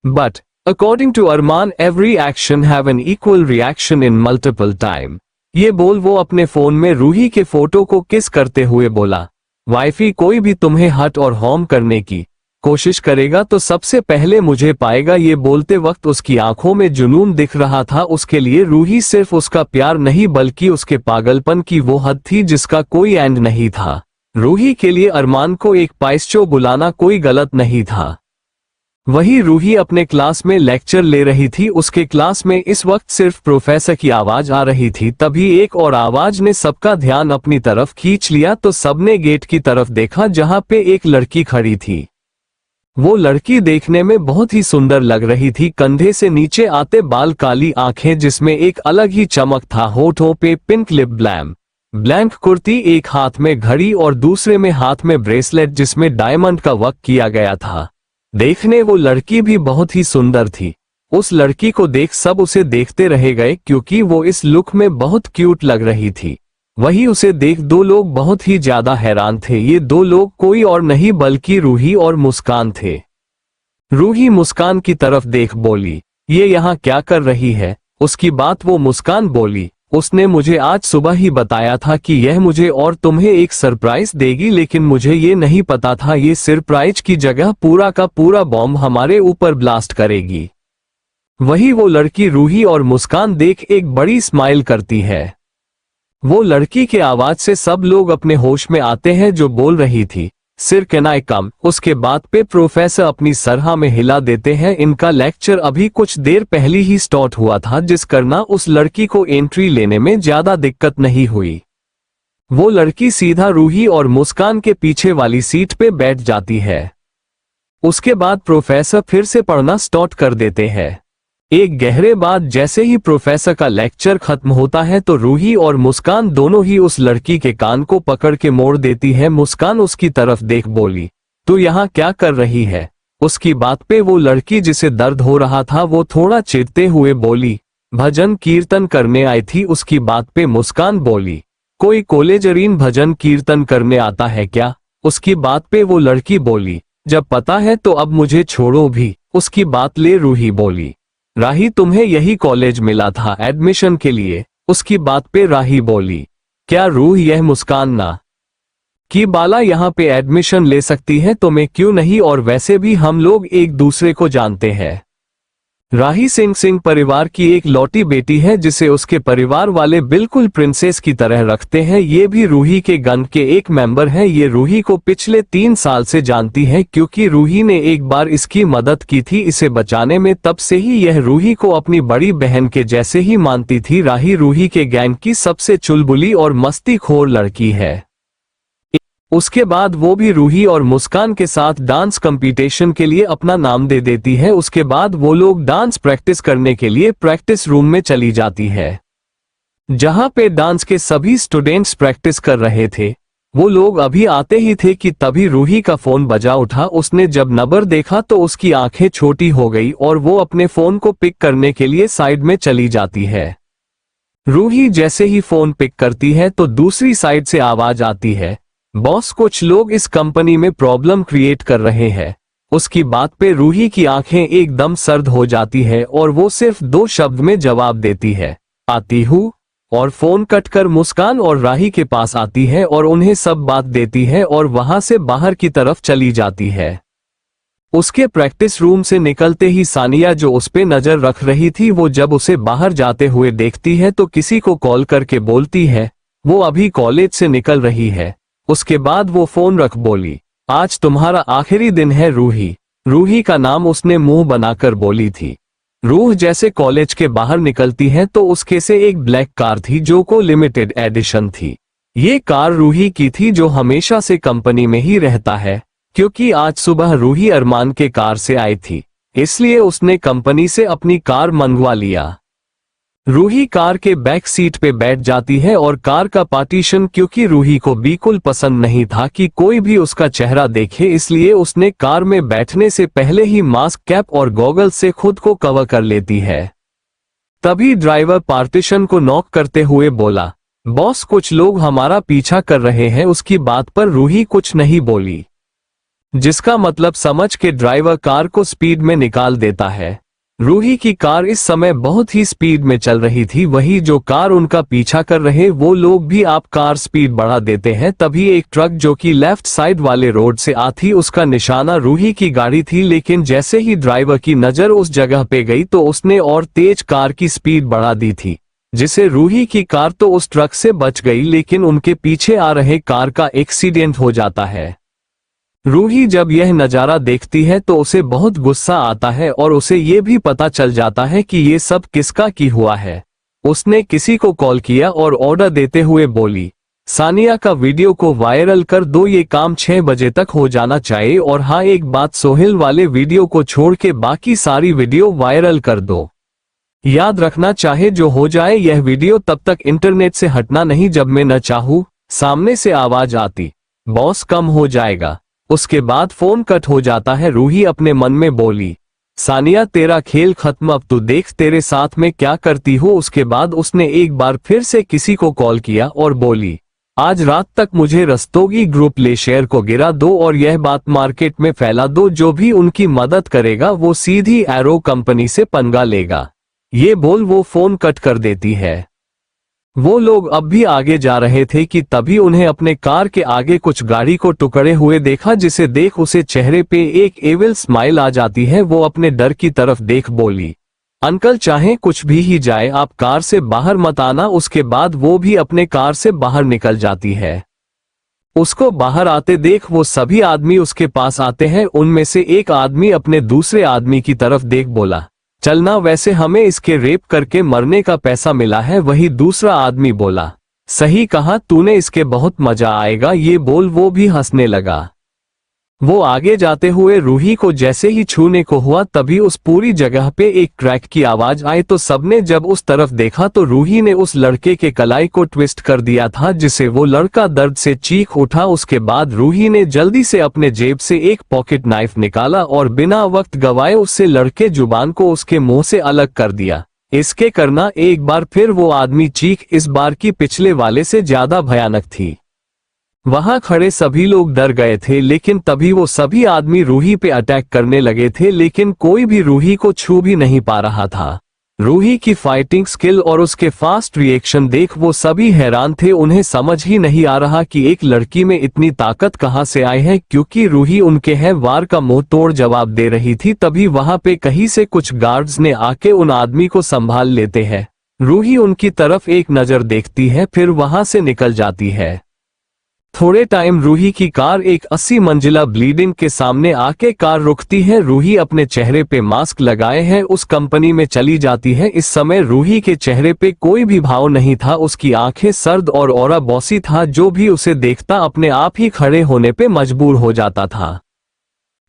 but according to Armaan every action have an equal reaction in multiple time. ये बोल वो अपने फोन में रूही के फोटो को किस करते हुए बोला, वाइफी, कोई भी तुम्हें हट और होम करने की कोशिश करेगा तो सबसे पहले मुझे पाएगा। ये बोलते वक्त उसकी आंखों में जुनून दिख रहा था। उसके लिए रूही सिर्फ उसका प्यार नहीं बल्कि उसके पागलपन की वो हद थी जिसका कोई एंड नहीं था। रूही के लिए अरमान को एक पाइस्चो बुलाना कोई गलत नहीं था। वही रूही अपने क्लास में लेक्चर ले रही थी। उसके क्लास में इस वक्त सिर्फ प्रोफेसर की आवाज आ रही थी। तभी एक और आवाज ने सबका ध्यान अपनी तरफ खींच लिया तो सबने गेट की तरफ देखा जहां पे एक लड़की खड़ी थी। वो लड़की देखने में बहुत ही सुंदर लग रही थी। कंधे से नीचे आते बाल, काली आंखें जिसमें एक अलग ही चमक था, होठों पे pink lip balm, black kurti, एक हाथ में घड़ी और दूसरे में हाथ में ब्रेसलेट जिसमें डायमंड का वर्क किया गया था। देखने वो लड़की भी बहुत ही सुंदर थी। उस लड़की को देख सब उसे देखते रह गए क्योंकि वो इस लुक में बहुत क्यूट लग रही थी। वही उसे देख दो लोग बहुत ही ज्यादा हैरान थे। ये दो लोग कोई और नहीं बल्कि रूही और मुस्कान थे। रूही मुस्कान की तरफ देख बोली, ये यहाँ क्या कर रही है? उसकी बात वो मुस्कान बोली, उसने मुझे आज सुबह ही बताया था कि यह मुझे और तुम्हें एक सरप्राइज देगी, लेकिन मुझे ये नहीं पता था ये सरप्राइज की जगह पूरा का पूरा बॉम्ब हमारे ऊपर ब्लास्ट करेगी। वही वो लड़की रूही और मुस्कान देख एक बड़ी स्माइल करती है। वो लड़की के आवाज से सब लोग अपने होश में आते हैं जो बोल रही थी, सिर कैन आई कम। उसके बाद पे प्रोफेसर अपनी सरहा में हिला देते हैं। इनका लेक्चर अभी कुछ देर पहले ही स्टार्ट हुआ था जिस करना उस लड़की को एंट्री लेने में ज्यादा दिक्कत नहीं हुई। वो लड़की सीधा रूही और मुस्कान के पीछे वाली सीट पे बैठ जाती है। उसके बाद प्रोफेसर फिर से पढ़ना स्टार्ट कर देते हैं। एक गहरे बाद जैसे ही प्रोफेसर का लेक्चर खत्म होता है तो रूही और मुस्कान दोनों ही उस लड़की के कान को पकड़ के मोड़ देती है। मुस्कान उसकी तरफ देख बोली, तू यहाँ क्या कर रही है? उसकी बात पे वो लड़की जिसे दर्द हो रहा था वो थोड़ा चिढ़ते हुए बोली, भजन कीर्तन करने आई थी। उसकी बात पे मुस्कान बोली, कोई कॉलेजरीन भजन कीर्तन करने आता है क्या? उसकी बात पे वो लड़की बोली, जब पता है तो अब मुझे छोड़ो भी। उसकी बात ले रूही बोली, राही, तुम्हें यही कॉलेज मिला था एडमिशन के लिए? उसकी बात पे राही बोली, क्या रूह यह मुस्कान ना कि बाला यहाँ पे एडमिशन ले सकती है तो मैं क्यों नहीं, और वैसे भी हम लोग एक दूसरे को जानते हैं। राही सिंह परिवार की एक लौटी बेटी है जिसे उसके परिवार वाले बिल्कुल प्रिंसेस की तरह रखते हैं। ये भी रूही के गैंग के एक मेंबर है। ये रूही को पिछले 3 साल से जानती है क्योंकि रूही ने एक बार इसकी मदद की थी इसे बचाने में। तब से ही यह रूही को अपनी बड़ी बहन के जैसे ही मानती थी। राही रूही के गैंग की सबसे चुलबुली और मस्तीखोर लड़की है। उसके बाद वो भी रूही और मुस्कान के साथ डांस कंपटीशन के लिए अपना नाम दे देती है। उसके बाद वो लोग डांस प्रैक्टिस करने के लिए प्रैक्टिस रूम में चली जाती है, जहां पे डांस के सभी स्टूडेंट्स प्रैक्टिस कर रहे थे। वो लोग अभी आते ही थे कि तभी रूही का फोन बजा उठा। उसने जब नंबर देखा तो उसकी आंखें छोटी हो गई और वो अपने फोन को पिक करने के लिए साइड में चली जाती है। रूही जैसे ही फोन पिक करती है तो दूसरी साइड से आवाज आती है, बॉस कुछ लोग इस कंपनी में प्रॉब्लम क्रिएट कर रहे हैं। उसकी बात पे रूही की आंखें एकदम सर्द हो जाती है और वो सिर्फ 2 शब्द में जवाब देती है, आती हूँ, और फोन कट कर मुस्कान और राही के पास आती है और उन्हें सब बात देती है और वहां से बाहर की तरफ चली जाती है। उसके प्रैक्टिस रूम से निकलते ही सानिया जो उस पे नजर रख रही थी वो जब उसे बाहर जाते हुए देखती है तो किसी को कॉल करके बोलती है वो अभी कॉलेज से निकल रही है। उसके बाद वो फोन रख बोली, आज तुम्हारा आखिरी दिन है रूही। रूही का नाम उसने मुंह बनाकर बोली थी। रूह जैसे कॉलेज के बाहर निकलती है तो उसके से एक ब्लैक कार थी जो को लिमिटेड एडिशन थी। ये कार रूही की थी जो हमेशा से कंपनी में ही रहता है, क्योंकि आज सुबह रूही अरमान के कार से आई थी इसलिए उसने कंपनी से अपनी कार मंगवा लिया। रूही कार के बैक सीट पे बैठ जाती है और कार का पार्टीशन क्योंकि रूही को बिल्कुल पसंद नहीं था कि कोई भी उसका चेहरा देखे इसलिए उसने कार में बैठने से पहले ही मास्क, कैप और गॉगल से खुद को कवर कर लेती है। तभी ड्राइवर पार्टीशन को नॉक करते हुए बोला, बॉस कुछ लोग हमारा पीछा कर रहे हैं। उसकी बात पर रूही कुछ नहीं बोली, जिसका मतलब समझ के ड्राइवर कार को स्पीड में निकाल देता है। रूही की कार इस समय बहुत ही स्पीड में चल रही थी। वही जो कार उनका पीछा कर रहे वो लोग भी आप कार स्पीड बढ़ा देते हैं। तभी एक ट्रक जो कि लेफ्ट साइड वाले रोड से आती उसका निशाना रूही की गाड़ी थी, लेकिन जैसे ही ड्राइवर की नजर उस जगह पे गई तो उसने और तेज कार की स्पीड बढ़ा दी थी, जिसे रूही की कार तो उस ट्रक से बच गई लेकिन उनके पीछे आ रहे कार का एक्सीडेंट हो जाता है। रूही जब यह नजारा देखती है तो उसे बहुत गुस्सा आता है और उसे ये भी पता चल जाता है कि ये सब किसका की हुआ है। उसने किसी को कॉल किया और ऑर्डर देते हुए बोली, सानिया का वीडियो को वायरल कर दो, ये काम 6 बजे तक हो जाना चाहिए। और हाँ, एक बात, सोहेल वाले वीडियो को छोड़ के बाकी सारी वीडियो वायरल कर दो। याद रखना, चाहे जो हो जाए यह वीडियो तब तक इंटरनेट से हटना नहीं जब मैं न चाहूं। सामने से आवाज आती, बॉस कम हो जाएगा। उसके बाद फोन कट हो जाता है। रूही अपने मन में बोली, सानिया तेरा खेल खत्म, अब तू देख तेरे साथ में क्या करती हो। उसके बाद उसने एक बार फिर से किसी को कॉल किया और बोली, आज रात तक मुझे रस्तोगी ग्रुप ले शेयर को गिरा दो और यह बात मार्केट में फैला दो, जो भी उनकी मदद करेगा वो सीधी एरो कंपनी से पंगा लेगा। ये बोल वो फोन कट कर देती है। वो लोग अब भी आगे जा रहे थे कि तभी उन्हें अपने कार के आगे कुछ गाड़ी को टुकड़े हुए देखा, जिसे देख उसे चेहरे पे एक एविल स्माइल आ जाती है। वो अपने डर की तरफ देख बोली, अंकल चाहे कुछ भी ही जाए आप कार से बाहर मत आना। उसके बाद वो भी अपने कार से बाहर निकल जाती है। उसको बाहर आते देख वो सभी आदमी उसके पास आते हैं। उनमें से एक आदमी अपने दूसरे आदमी की तरफ देख बोला, चलना, वैसे हमें इसके रेप करके मरने का पैसा मिला है। वही दूसरा आदमी बोला, सही कहा तूने, इसके बहुत मजा आएगा। ये बोल वो भी हंसने लगा। वो आगे जाते हुए रूही को जैसे ही छूने को हुआ तभी उस पूरी जगह पे एक क्रैक की आवाज आई। तो सबने जब उस तरफ देखा तो रूही ने उस लड़के के कलाई को ट्विस्ट कर दिया था, जिसे वो लड़का दर्द से चीख उठा। उसके बाद रूही ने जल्दी से अपने जेब से एक पॉकेट नाइफ निकाला और बिना वक्त गवाए उससे लड़के जुबान को उसके मुंह से अलग कर दिया। इसके करना एक बार फिर वो आदमी चीख इस बार की पिछले वाले से ज्यादा भयानक थी। वहां खड़े सभी लोग डर गए थे, लेकिन तभी वो सभी आदमी रूही पे अटैक करने लगे थे, लेकिन कोई भी रूही को छू भी नहीं पा रहा था। रूही की फाइटिंग स्किल और उसके फास्ट रिएक्शन देख वो सभी हैरान थे। उन्हें समझ ही नहीं आ रहा कि एक लड़की में इतनी ताकत कहां से आई है, क्योंकि रूही उनके है वार का मुंह तोड़ जवाब दे रही थी। तभी वहां पे कहीं से कुछ गार्ड्स ने आके उन आदमी को संभाल लेते हैं। रूही उनकी तरफ एक नजर देखती है, फिर वहां से निकल जाती है। थोड़े टाइम रूही की कार एक 80 मंजिला बिल्डिंग के सामने आके कार रुकती है। रूही अपने चेहरे पे मास्क लगाए है उस कंपनी में चली जाती है। इस समय रूही के चेहरे पे कोई भी भाव नहीं था, उसकी आंखें सर्द और ऑरा बॉसी था। जो भी उसे देखता अपने आप ही खड़े होने पे मजबूर हो जाता था।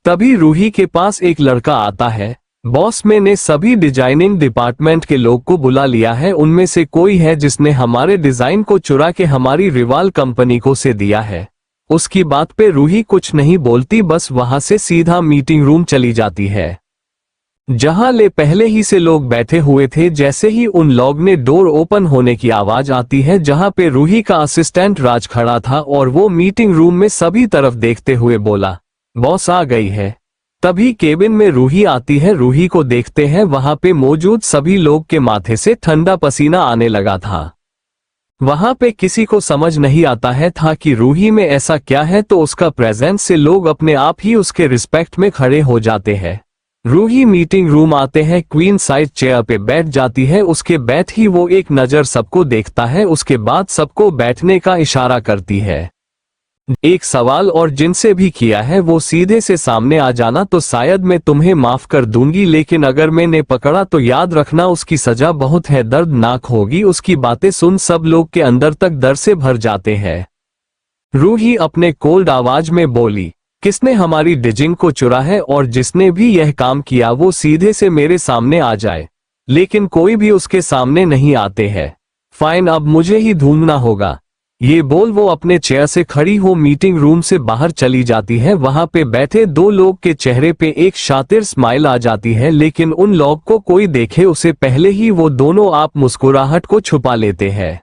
तभी रूही के पास एक लड़का आता है। बॉस में ने सभी डिजाइनिंग डिपार्टमेंट के लोग को बुला लिया है। उनमें से कोई है जिसने हमारे डिजाइन को चुरा के हमारी रिवाल कंपनी को से दिया है। उसकी बात पे रूही कुछ नहीं बोलती, बस वहां से सीधा मीटिंग रूम चली जाती है, जहां ले पहले ही से लोग बैठे हुए थे। जैसे ही उन लोग ने डोर ओपन होने की आवाज आती है, जहां पे रूही का असिस्टेंट राज खड़ा था और वो मीटिंग रूम में सभी तरफ देखते हुए बोला, बॉस आ गई है। तभी केबिन में रूही आती है। रूही को देखते हैं वहां पे मौजूद सभी लोग के माथे से ठंडा पसीना आने लगा था। वहां पे किसी को समझ नहीं आता है था कि रूही में ऐसा क्या है, तो उसका प्रेजेंस से लोग अपने आप ही उसके रिस्पेक्ट में खड़े हो जाते हैं। रूही मीटिंग रूम आते हैं, क्वीन साइज चेयर पे बैठ जाती है। उसके बैठ ही वो एक नजर सबको देखता है, उसके बाद सबको बैठने का इशारा करती है। एक सवाल और जिनसे भी किया है वो सीधे से सामने आ जाना, तो शायद मैं तुम्हें माफ कर दूंगी, लेकिन अगर मैंने पकड़ा तो याद रखना उसकी सजा बहुत है दर्दनाक होगी। उसकी बातें सुन सब लोग के अंदर तक डर से भर जाते हैं। रूही अपने कोल्ड आवाज में बोली, किसने हमारी डिजिंग को चुरा है, और जिसने भी यह काम किया वो सीधे से मेरे सामने आ जाए। लेकिन कोई भी उसके सामने नहीं आते हैं। फाइन, अब मुझे ही ढूंढना होगा। ये बोल वो अपने चेयर से खड़ी हो मीटिंग रूम से बाहर चली जाती है। वहां पे बैठे दो लोग के चेहरे पे एक शातिर स्माइल आ जाती है, लेकिन उन लोग को कोई देखे उसे पहले ही वो दोनों आप मुस्कुराहट को छुपा लेते हैं।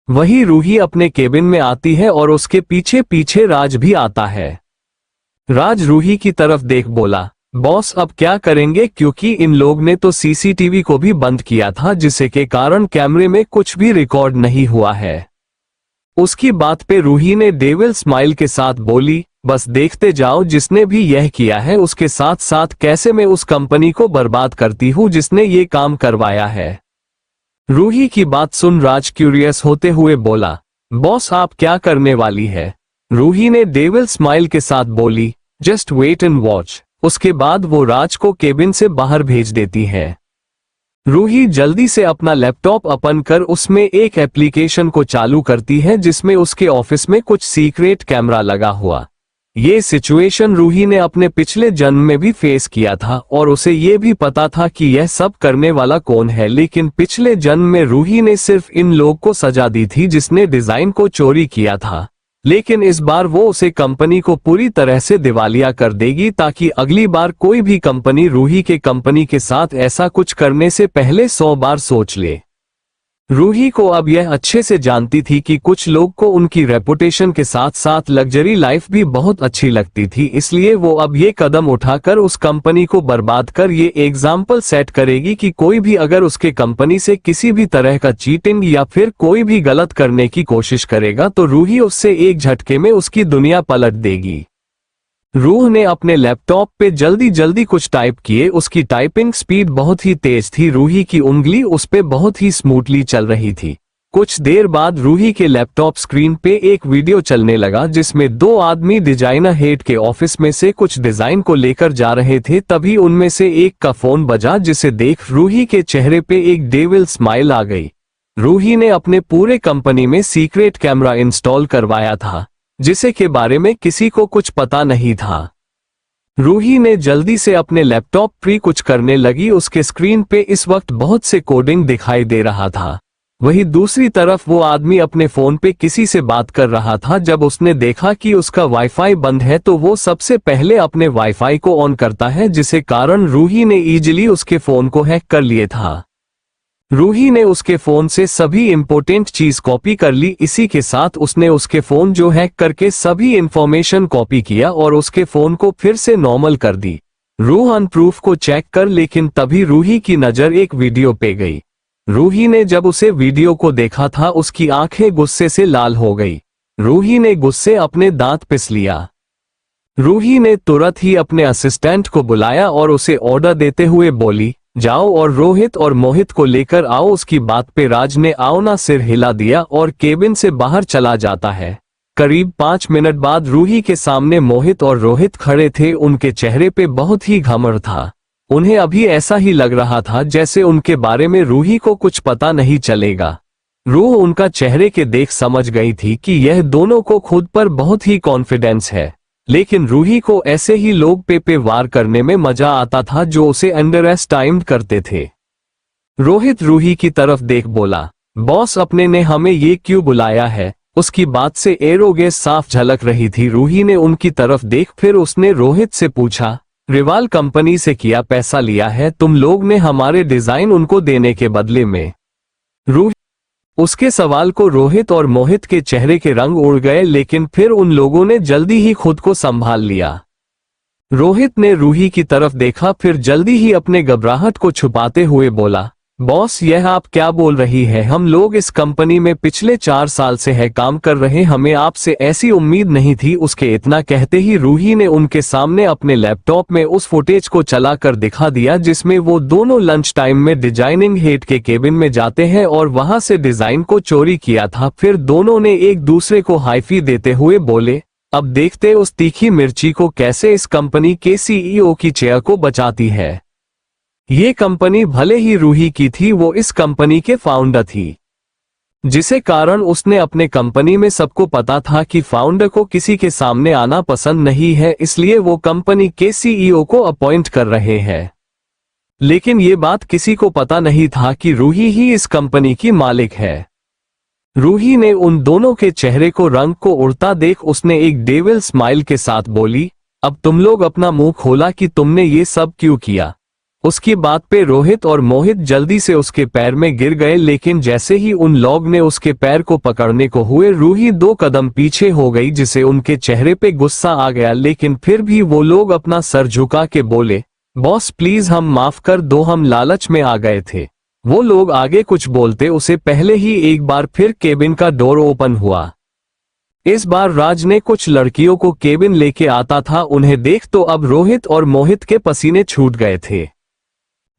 वही रूही अपने केबिन में आती है और उसके पीछे पीछे राज भी आता है। राज रूही की तरफ देख बोला, बॉस अब क्या करेंगे, क्योंकि इन लोग ने तो सीसीटीवी को भी बंद किया था, जिससे के कारण कैमरे में कुछ भी रिकॉर्ड नहीं हुआ है। उसकी बात पे रूही ने डेविल स्माइल के साथ बोली, बस देखते जाओ जिसने भी यह किया है उसके साथ साथ कैसे मैं उस कंपनी को बर्बाद करती हूँ जिसने ये काम करवाया है। रूही की बात सुन राज क्यूरियस होते हुए बोला, बॉस आप क्या करने वाली है। रूही ने डेविल स्माइल के साथ बोली, जस्ट वेट एंड वॉच। उसके बाद वो राज को केबिन से बाहर भेज देती है। रूही जल्दी से अपना लैपटॉप ओपन कर उसमें एक एप्लीकेशन को चालू करती है, जिसमें उसके ऑफिस में कुछ सीक्रेट कैमरा लगा हुआ। ये सिचुएशन रूही ने अपने पिछले जन्म में भी फेस किया था और उसे ये भी पता था कि यह सब करने वाला कौन है, लेकिन पिछले जन्म में रूही ने सिर्फ इन लोग को सजा दी थी जिसने डिजाइन को चोरी किया था। लेकिन इस बार वो उसे कंपनी को पूरी तरह से दिवालिया कर देगी, ताकि अगली बार कोई भी कंपनी रूही के कंपनी के साथ ऐसा कुछ करने से पहले 100 बार सोच ले। रूही को अब यह अच्छे से जानती थी कि कुछ लोग को उनकी रेपुटेशन के साथ साथ लग्जरी लाइफ भी बहुत अच्छी लगती थी, इसलिए वो अब ये कदम उठाकर उस कंपनी को बर्बाद कर ये एग्जाम्पल सेट करेगी कि कोई भी अगर उसके कंपनी से किसी भी तरह का चीटिंग या फिर कोई भी गलत करने की कोशिश करेगा तो रूही उससे एक झटके में उसकी दुनिया पलट देगी। रूह ने अपने लैपटॉप पे जल्दी जल्दी कुछ टाइप किए। उसकी टाइपिंग स्पीड बहुत ही तेज थी। रूही की उंगली उस पे बहुत ही स्मूथली चल रही थी। कुछ देर बाद रूही के लैपटॉप स्क्रीन पे एक वीडियो चलने लगा, जिसमें दो आदमी डिजाइनर हेड के ऑफिस में से कुछ डिजाइन को लेकर जा रहे थे। तभी उनमें से एक का फोन बजा, जिसे देख रूही के चेहरे पे एक डेविल स्माइल आ गई। रूही ने अपने पूरे कंपनी में सीक्रेट कैमरा इंस्टॉल करवाया था, जिसे के बारे में किसी को कुछ पता नहीं था। रूही ने जल्दी से अपने लैपटॉप पर कुछ करने लगी। उसके स्क्रीन पे इस वक्त बहुत से कोडिंग दिखाई दे रहा था। वहीं दूसरी तरफ वो आदमी अपने फोन पे किसी से बात कर रहा था। जब उसने देखा कि उसका वाईफाई बंद है तो वो सबसे पहले अपने वाईफाई को ऑन करता है, जिसे कारण रूही ने इजीली उसके फोन को हैक कर लिए था। रूही ने उसके फोन से सभी इंपॉर्टेंट चीज कॉपी कर ली। इसी के साथ उसने उसके फोन जो हैक करके सभी इंफॉर्मेशन कॉपी किया और उसके फोन को फिर से नॉर्मल कर दी। रूहान प्रूफ को चेक कर, लेकिन तभी रूही की नजर एक वीडियो पे गई। रूही ने जब उसे वीडियो को देखा था उसकी आंखें गुस्से से लाल हो गई। रूही ने गुस्से अपने दांत पिस लिया। रूही ने तुरंत ही अपने असिस्टेंट को बुलाया और उसे ऑर्डर देते हुए बोली, जाओ और रोहित और मोहित को लेकर आओ। उसकी बात पे राज ने आओ ना सिर हिला दिया और केबिन से बाहर चला जाता है। करीब 5 मिनट बाद रूही के सामने मोहित और रोहित खड़े थे। उनके चेहरे पे बहुत ही घमंड था। उन्हें अभी ऐसा ही लग रहा था जैसे उनके बारे में रूही को कुछ पता नहीं चलेगा। रूह उनका चेहरे के देख समझ गई थी कि यह दोनों को खुद पर बहुत ही कॉन्फिडेंस है, लेकिन रूही को ऐसे ही लोग पे वार करने में मजा आता था जो उसे अंडर एस्टाइम करते थे। रोहित रूही की तरफ देख बोला, बॉस अपने ने हमें ये क्यों बुलाया है? उसकी बात से एरोगेंस साफ झलक रही थी। रूही ने उनकी तरफ देख फिर उसने रोहित से पूछा, रिवाल कंपनी से किया पैसा लिया है तुम लोग ने हमारे डिजाइन उनको देने के बदले में? रूही उसके सवाल को रोहित और मोहित के चेहरे के रंग उड़ गए, लेकिन फिर उन लोगों ने जल्दी ही खुद को संभाल लिया। रोहित ने रूही की तरफ देखा फिर जल्दी ही अपने घबराहट को छुपाते हुए बोला, बॉस यह आप क्या बोल रही है? हम लोग इस कंपनी में पिछले 4 साल से है काम कर रहे, हमें आपसे ऐसी उम्मीद नहीं थी। उसके इतना कहते ही रूही ने उनके सामने अपने लैपटॉप में उस फुटेज को चलाकर दिखा दिया जिसमें वो दोनों लंच टाइम में डिजाइनिंग हेड के केबिन में जाते हैं और वहां से डिजाइन को चोरी किया था। फिर दोनों ने एक दूसरे को हाइफी देते हुए बोले, अब देखते उस तीखी मिर्ची को कैसे इस कंपनी के सीईओ की चेयर को बचाती है। ये कंपनी भले ही रूही की थी, वो इस कंपनी के फाउंडर थी, जिसे कारण उसने अपने कंपनी में सबको पता था कि फाउंडर को किसी के सामने आना पसंद नहीं है, इसलिए वो कंपनी के सीईओ को अपॉइंट कर रहे हैं। लेकिन ये बात किसी को पता नहीं था कि रूही ही इस कंपनी की मालिक है। रूही ने उन दोनों के चेहरे को रंग को उड़ता देख उसने एक डेविल स्माइल के साथ बोली, अब तुम लोग अपना मुंह खोला कि तुमने ये सब क्यों किया। उसकी बात पे रोहित और मोहित जल्दी से उसके पैर में गिर गए, लेकिन जैसे ही उन लोग ने उसके पैर को पकड़ने को हुए रूही 2 कदम पीछे हो गई, जिसे उनके चेहरे पे गुस्सा आ गया। लेकिन फिर भी वो लोग अपना सर झुका के बोले, बॉस प्लीज हम माफ कर दो, हम लालच में आ गए थे। वो लोग आगे कुछ बोलते उसे पहले ही एक बार फिर केबिन का डोर ओपन हुआ। इस बार राज ने कुछ लड़कियों को केबिन लेके आता था। उन्हें देख तो अब रोहित और मोहित के पसीने छूट गए थे।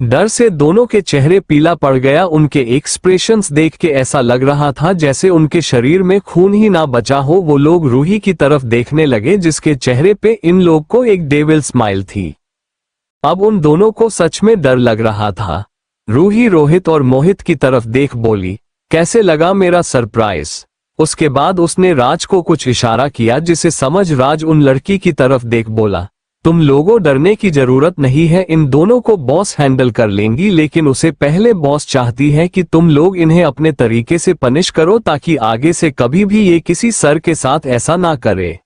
डर से दोनों के चेहरे पीला पड़ गया। उनके एक्सप्रेशंस देख के ऐसा लग रहा था जैसे उनके शरीर में खून ही ना बचा हो। वो लोग रूही की तरफ देखने लगे जिसके चेहरे पे इन लोग को एक डेविल स्माइल थी। अब उन दोनों को सच में डर लग रहा था। रूही रोहित और मोहित की तरफ देख बोली, कैसे लगा मेरा सरप्राइज? उसके बाद उसने राज को कुछ इशारा किया जिसे समझ राज उन लड़की की तरफ देख बोला, तुम लोगों डरने की जरूरत नहीं है, इन दोनों को बॉस हैंडल कर लेंगी, लेकिन उसे पहले बॉस चाहती है कि तुम लोग इन्हें अपने तरीके से पनिश करो ताकि आगे से कभी भी ये किसी सर के साथ ऐसा ना करे।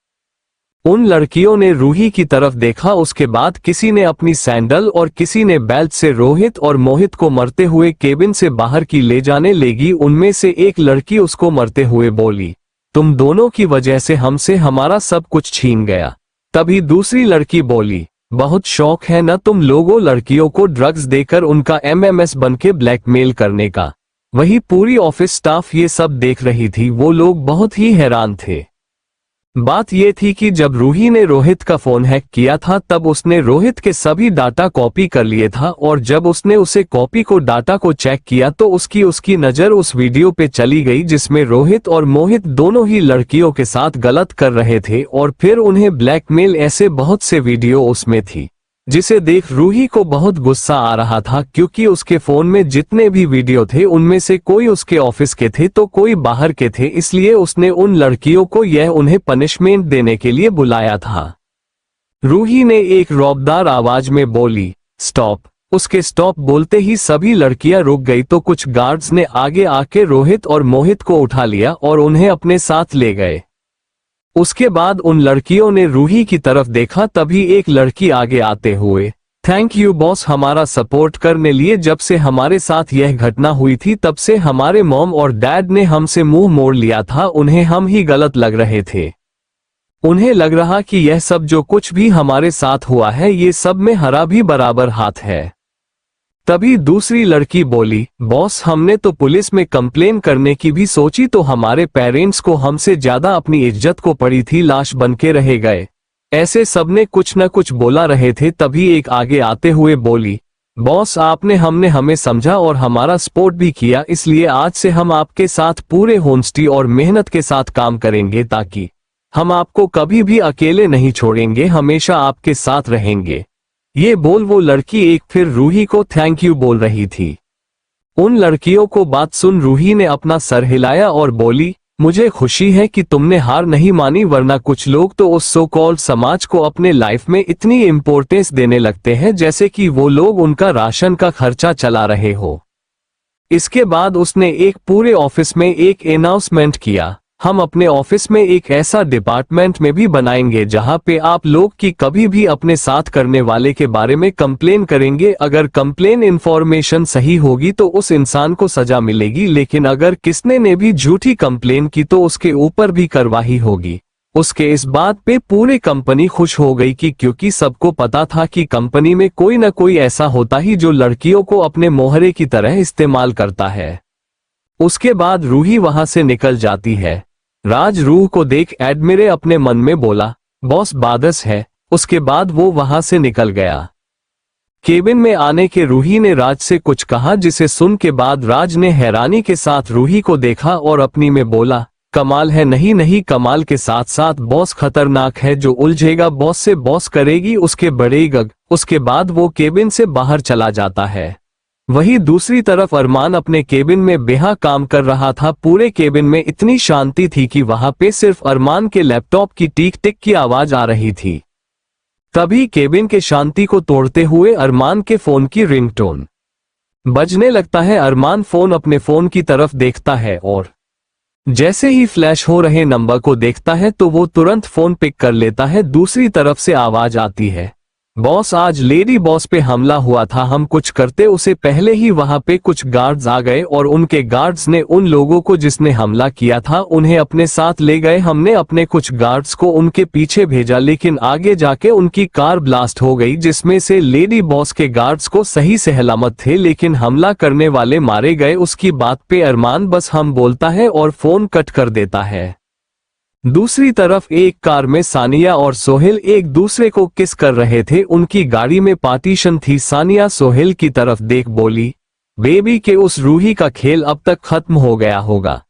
उन लड़कियों ने रूही की तरफ देखा। उसके बाद किसी ने अपनी सैंडल और किसी ने बेल्ट से रोहित और मोहित को मरते हुए केबिन से बाहर की ले जाने लगी। उनमें से एक लड़की उसको मरते हुए बोली, तुम दोनों की वजह से हमसे हमारा सब कुछ छीन गया। तभी दूसरी लड़की बोली, बहुत शौक है न तुम लोगों लड़कियों को ड्रग्स देकर उनका एमएमएस बनके ब्लैकमेल करने का। वही पूरी ऑफिस स्टाफ ये सब देख रही थी। वो लोग बहुत ही हैरान थे। बात ये थी कि जब रूही ने रोहित का फोन हैक किया था तब उसने रोहित के सभी डाटा कॉपी कर लिए था, और जब उसने उसे कॉपी को डाटा को चेक किया तो उसकी नजर उस वीडियो पे चली गई जिसमें रोहित और मोहित दोनों ही लड़कियों के साथ गलत कर रहे थे और फिर उन्हें ब्लैकमेल, ऐसे बहुत से वीडियो उसमें थी, जिसे देख रूही को बहुत गुस्सा आ रहा था क्योंकि उसके फोन में जितने भी वीडियो थे उनमें से कोई उसके ऑफिस के थे तो कोई बाहर के थे। इसलिए उसने उन लड़कियों को यह उन्हें पनिशमेंट देने के लिए बुलाया था। रूही ने एक रौबदार आवाज में बोली, स्टॉप। उसके स्टॉप बोलते ही सभी लड़कियां रुक गई तो कुछ गार्ड्स ने आगे आके रोहित और मोहित को उठा लिया और उन्हें अपने साथ ले गए। उसके बाद उन लड़कियों ने रूही की तरफ देखा। तभी एक लड़की आगे आते हुए, थैंक यू बॉस हमारा सपोर्ट करने लिए। जब से हमारे साथ यह घटना हुई थी तब से हमारे मॉम और डैड ने हमसे मुंह मोड़ लिया था, उन्हें हम ही गलत लग रहे थे। उन्हें लग रहा कि यह सब जो कुछ भी हमारे साथ हुआ है ये सब में हरा भी बराबर हाथ है। तभी दूसरी लड़की बोली, बॉस हमने तो पुलिस में कंप्लेन करने की भी सोची तो हमारे पेरेंट्स को हमसे ज्यादा अपनी इज्जत को पड़ी थी, लाश बनके रह गए। ऐसे सबने कुछ न कुछ बोला रहे थे, तभी एक आगे आते हुए बोली, बॉस आपने हमने हमें समझा और हमारा सपोर्ट भी किया, इसलिए आज से हम आपके साथ पूरे होनेस्टी और मेहनत के साथ काम करेंगे ताकि हम आपको कभी भी अकेले नहीं छोड़ेंगे, हमेशा आपके साथ रहेंगे। ये बोल वो लड़की एक फिर रूही को थैंक यू बोल रही थी। उन लड़कियों को बात सुन रूही ने अपना सर हिलाया और बोली, मुझे खुशी है कि तुमने हार नहीं मानी, वरना कुछ लोग तो उस सो कॉल्ड समाज को अपने लाइफ में इतनी इम्पोर्टेंस देने लगते हैं जैसे कि वो लोग उनका राशन का खर्चा चला रहे हो। इसके बाद उसने एक पूरे ऑफिस में एक अनाउंसमेंट किया, हम अपने ऑफिस में एक ऐसा डिपार्टमेंट में भी बनाएंगे जहां पे आप लोग की कभी भी अपने साथ करने वाले के बारे में कंप्लेन करेंगे, अगर कंप्लेन इन्फॉर्मेशन सही होगी तो उस इंसान को सजा मिलेगी, लेकिन अगर किसने ने भी झूठी कंप्लेन की तो उसके ऊपर भी कार्रवाई होगी। उसके इस बात पे पूरे कंपनी खुश हो गई क्योंकि सबको पता था कि कंपनी में कोई न कोई ऐसा होता ही जो लड़कियों को अपने मोहरे की तरह इस्तेमाल करता है। उसके बाद रूही वहां से निकल जाती है। राज रूह को देख एडमिरे अपने मन में बोला, बॉस बादस है। उसके बाद वो वहां से निकल गया। केबिन में आने के रूही ने राज से कुछ कहा, जिसे सुन के बाद राज ने हैरानी के साथ रूही को देखा और अपनी में बोला, कमाल है। नहीं नहीं, कमाल के साथ साथ बॉस खतरनाक है, जो उलझेगा बॉस से बॉस करेगी उसके बढ़ेगा। उसके बाद वो केबिन से बाहर चला जाता है। वहीं दूसरी तरफ अरमान अपने केबिन में बेहा काम कर रहा था। पूरे केबिन में इतनी शांति थी कि वहां पे सिर्फ अरमान के लैपटॉप की टिक टिक की आवाज आ रही थी। तभी केबिन के शांति को तोड़ते हुए अरमान के फोन की रिंगटोन बजने लगता है। अरमान फोन अपने फोन की तरफ देखता है और जैसे ही फ्लैश हो रहे नंबर को देखता है तो वो तुरंत फोन पिक कर लेता है। दूसरी तरफ से आवाज आती है, बॉस आज लेडी बॉस पे हमला हुआ था, हम कुछ करते उसे पहले ही वहां पे कुछ गार्ड्स आ गए और उनके गार्ड्स ने उन लोगों को जिसने हमला किया था उन्हें अपने साथ ले गए। हमने अपने कुछ गार्ड्स को उनके पीछे भेजा, लेकिन आगे जाके उनकी कार ब्लास्ट हो गई, जिसमें से लेडी बॉस के गार्ड्स को सही सलामत थे, लेकिन हमला करने वाले मारे गए। उसकी बात पे अरमान बस हम बोलता है और फोन कट कर देता है। दूसरी तरफ एक कार में सानिया और सोहेल एक दूसरे को किस कर रहे थे। उनकी गाड़ी में पार्टीशन थी। सानिया सोहेल की तरफ देख बोली, बेबी के उस रूही का खेल अब तक खत्म हो गया होगा।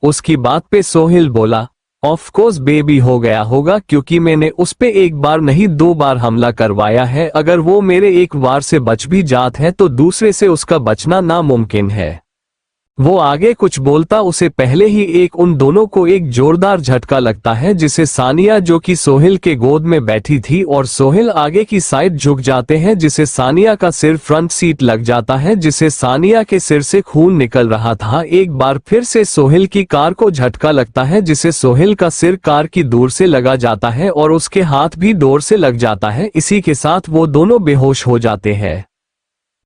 उसकी बात पे सोहेल बोला, ऑफ कोर्स बेबी हो गया होगा, क्योंकि मैंने उस पे एक बार नहीं 2 बार हमला करवाया है। अगर वो मेरे एक बार से बच भी जात है तो दूसरे से उसका बचना नामुमकिन है। वो आगे कुछ बोलता उसे पहले ही एक उन दोनों को एक जोरदार झटका लगता है, जिसे सानिया जो कि सोहेल के गोद में बैठी थी और सोहेल आगे की साइड झुक जाते हैं, जिसे सानिया का सिर फ्रंट सीट लग जाता है, जिसे सानिया के सिर से खून निकल रहा था। एक बार फिर से सोहेल की कार को झटका लगता है, जिसे सोहेल का सिर कार की डोर से लगा जाता है और उसके हाथ भी डोर से लग जाता है। इसी के साथ वो दोनों बेहोश हो जाते हैं।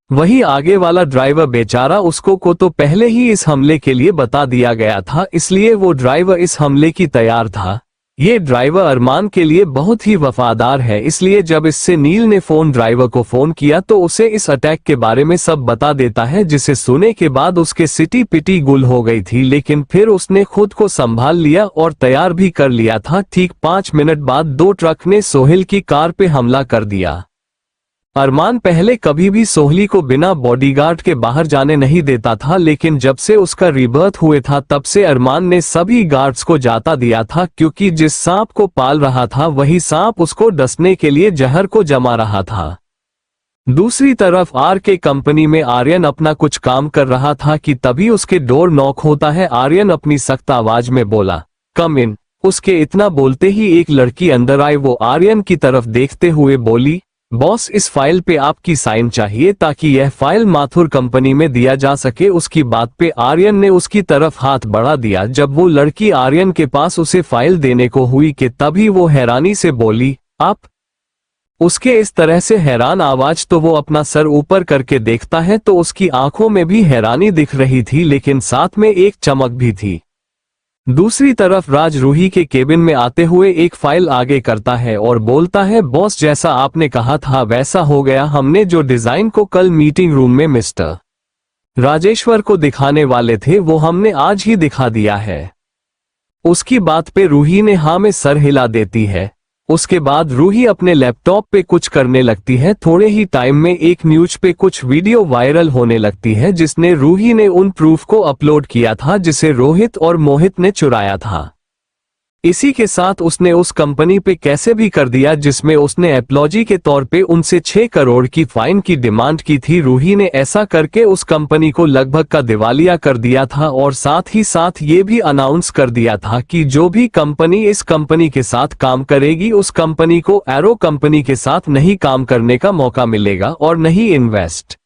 वही आगे वाला ड्राइवर बेचारा, उसको को तो पहले ही इस हमले के लिए बता दिया गया था, इसलिए वो ड्राइवर इस हमले की तैयार था। ये ड्राइवर अरमान के लिए बहुत ही वफादार है, इसलिए जब इससे नील ने फोन ड्राइवर को फोन किया तो उसे इस अटैक के बारे में सब बता देता है, जिसे सुनने के बाद उसके सिटी पिटी गुल हो गई थी, लेकिन फिर उसने खुद को संभाल लिया और तैयार भी कर लिया था। ठीक 5 मिनट बाद 2 ट्रक ने सोहेल की कार पे हमला कर दिया। अरमान पहले कभी भी सोहली को बिना बॉडीगार्ड के बाहर जाने नहीं देता था, लेकिन जब से उसका रीबर्थ हुए था तब से अरमान ने सभी गार्ड्स को जाता दिया था, क्योंकि जिस सांप को पाल रहा था वही सांप उसको डसने के लिए जहर को जमा रहा था। दूसरी तरफ आर के कंपनी में आर्यन अपना कुछ काम कर रहा था कि तभी उसके डोर नॉक होता है। आर्यन अपनी सख्त आवाज में बोला, कम इन। उसके इतना बोलते ही एक लड़की अंदर आई। वो आर्यन की तरफ देखते हुए बोली, बॉस इस फाइल पे आपकी साइन चाहिए ताकि यह फाइल माथुर कंपनी में दिया जा सके। उसकी बात पे आर्यन ने उसकी तरफ हाथ बढ़ा दिया। जब वो लड़की आर्यन के पास उसे फाइल देने को हुई कि तभी वो हैरानी से बोली, आप। उसके इस तरह से हैरान आवाज तो वो अपना सर ऊपर करके देखता है तो उसकी आंखों में भी हैरानी दिख रही थी, लेकिन साथ में एक चमक भी थी। दूसरी तरफ राज रूही के केबिन में आते हुए एक फाइल आगे करता है और बोलता है, बॉस जैसा आपने कहा था वैसा हो गया, हमने जो डिजाइन को कल मीटिंग रूम में मिस्टर राजेश्वर को दिखाने वाले थे वो हमने आज ही दिखा दिया है। उसकी बात पे रूही ने हाँ में सर हिला देती है। उसके बाद रूही अपने लैपटॉप पे कुछ करने लगती है। थोड़े ही टाइम में एक न्यूज पे कुछ वीडियो वायरल होने लगती है जिसने रूही ने उन प्रूफ को अपलोड किया था जिसे रोहित और मोहित ने चुराया था। इसी के साथ उसने उस कंपनी पे कैसे भी कर दिया जिसमें उसने एपोलॉजी के तौर पे उनसे 6 करोड़ की फाइन की डिमांड की थी। रूही ने ऐसा करके उस कंपनी को लगभग का दिवालिया कर दिया था और साथ ही साथ ये भी अनाउंस कर दिया था कि जो भी कंपनी इस कंपनी के साथ काम करेगी उस कंपनी को एरो कंपनी के साथ नहीं काम करने का मौका मिलेगा और नहीं इन्वेस्ट।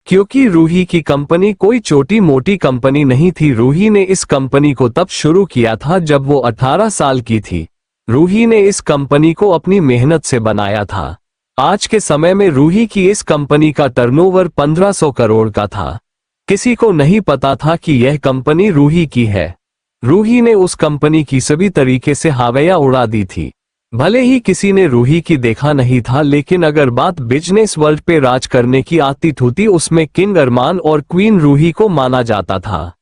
क्योंकि रूही की कंपनी कोई छोटी मोटी कंपनी नहीं थी। रूही ने इस कंपनी को तब शुरू किया था जब वो 18 साल की थी। रूही ने इस कंपनी को अपनी मेहनत से बनाया था। आज के समय में रूही की इस कंपनी का टर्नओवर 1500 करोड़ का था। किसी को नहीं पता था कि यह कंपनी रूही की है। रूही ने उस कंपनी की सभी तरीके से हवाया उड़ा दी थी। भले ही किसी ने रूही की देखा नहीं था, लेकिन अगर बात बिजनेस वर्ल्ड पे राज करने की आती थी उसमें किंग अरमान और क्वीन रूही को माना जाता था।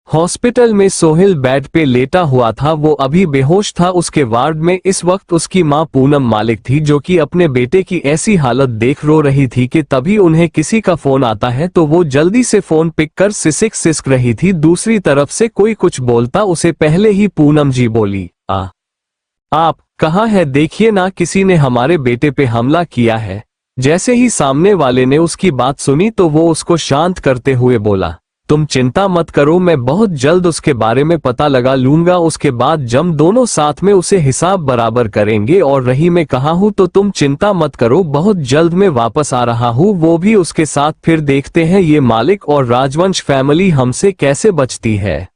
हॉस्पिटल में सोहेल बेड पे लेटा हुआ था, वो अभी बेहोश था। उसके वार्ड में इस वक्त उसकी मां पूनम मालिक थी जो कि अपने बेटे की ऐसी हालत देख रो रही थी कि तभी उन्हें किसी का फोन आता है तो वो जल्दी से फोन पिक कर सिसक रही थी। दूसरी तरफ से कोई कुछ बोलता उसे पहले ही पूनम जी बोली, आप कहाँ है, देखिए ना किसी ने हमारे बेटे पे हमला किया है। जैसे ही सामने वाले ने उसकी बात सुनी तो वो उसको शांत करते हुए बोला, तुम चिंता मत करो, मैं बहुत जल्द उसके बारे में पता लगा लूंगा। उसके बाद जब दोनों साथ में उसे हिसाब बराबर करेंगे। और रही मैं कहा हूं तो तुम चिंता मत करो, बहुत जल्द मैं वापस आ रहा हूं, वो भी उसके साथ। फिर देखते हैं ये मालिक और राजवंश फैमिली हमसे कैसे बचती है।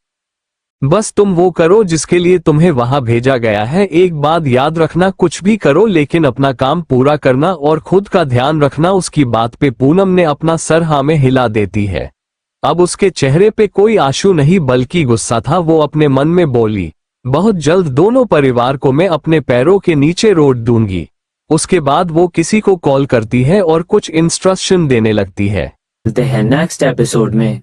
बस तुम वो करो जिसके लिए तुम्हें वहां भेजा गया है। एक बात याद रखना, कुछ भी करो लेकिन अपना काम पूरा करना और खुद का ध्यान रखना। उसकी बात पे पूनम ने अपना सर हाँ में हिला देती है। अब उसके चेहरे पे कोई आंसू नहीं बल्कि गुस्सा था। वो अपने मन में बोली, बहुत जल्द दोनों परिवार को मैं अपने पैरों के नीचे रोट दूंगी। उसके बाद वो किसी को कॉल करती है और कुछ इंस्ट्रक्शन देने लगती है। मिलते हैं नेक्स्ट एपिसोड में।